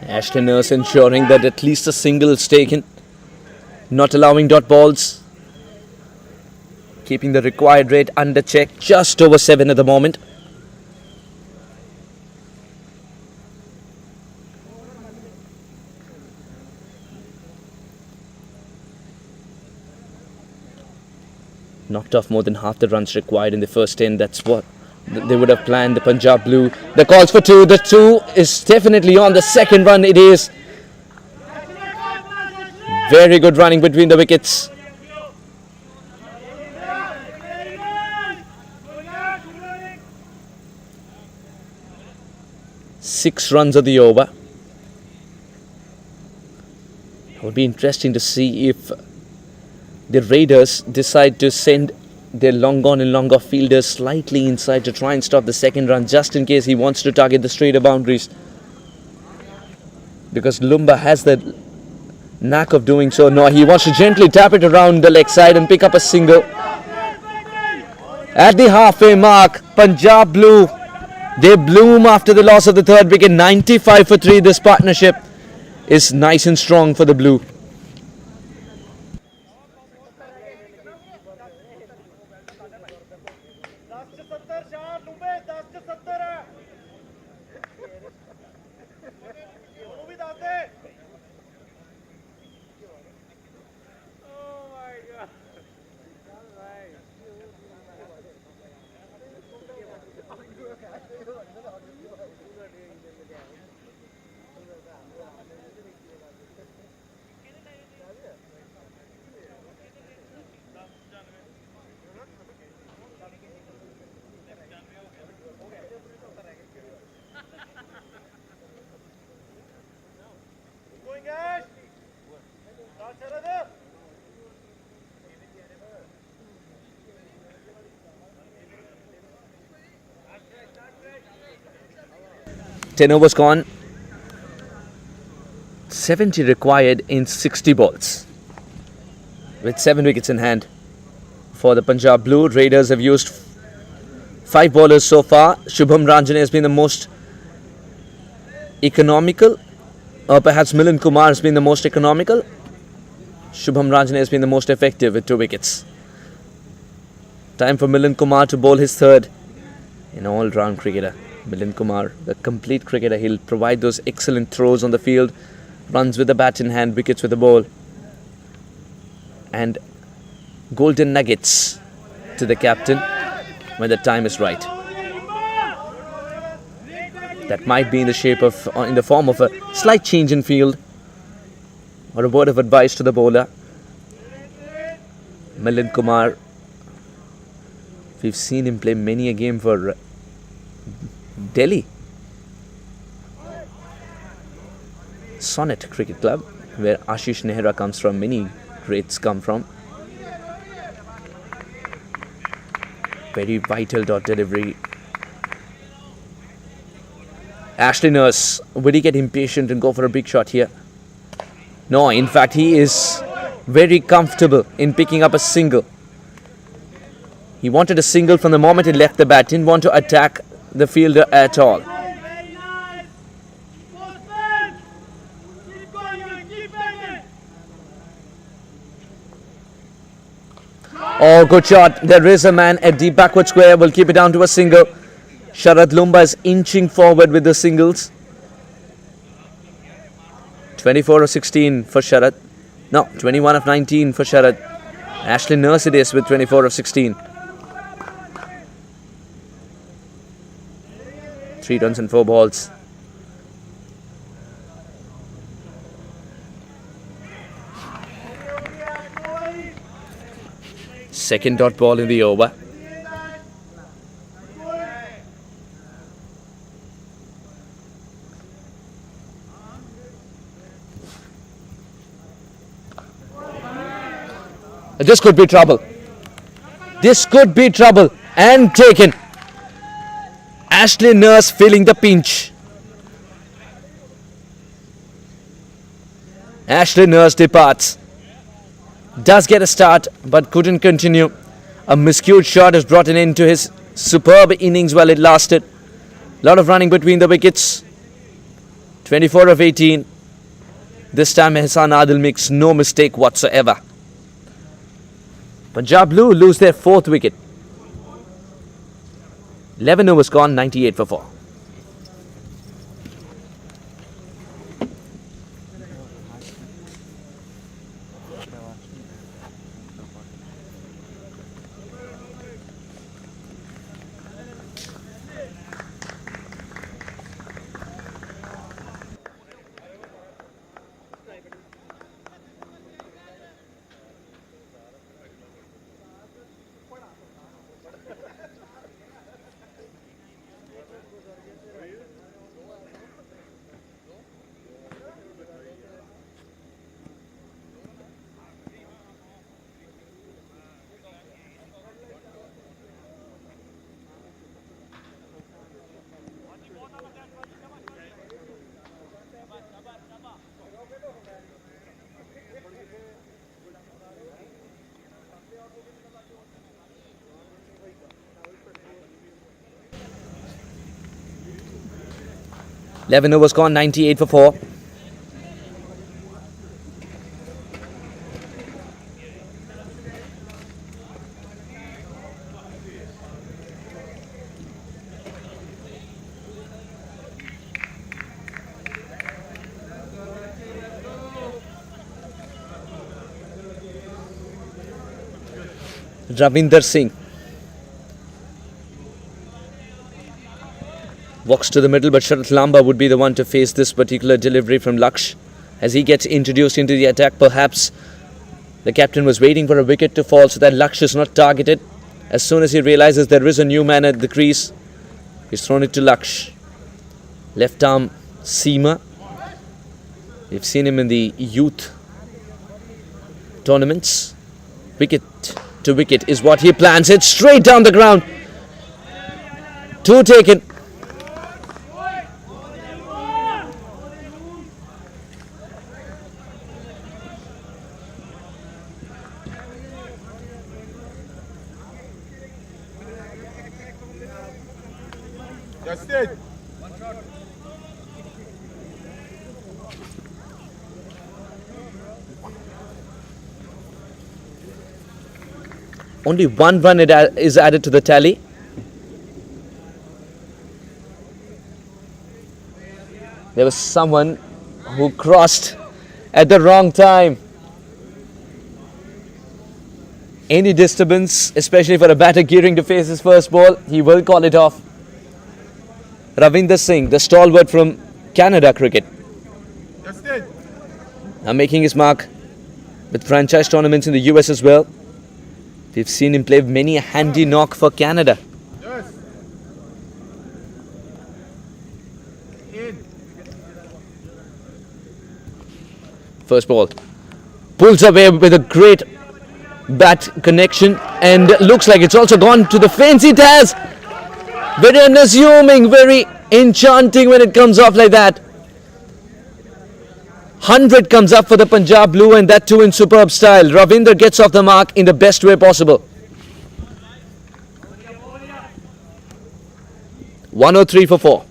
Ashley Nurse ensuring that at least a single is taken, not allowing dot balls, keeping the required rate under check, just over 7 at the moment. Knocked off more than half the runs required in the first 10. That's what they would have planned. The Punjab Blue. The calls for 2. The 2 is definitely on. The second run it is. Very good running between the wickets. 6 runs of the over. It will be interesting to see if the Raiders decide to send their long on and long off fielders slightly inside to try and stop the second run, just in case he wants to target the straighter boundaries. Because Lumba has that knack of doing so. No, he wants to gently tap it around the leg side and pick up a single. At the halfway mark, Punjab Blue, they bloom after the loss of the third wicket. 95 for 3. This partnership is nice and strong for the Blue. Ten overs gone. 70 required in 60 balls. With 7 wickets in hand for the Punjab Blue. Raiders have used 5 bowlers so far. Shubham Ranjane has been the most economical. Or perhaps Milind Kumar has been the most economical. Shubham Ranjane has been the most effective with 2 wickets. Time for Milind Kumar to bowl his third. An all-round cricketer. Milind Kumar, the complete cricketer. He'll provide those excellent throws on the field. Runs with the bat in hand, wickets with the ball. And golden nuggets to the captain when the time is right. That might be in the shape of, in the form of a slight change in field. Or a word of advice to the bowler. Milind Kumar, we've seen him play many a game for Delhi. Sonnet Cricket Club, where Ashish Nehra comes from, many greats come from. Very vital dot delivery. Ashley Nurse, will he get impatient and go for a big shot here? No, in fact, he is very comfortable in picking up a single. He wanted a single from the moment he left the bat, didn't want to attack the fielder at all. Oh, good shot. There is a man at the backward square. Will keep it down to a single. Sharad Lumba is inching forward with the singles. 24 of 16 for Sharad. No, 21 of 19 for Sharad. Ashley Nurse it is with 24 of 16. 3 runs and 4 balls. Second dot ball in the over. This could be trouble. This could be trouble. And taken. Ashley Nurse feeling the pinch. Ashley Nurse departs. Does get a start, but couldn't continue. A miscued shot has brought an end to his superb innings while it lasted. A lot of running between the wickets. 24 of 18. This time Ehsan Adil makes no mistake whatsoever. Punjab Blue lose their 4th wicket. 11 overs gone, 98 for 4. 11 overs gone, 98 for 4. Ravinder Singh walks to the middle, but Sharat Lamba would be the one to face this particular delivery from Laksh as he gets introduced into the attack. Perhaps the captain was waiting for a wicket to fall so that Laksh is not targeted. As soon as he realizes there is a new man at the crease, he's thrown it to Laksh. Left arm seamer. We've seen him in the youth tournaments. Wicket to wicket is what he plans. It's straight down the ground. 2 taken. That's it. Only 1 run is added to the tally. There was someone who crossed at the wrong time. Any disturbance, especially for a batter gearing to face his first ball, he will call it off. Ravinder Singh, the stalwart from Canada cricket, That's it. now making his mark with franchise tournaments in the US as well. We've seen him play many a handy knock for Canada. Yes. In. First ball. Pulls away with a great bat connection and looks like it's also gone to the fence. It has. Very unassuming, very enchanting when it comes off like that. 100 comes up for the Punjab Blue, and that too in superb style. Ravinder gets off the mark in the best way possible. 103 for 4.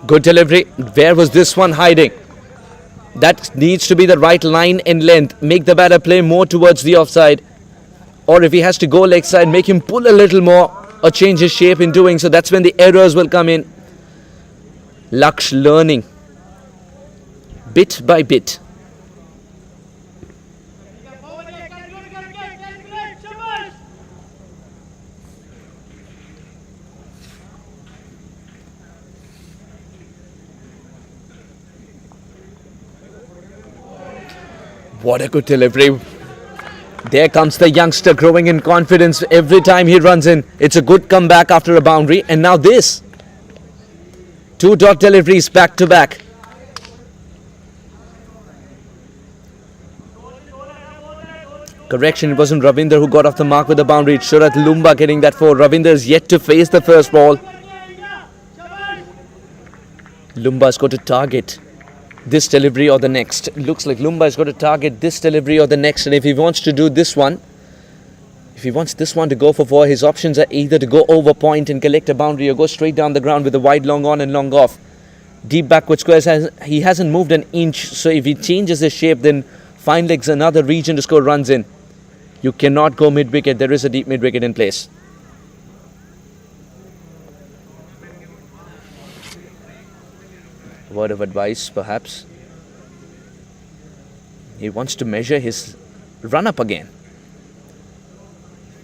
Good delivery. Where was this one hiding? That needs to be the right line and length. Make the batter play more towards the offside. Or if he has to go leg side, make him pull a little more or change his shape in doing so. That's when the errors will come in. Laksh learning bit by bit. What a good delivery. There comes the youngster growing in confidence every time he runs in. It's a good comeback after a boundary. And now this. 2 dot deliveries back to back. Correction, it wasn't Ravinder who got off the mark with the boundary. It's Sharat Lumba getting that 4. Ravinder is yet to face the first ball. Lumba's got to target this delivery or the next. It looks like Lumba has got to target this delivery or the next, and if he wants to do this one, if he wants this one to go for 4, his options are either to go over point and collect a boundary or go straight down the ground with a wide long on and long off. Deep backward squares, he hasn't moved an inch, so if he changes his shape, then fine legs another region to score runs in. You cannot go mid wicket. There is a deep mid wicket in place. Word of advice, perhaps. He wants to measure his run up again.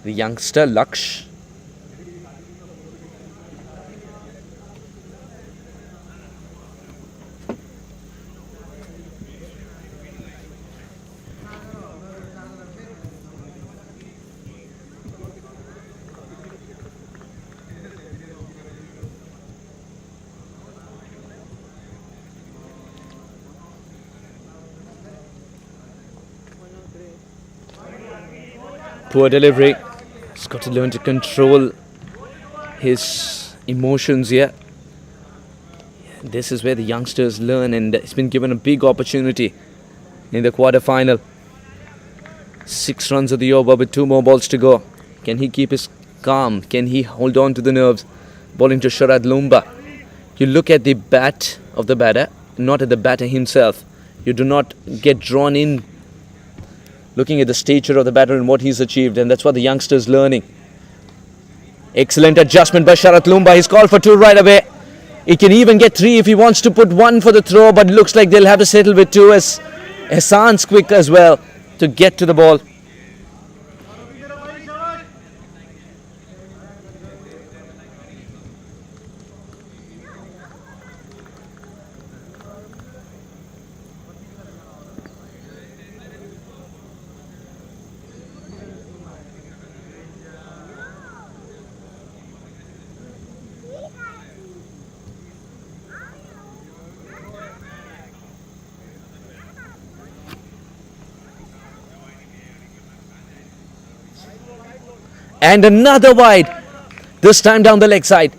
The youngster Laksh. Poor delivery. He's got to learn to control his emotions here. This is where the youngsters learn, and he's been given a big opportunity in the quarter-final. 6 runs of the over with 2 more balls to go. Can he keep his calm? Can he hold on to the nerves? Bowling to Sharad Lumba. You look at the bat of the batter, not at the batter himself. You do not get drawn in looking at the stature of the batter and what he's achieved, and that's what the youngsters learning. Excellent adjustment by Sharad Lumba. He's called for 2 right away. He can even get 3 if he wants to put 1 for the throw, but it looks like they'll have to settle with 2 as Hassan's quick as well to get to the ball. And another wide, this time down the leg side.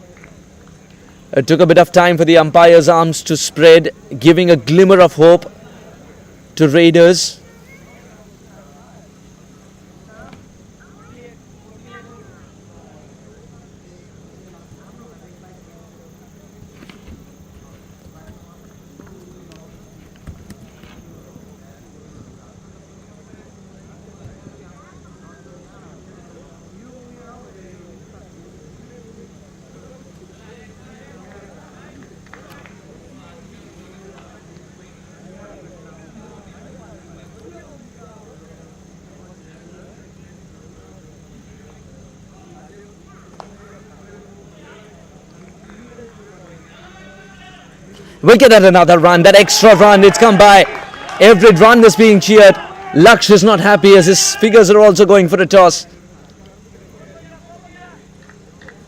It took a bit of time for the umpire's arms to spread, giving a glimmer of hope to Raiders. We'll get at another run, that extra run, it's come by. Every run is being cheered. Laksh is not happy as his figures are also going for a toss.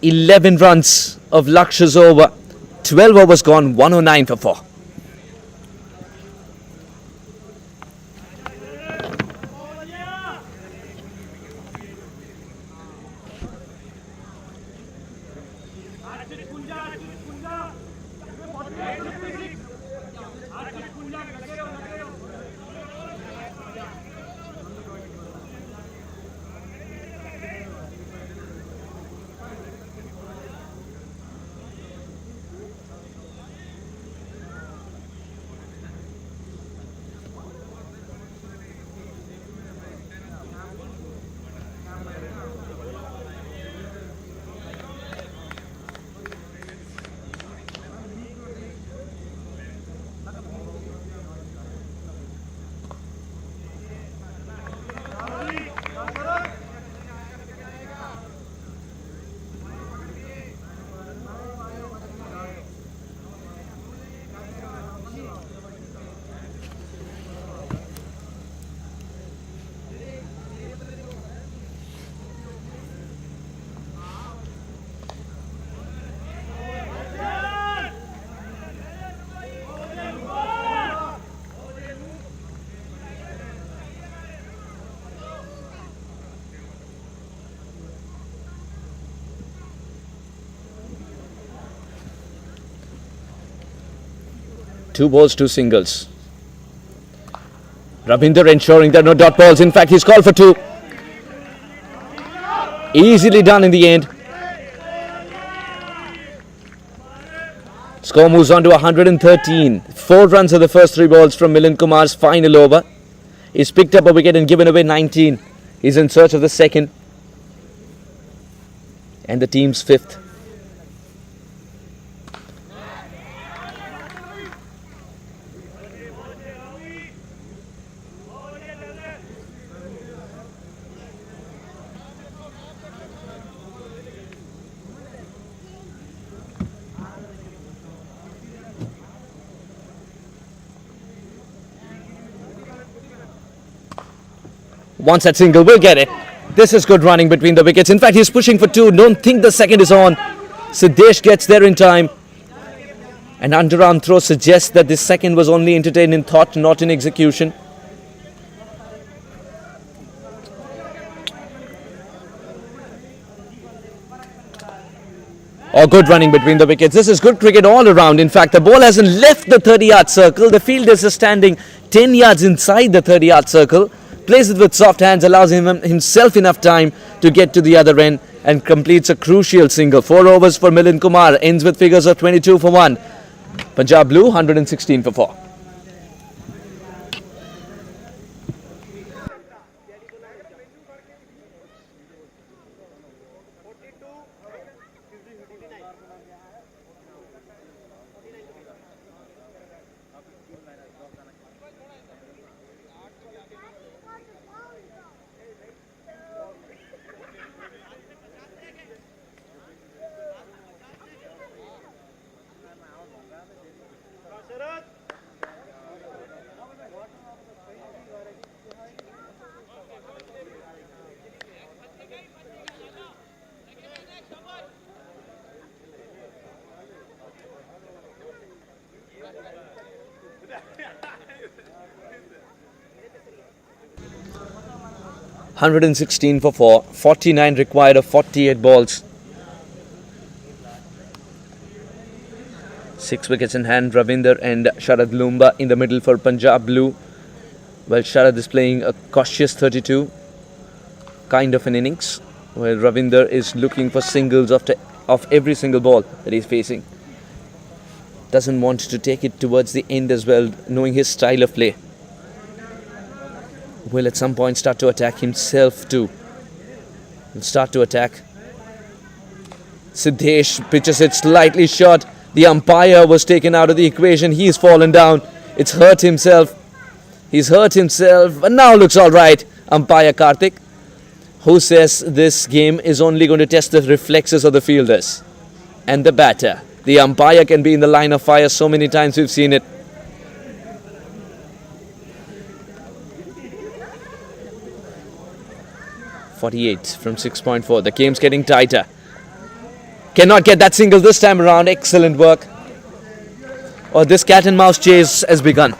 11 runs of Laksh's over. 12 overs gone, 109 for 4. Two balls, 2 singles. Ravinder ensuring there are no dot balls. In fact, he's called for 2. Easily done in the end. Score moves on to 113. 4 runs of the first 3 balls from Milind Kumar's final over. He's picked up a wicket and given away 19. He's in search of the second. And the team's 5th. Wants that single, we'll get it. This is good running between the wickets. In fact, he's pushing for 2. Don't think the second is on. Siddesh gets there in time. An underarm throw suggests that this second was only entertained in thought, not in execution. or good running between the wickets. This is good cricket all around. In fact, the ball hasn't left the 30-yard circle. The fielder is standing 10 yards inside the 30-yard circle. Plays it with soft hands, allows himself enough time to get to the other end and completes a crucial single. 4 overs for Milind Kumar. Ends with figures of 22 for 1. Punjab Blue 116 for 4. Sharat. 116 for 4. 49 required of 48 balls. 6 wickets in hand. Ravinder and Sharad Lumba in the middle for Punjab Blue. Well, Sharad is playing a cautious 32 kind of an innings, where Ravinder is looking for singles of every single ball that he's facing. Doesn't want to take it towards the end as well, knowing his style of play. Will at some point start to attack himself too. He'll start to attack. Siddesh pitches it slightly short. The umpire was taken out of the equation. He's fallen down. It's hurt himself. He's hurt himself, but now looks all right. Umpire Karthik, who says this game is only going to test the reflexes of the fielders and the batter. The umpire can be in the line of fire so many times we've seen it. .48 from 6.4. The game's getting tighter. Cannot get that single this time around. Excellent work. Or this cat and mouse chase has begun.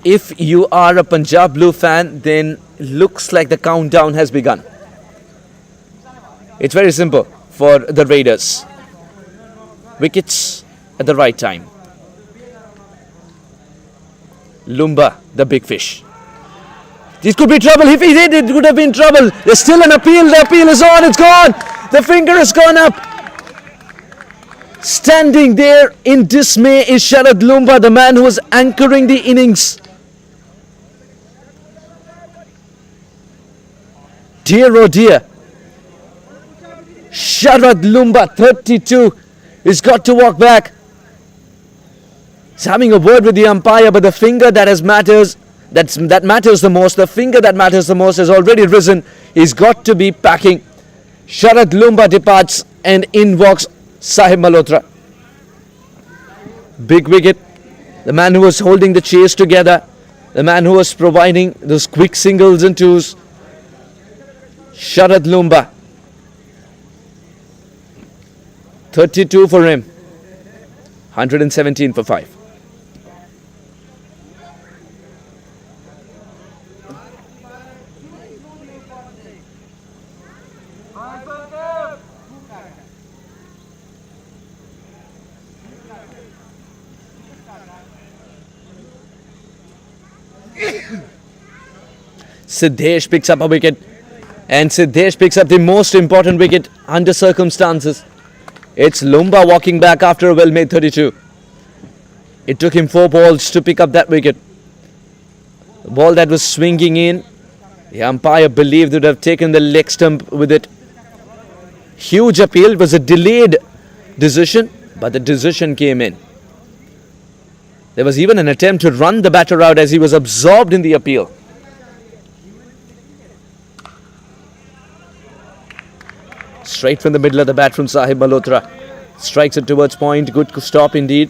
If you are a Punjab Blue fan, then looks like the countdown has begun. It's very simple for the Raiders. Wickets at the right time. Lumba, the big fish. This could be trouble. If he did, it could have been trouble. There's still an appeal. The appeal is on. It's gone. The finger has gone up. Standing there in dismay is Sharad Lumba, the man who was anchoring the innings. Dear oh dear. Sharad Lumba, 32, has got to walk back. He's having a word with the umpire, but the finger that matters the most, the finger that matters the most has already risen. He's got to be packing. Sharad Lumba departs and in walks Sahib Malhotra. Big wicket. The man who was holding the chase together. The man who was providing those quick singles and twos. Sharad Lumba. 32 for him. 117 for 5. Siddesh picks up a wicket, and Siddesh picks up the most important wicket under circumstances. It's Lumba walking back after a well-made 32. It took him 4 balls to pick up that wicket. The ball that was swinging in, the umpire believed would have taken the leg stump with it. Huge appeal. It was a delayed decision, but the decision came in. There was even an attempt to run the batter out as he was absorbed in the appeal. Straight from the middle of the bat from Sahib Malhotra. Strikes it towards point. Good stop indeed.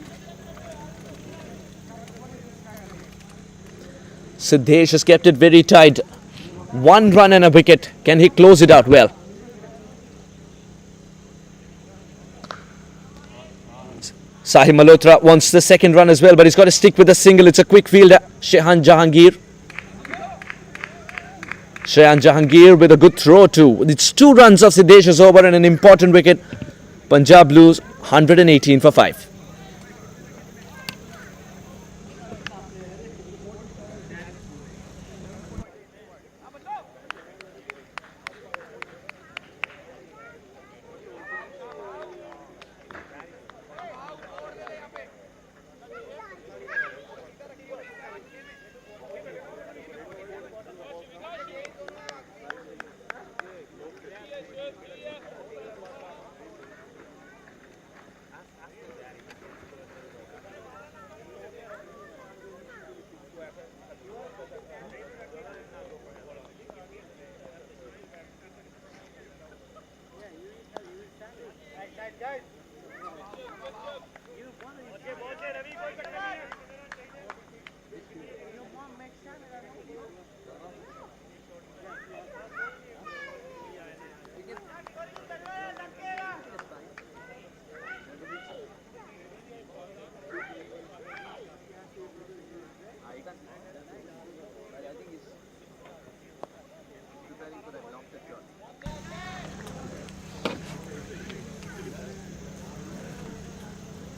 Siddesh has kept it very tight. 1 run and a wicket. Can he close it out well? Sahib Malhotra wants the second run as well, but he's got to stick with the single. It's a quick fielder. Shehan Jahangir. Shehan Jahangir with a good throw too. It's 2 runs of Siddesh's over and an important wicket Punjab Blues 118 for 5.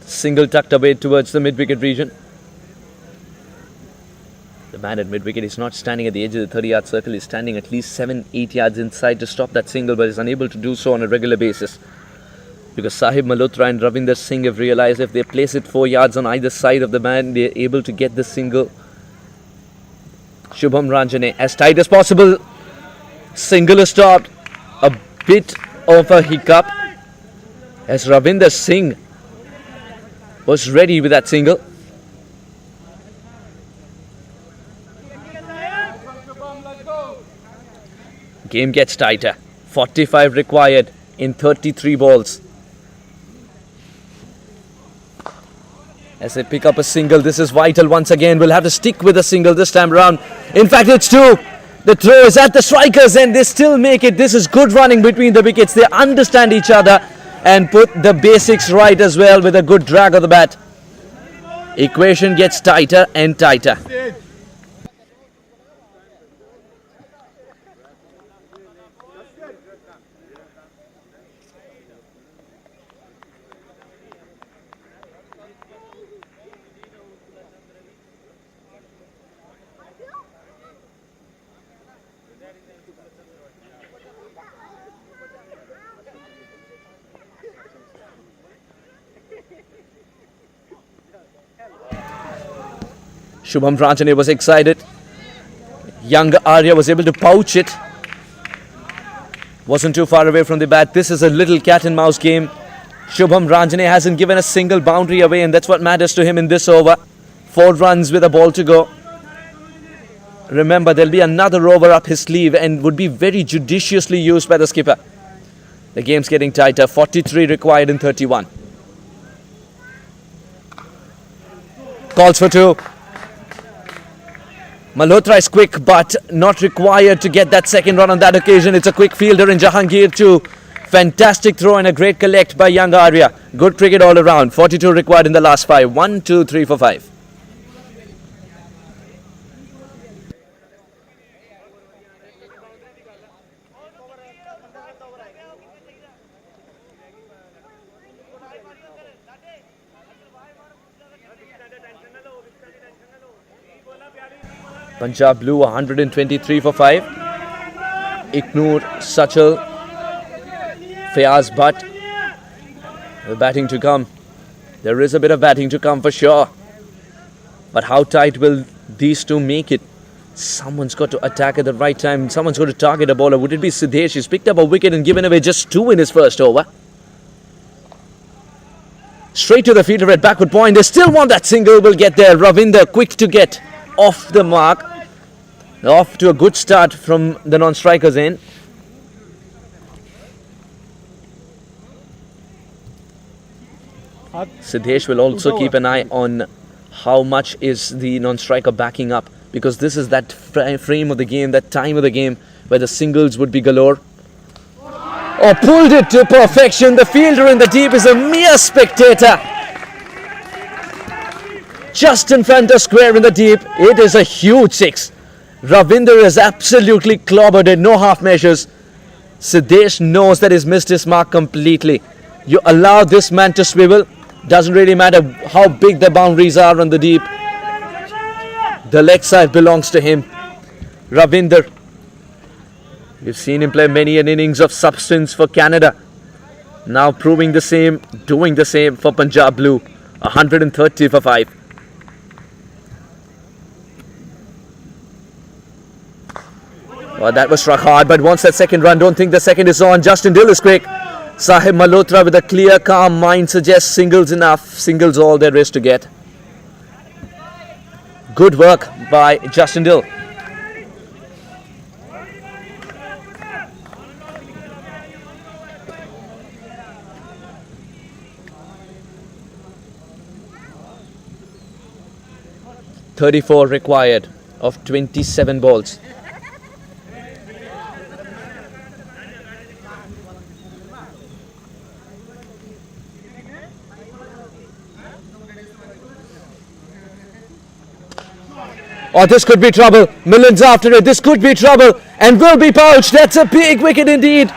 Single tucked away towards the mid-wicket region. The man at mid-wicket is not standing at the edge of the 30-yard circle. He's standing at least 7-8 yards inside to stop that single, but is unable to do so on a regular basis. Because Sahib Malhotra and Ravinder Singh have realized if they place it 4 yards on either side of the man, they're able to get the single. Shubham Ranjane, as tight as possible. Single is stopped. A bit of a hiccup as Ravinder Singh was ready with that single. Game gets tighter. 45 required in 33 balls. As they pick up a single, this is vital once again. We'll have to stick with a single this time around. In fact, it's two. The throw is at the strikers and they still make it. This is good running between the wickets. They understand each other and put the basics right as well with a good drag of the bat. Equation gets tighter and tighter. Shubham Ranjane was excited. Young Arya was able to pouch it. Wasn't too far away from the bat. This is a little cat and mouse game. Shubham Ranjane hasn't given a single boundary away, and that's what matters to him in this over. 4 runs with a ball to go. Remember, there'll be another over up his sleeve and would be very judiciously used by the skipper. The game's getting tighter. 43 required in 31. Calls for 2. Malhotra is quick but not required to get that second run on that occasion. It's a quick fielder in Jahangir too. Fantastic throw and a great collect by young Arya. Good cricket all around. 42 required in the last 5. 1, 2, 3 for 5. Punjab Blue 123 for 5. Ignore Sachal, Fayaz Bhatt. The batting to come. There is a bit of batting to come for sure. But how tight will these two make it? Someone's got to attack at the right time. Someone's got to target a bowler. Would it be Siddesh? He's picked up a wicket and given away just 2 in his first over. Straight to the fielder at backward point. They still want that single. Will get there. Ravinder quick to get off the mark. Off to a good start from the non-strikers end. Siddesh will also keep an eye on how much is the non-striker backing up, because this is that frame of the game, that time of the game where the singles would be galore. Oh, pulled it to perfection. The fielder in the deep is a mere spectator. Just in front of square in the deep. It is a huge 6. Ravinder is absolutely clobbered it. No half measures. Siddesh knows that he's missed his mark completely. You allow this man to swivel. Doesn't really matter how big the boundaries are on the deep. The leg side belongs to him. Ravinder. We've seen him play many an innings of substance for Canada. Now proving the same, doing the same for Punjab Blue. 130 for 5. Well, that was struck hard, but wants that second run. Don't think the second is on. Justin Dill is quick. Sahib Malhotra with a clear, calm mind suggests singles enough. Singles all there is to get. Good work by Justin Dill. .34 required of 27 balls. Oh, this could be trouble. Millen's after it. This could be trouble and will be pouched. That's a big wicket indeed.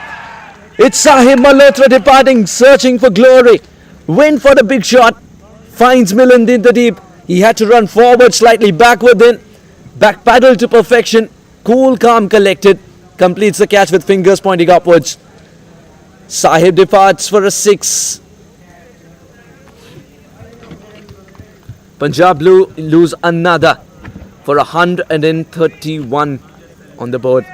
It's Sahib Malhotra departing, searching for glory. Went for the big shot. Finds Millen in the deep. He had to run forward, slightly backward then. Back paddle to perfection. Cool, calm, collected. Completes the catch with fingers pointing upwards. Sahib departs for a 6. Punjab Blue lose another for 131 on the board.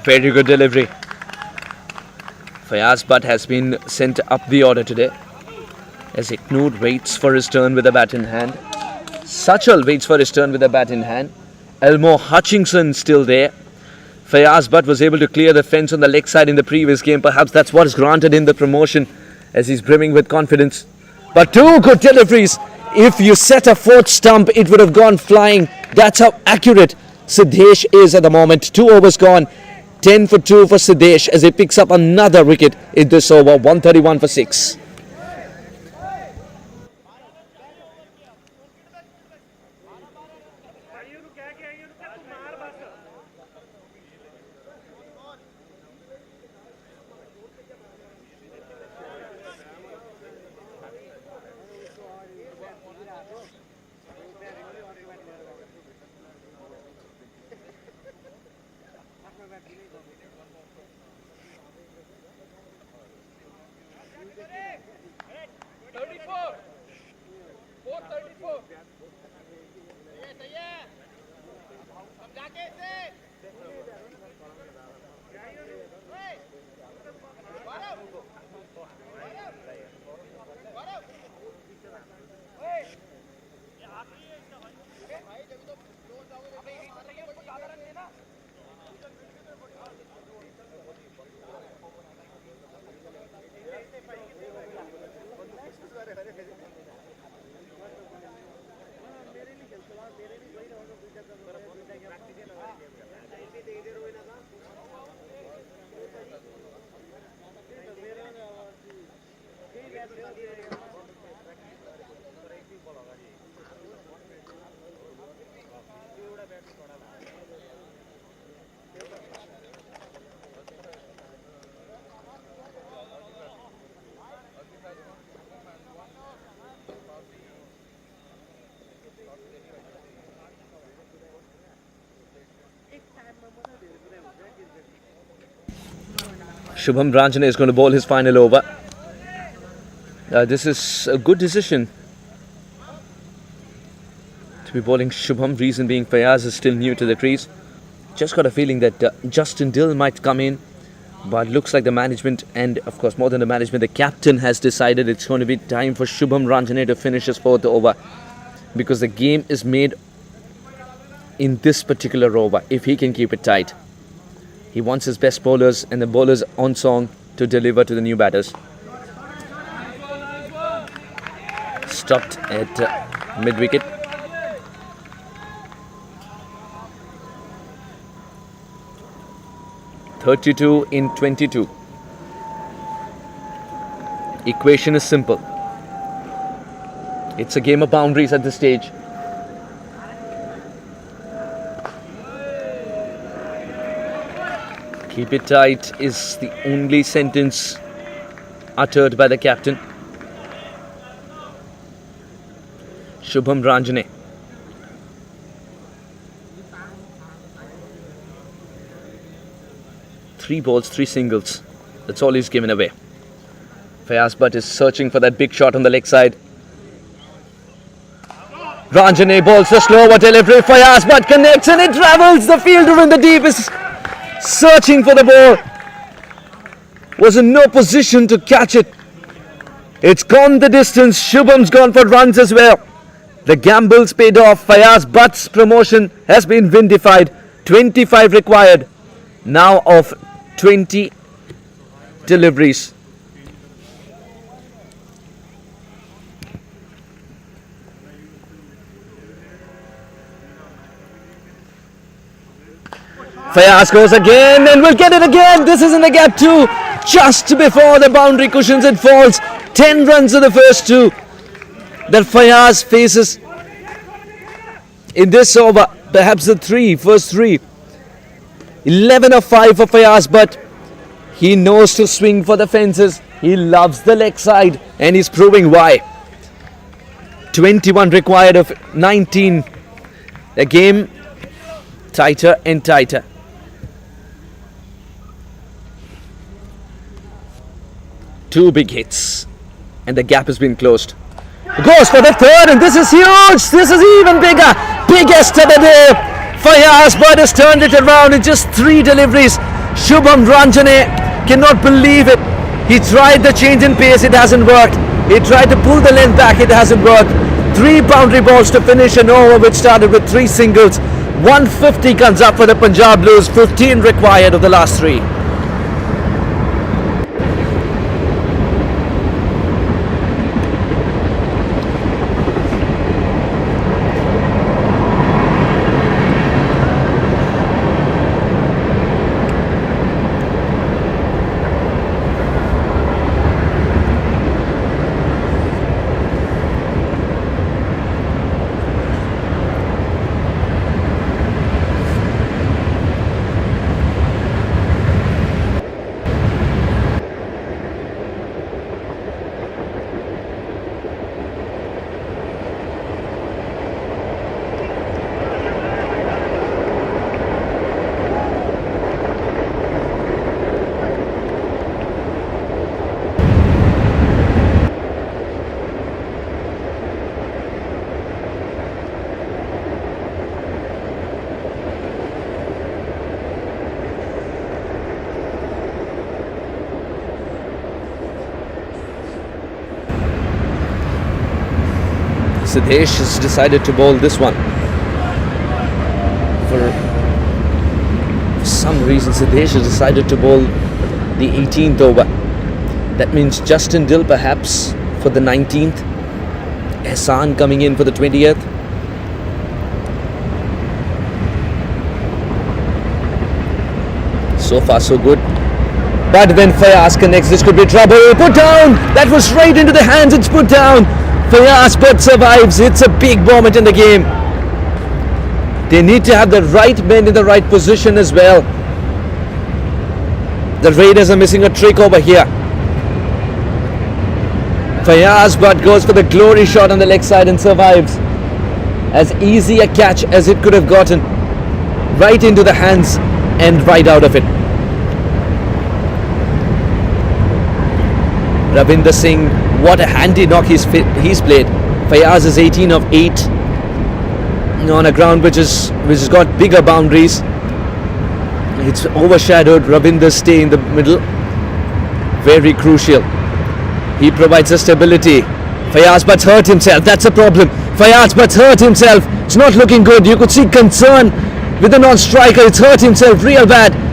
Very good delivery. Fayaz Butt has been sent up the order today as Iknoor waits for his turn with a bat in hand. Sachal waits for his turn with a bat in hand. Elmo Hutchinson still there. Fayaz Butt was able to clear the fence on the leg side in the previous game. Perhaps that's what has granted him the promotion as he's brimming with confidence. But two good deliveries. If you set a fourth stump, it would have gone flying. That's how accurate Siddesh is at the moment. 2 overs gone. 10 for 2 for Siddesh as he picks up another wicket in this over. 131 for 6. Shubham Ranjane is going to bowl his final over. This is a good decision to be bowling Shubham. Reason being, Fayaz is still new to the crease. Just got a feeling that Justin Dill might come in, but looks like the management, and of course more than the management, the captain has decided it's going to be time for Shubham Ranjane to finish his 4th over, because the game is made in this particular over if he can keep it tight. He wants his best bowlers and the bowlers on song to deliver to the new batters. Stopped at mid-wicket. (32 in 22). Equation is simple. It's a game of boundaries at this stage. Keep it tight is the only sentence uttered by the captain. Shubham Ranjane. Three balls, 3 singles. That's all he's given away. Fayaz Butt is searching for that big shot on the leg side. Ranjane bowls a slower delivery. Fayaz Butt connects and it travels. The fielder in the deep is searching for the ball. Was in no position to catch it. It's gone the distance. Shubham's gone for runs as well. The gamble's paid off. Fayaz Butt's promotion has been vindicated. 25 required. Now of 20 deliveries. Fayaz goes again and will get it again. This is in the gap too. Just before the boundary cushions it falls. 10 runs of the first 2 that Fayaz faces in this over. Perhaps the first three. 11 of 5 for Fayaz, but he knows to swing for the fences. He loves the leg side and he's proving why. 21 required of 19. The game tighter and tighter. Two big hits and the gap has been closed. Goes for the 3rd and this is huge. This is even bigger. Biggest of the day. Fayaz Butt has turned it around in just 3 deliveries. Shubham Ranjane cannot believe it. He tried the change in pace, it hasn't worked. He tried to pull the length back, it hasn't worked. 3 boundary balls to finish an over which started with 3 singles. 150 comes up for the Punjab Blues. 15 required of the last 3. Sidhesh has decided to bowl this one. For some reason, Sidhesh has decided to bowl the 18th over. That means Justin Dill perhaps for the 19th. Ehsan coming in for the 20th. So far so good. But when Fayaz connects, this could be trouble. Put down! That was straight into the hands. It's put down. Fayaz Butt survives. It's a big moment in the game. They need to have the right men in the right position as well. The Raiders are missing a trick over here. Fayaz Butt goes for the glory shot on the leg side and survives. As easy a catch as it could have gotten. Right into the hands and right out of it. Ravinder Singh, what a handy knock he's played. Fayaz is 18 of 8 on a ground which has got bigger boundaries. It's overshadowed Ravinder's stay in the middle. Very crucial. He provides a stability. Fayaz Butt's hurt himself. That's a problem. Fayaz Butt's hurt himself. It's not looking good. You could see concern with the non-striker. It's hurt himself real bad.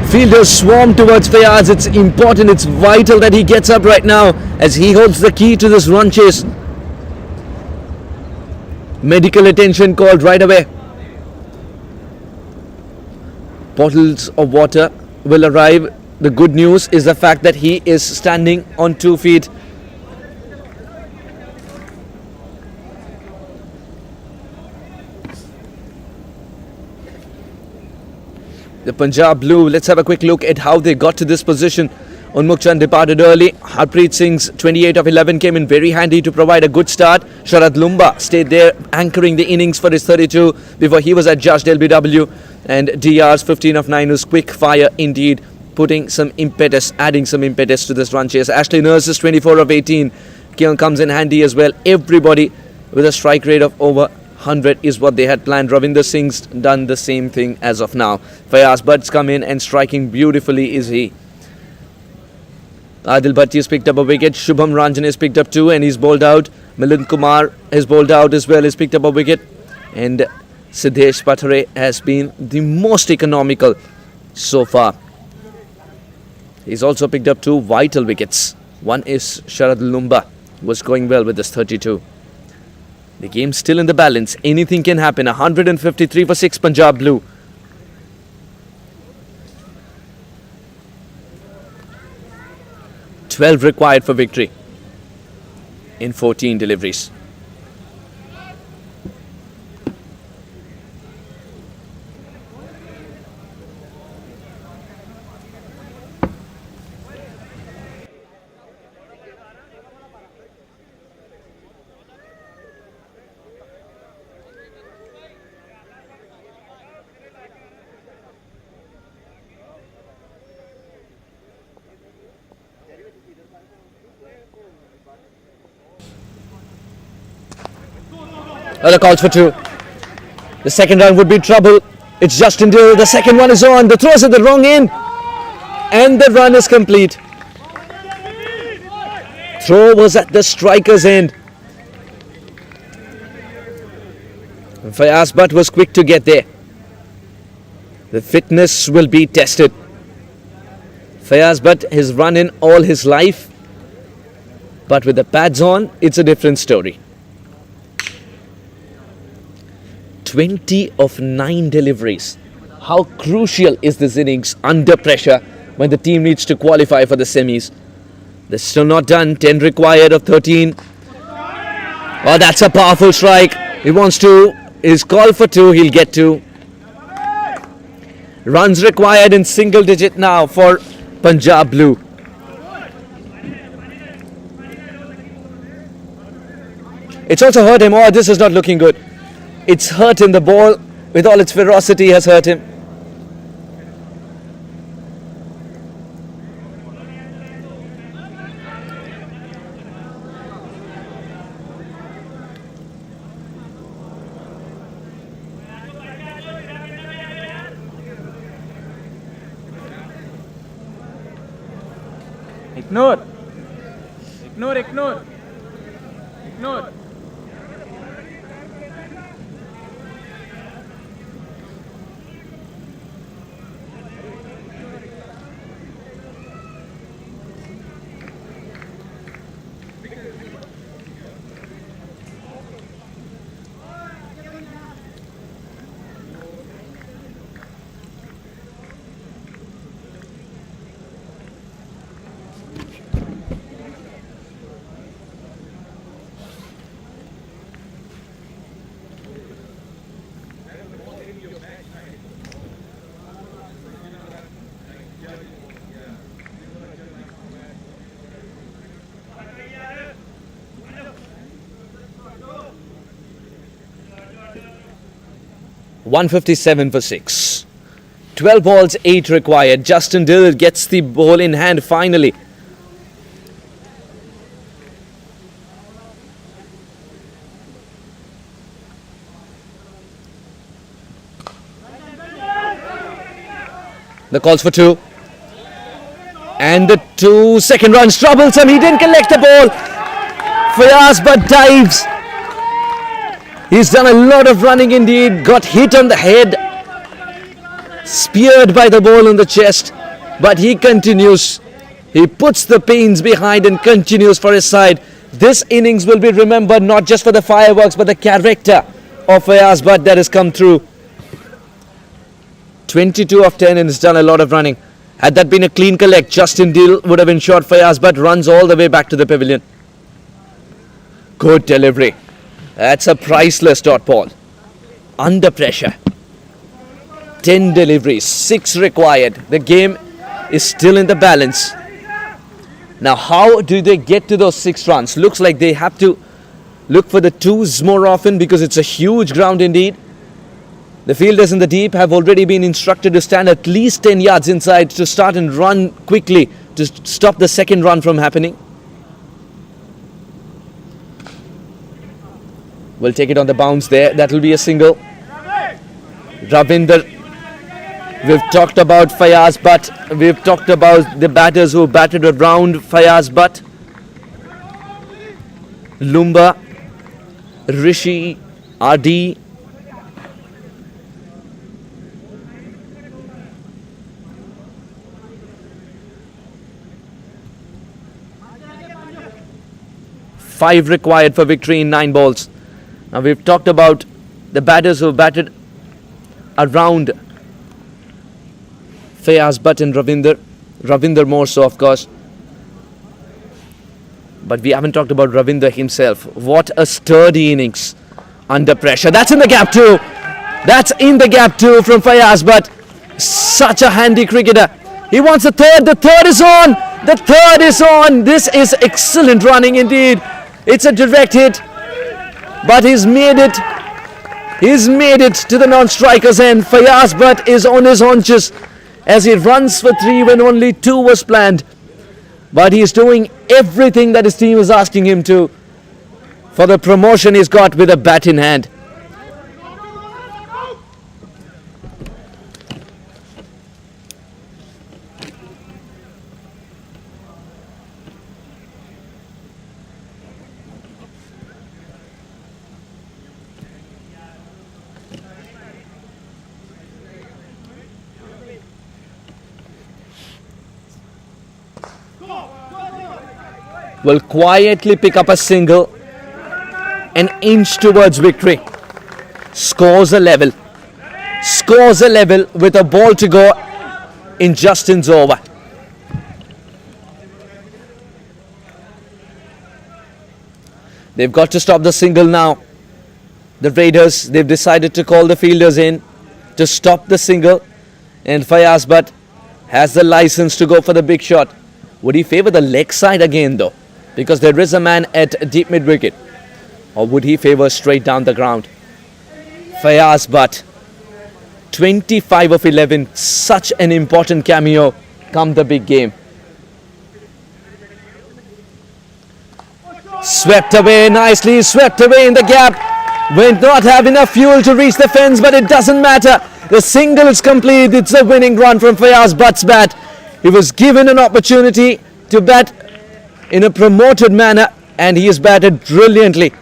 Fielders swarm towards Fayaz. It's important, it's vital that he gets up right now as he holds the key to this run chase. Medical attention called right away. Bottles of water will arrive. The good news is the fact that he is standing on 2 feet. The Punjab Blue, let's have a quick look at how they got to this position. Unmukh Chand departed early. Harpreet Singh's 28 of 11 came in very handy to provide a good start. Sharad Lumba stayed there anchoring the innings for his 32 before he was adjudged LBW. And DR's 15 of 9 was quick fire indeed, putting some impetus, adding some impetus to this run chase. Ashley Nurse's 24 of 18 comes in handy as well. Everybody with a strike rate of over 100 is what they had planned. Ravinder Singh's done the same thing as of now. Fayaz Butt's come in and striking beautifully is he. Adil Bhatti has picked up a wicket. Shubham Ranjan has picked up 2 and he's bowled out. Milind Kumar has bowled out as well. He's picked up a wicket. And Siddesh Pathare has been the most economical so far. He's also picked up 2 vital wickets. One is Sharad Lumba, who was going well with this 32. The game's still in the balance. Anything can happen. 153 for 6 Punjab Blue. $12 required for victory in 14 deliveries. Other calls for 2. The second run would be trouble. It's Justin Dill. The second one is on. The throw's at the wrong end. And the run is complete. Throw was at the striker's end. Fayaz Butt was quick to get there. The fitness will be tested. Fayaz Butt has run in all his life. But with the pads on, it's a different story. 20 of 9 deliveries. How crucial is this innings under pressure when the team needs to qualify for the semis? They're still not done. 10 required of 13. Oh, that's a powerful strike. He wants to. His call for 2. He'll get 2. Runs required in single digit now for Punjab Blue. It's also hurt him. Oh, this is not looking good. It's hurt him. The ball, with all its ferocity, has hurt him. Ignore. Ignore, ignore. Ignore. $157 for 6. 12 balls, 8 required. Justin Dill gets the ball in hand finally. The calls for 2. And the 2 second runs troublesome. He didn't collect the ball. Fayaz but dives. He's done a lot of running indeed. Got hit on the head. Speared by the ball on the chest. But he continues. He puts the pains behind and continues for his side. This innings will be remembered not just for the fireworks but the character of Fayaz Butt that has come through. 22 of 10 and has done a lot of running. Had that been a clean collect, Justin Deal would have ensured Fayaz Butt runs all the way back to the pavilion. Good delivery. That's a priceless dot ball. Under pressure. 10 deliveries, 6 required. The game is still in the balance. Now how do they get to those 6 runs? Looks like they have to look for the 2s more often because it's a huge ground indeed. The fielders in the deep have already been instructed to stand at least 10 yards inside to start and run quickly to stop the second run from happening. We'll take it on the bounce there. That will be a single. Ravinder. We've talked about Fayaz Butt. We've talked about the batters who batted around Fayaz Butt. Lumba, Rishi, RD. Five required for victory in 9 balls. Now we've talked about the batters who batted around Fayaz Butt and Ravinder. Ravinder more so, of course. But we haven't talked about Ravinder himself. What a sturdy innings under pressure. That's in the gap too. That's in the gap too from Fayaz Butt. Such a handy cricketer. He wants the third. The third is on. The third is on. This is excellent running indeed. It's a direct hit. But he's made it. He's made it to the non-striker's end. Fayaz Butt is on his haunches as he runs for 3 when only 2 was planned. But he's doing everything that his team is asking him to for the promotion he's got with a bat in hand. Will quietly pick up a single, an inch towards victory. Scores a level. Scores a level with a ball to go in Justin's over. They've got to stop the single now. The Raiders, they've decided to call the fielders in to stop the single. And Fayaz Butt has the license to go for the big shot. Would he favour the leg side again though? Because there is a man at deep mid wicket. Or would he favour straight down the ground? Fayaz Butt, 25 of 11. Such an important cameo come the big game. Swept away nicely, swept away in the gap. Will not have enough fuel to reach the fence, but it doesn't matter. The single is complete. It's a winning run from Fayaz Butt's bat. He was given an opportunity to bat in a promoted manner and he has batted brilliantly.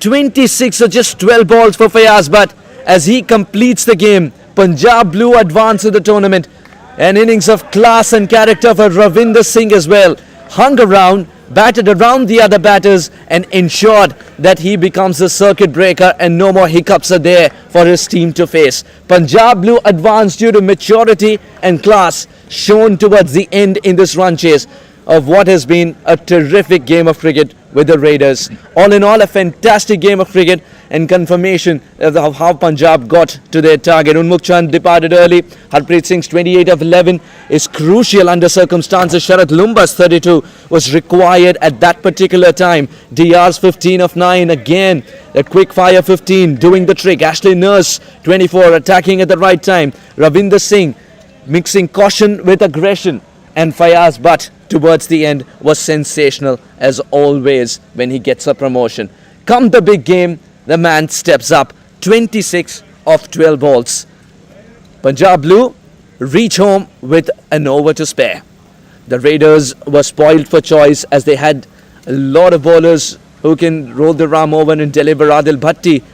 26 or just 12 balls for Fayaz Butt as he completes the game. Punjab Blue advance to the tournament. An innings of class and character for Ravinder Singh as well. Hung around, batted around the other batters and ensured that he becomes the circuit breaker and no more hiccups are there for his team to face. Punjab Blue advanced due to maturity and class shown towards the end in this run chase. of what has been a terrific game of cricket with the Raiders. All in all, a fantastic game of cricket and confirmation of how Punjab got to their target. Unmukh Chand departed early. Harpreet Singh's 28 of 11 is crucial under circumstances. Sharat Lumba's 32 was required at that particular time. DR's 15 of 9 again. A quick fire 15 doing the trick. Ashley Nurse 24 attacking at the right time. Ravinder Singh mixing caution with aggression. And Fayaz Butt towards the end was sensational as always when he gets a promotion. Come the big game, the man steps up. 26 of 12 balls. Punjab Blue reach home with an over to spare. The Raiders were spoiled for choice as they had a lot of bowlers who can roll the ram over and deliver. Adil Bhatti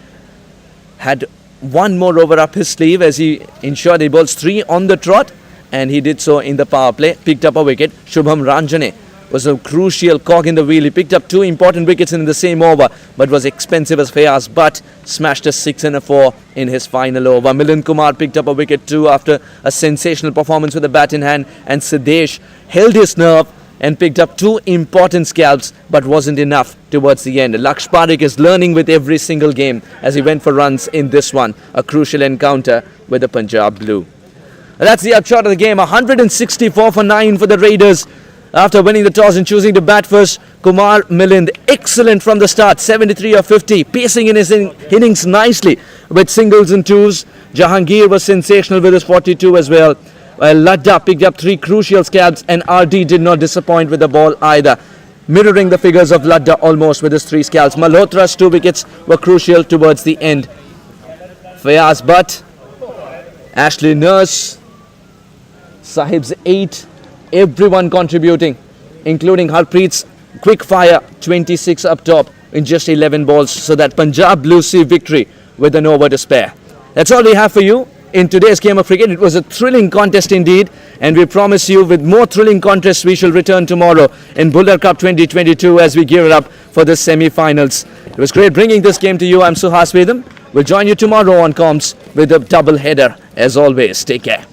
had one more over up his sleeve as he ensured he bowls 3 on the trot, and he did so in the power play. Picked up a wicket. Shubham Ranjane was a crucial cog in the wheel. He picked up 2 important wickets in the same over, but was expensive as Fayaz Butt smashed a 6 and a 4 in his final over. Milind Kumar picked up a wicket too after a sensational performance with a bat in hand, and Siddesh held his nerve and picked up 2 important scalps, but wasn't enough towards the end. Laksh Parekh is learning with every single game as he went for runs in this one, a crucial encounter with the Punjab Blue. That's the upshot of the game. 164 for 9 for the Raiders after winning the toss and choosing to bat first. Kumar Milind, excellent from the start, 73 of 50, pacing in his innings nicely with singles and twos. Jahangir was sensational with his 42 as well. Ladda picked up 3 crucial scalps, and RD did not disappoint with the ball either, mirroring the figures of Ladda almost with his 3 scalps. Malhotra's 2 wickets were crucial towards the end. Fayaz Butt, Ashley Nurse, Sahib's 8, everyone contributing, including Harpreet's quick fire 26 up top in just 11 balls, so that Punjab Blue see victory with an over to spare. That's all we have for you in today's game of cricket. It was a thrilling contest indeed, and we promise you with more thrilling contests we shall return tomorrow in Bhullar Cup 2022 as we gear up for the semi-finals. It was great bringing this game to you. I'm Suhas Vedam. We'll join you tomorrow on comms with a double header. As always, take care.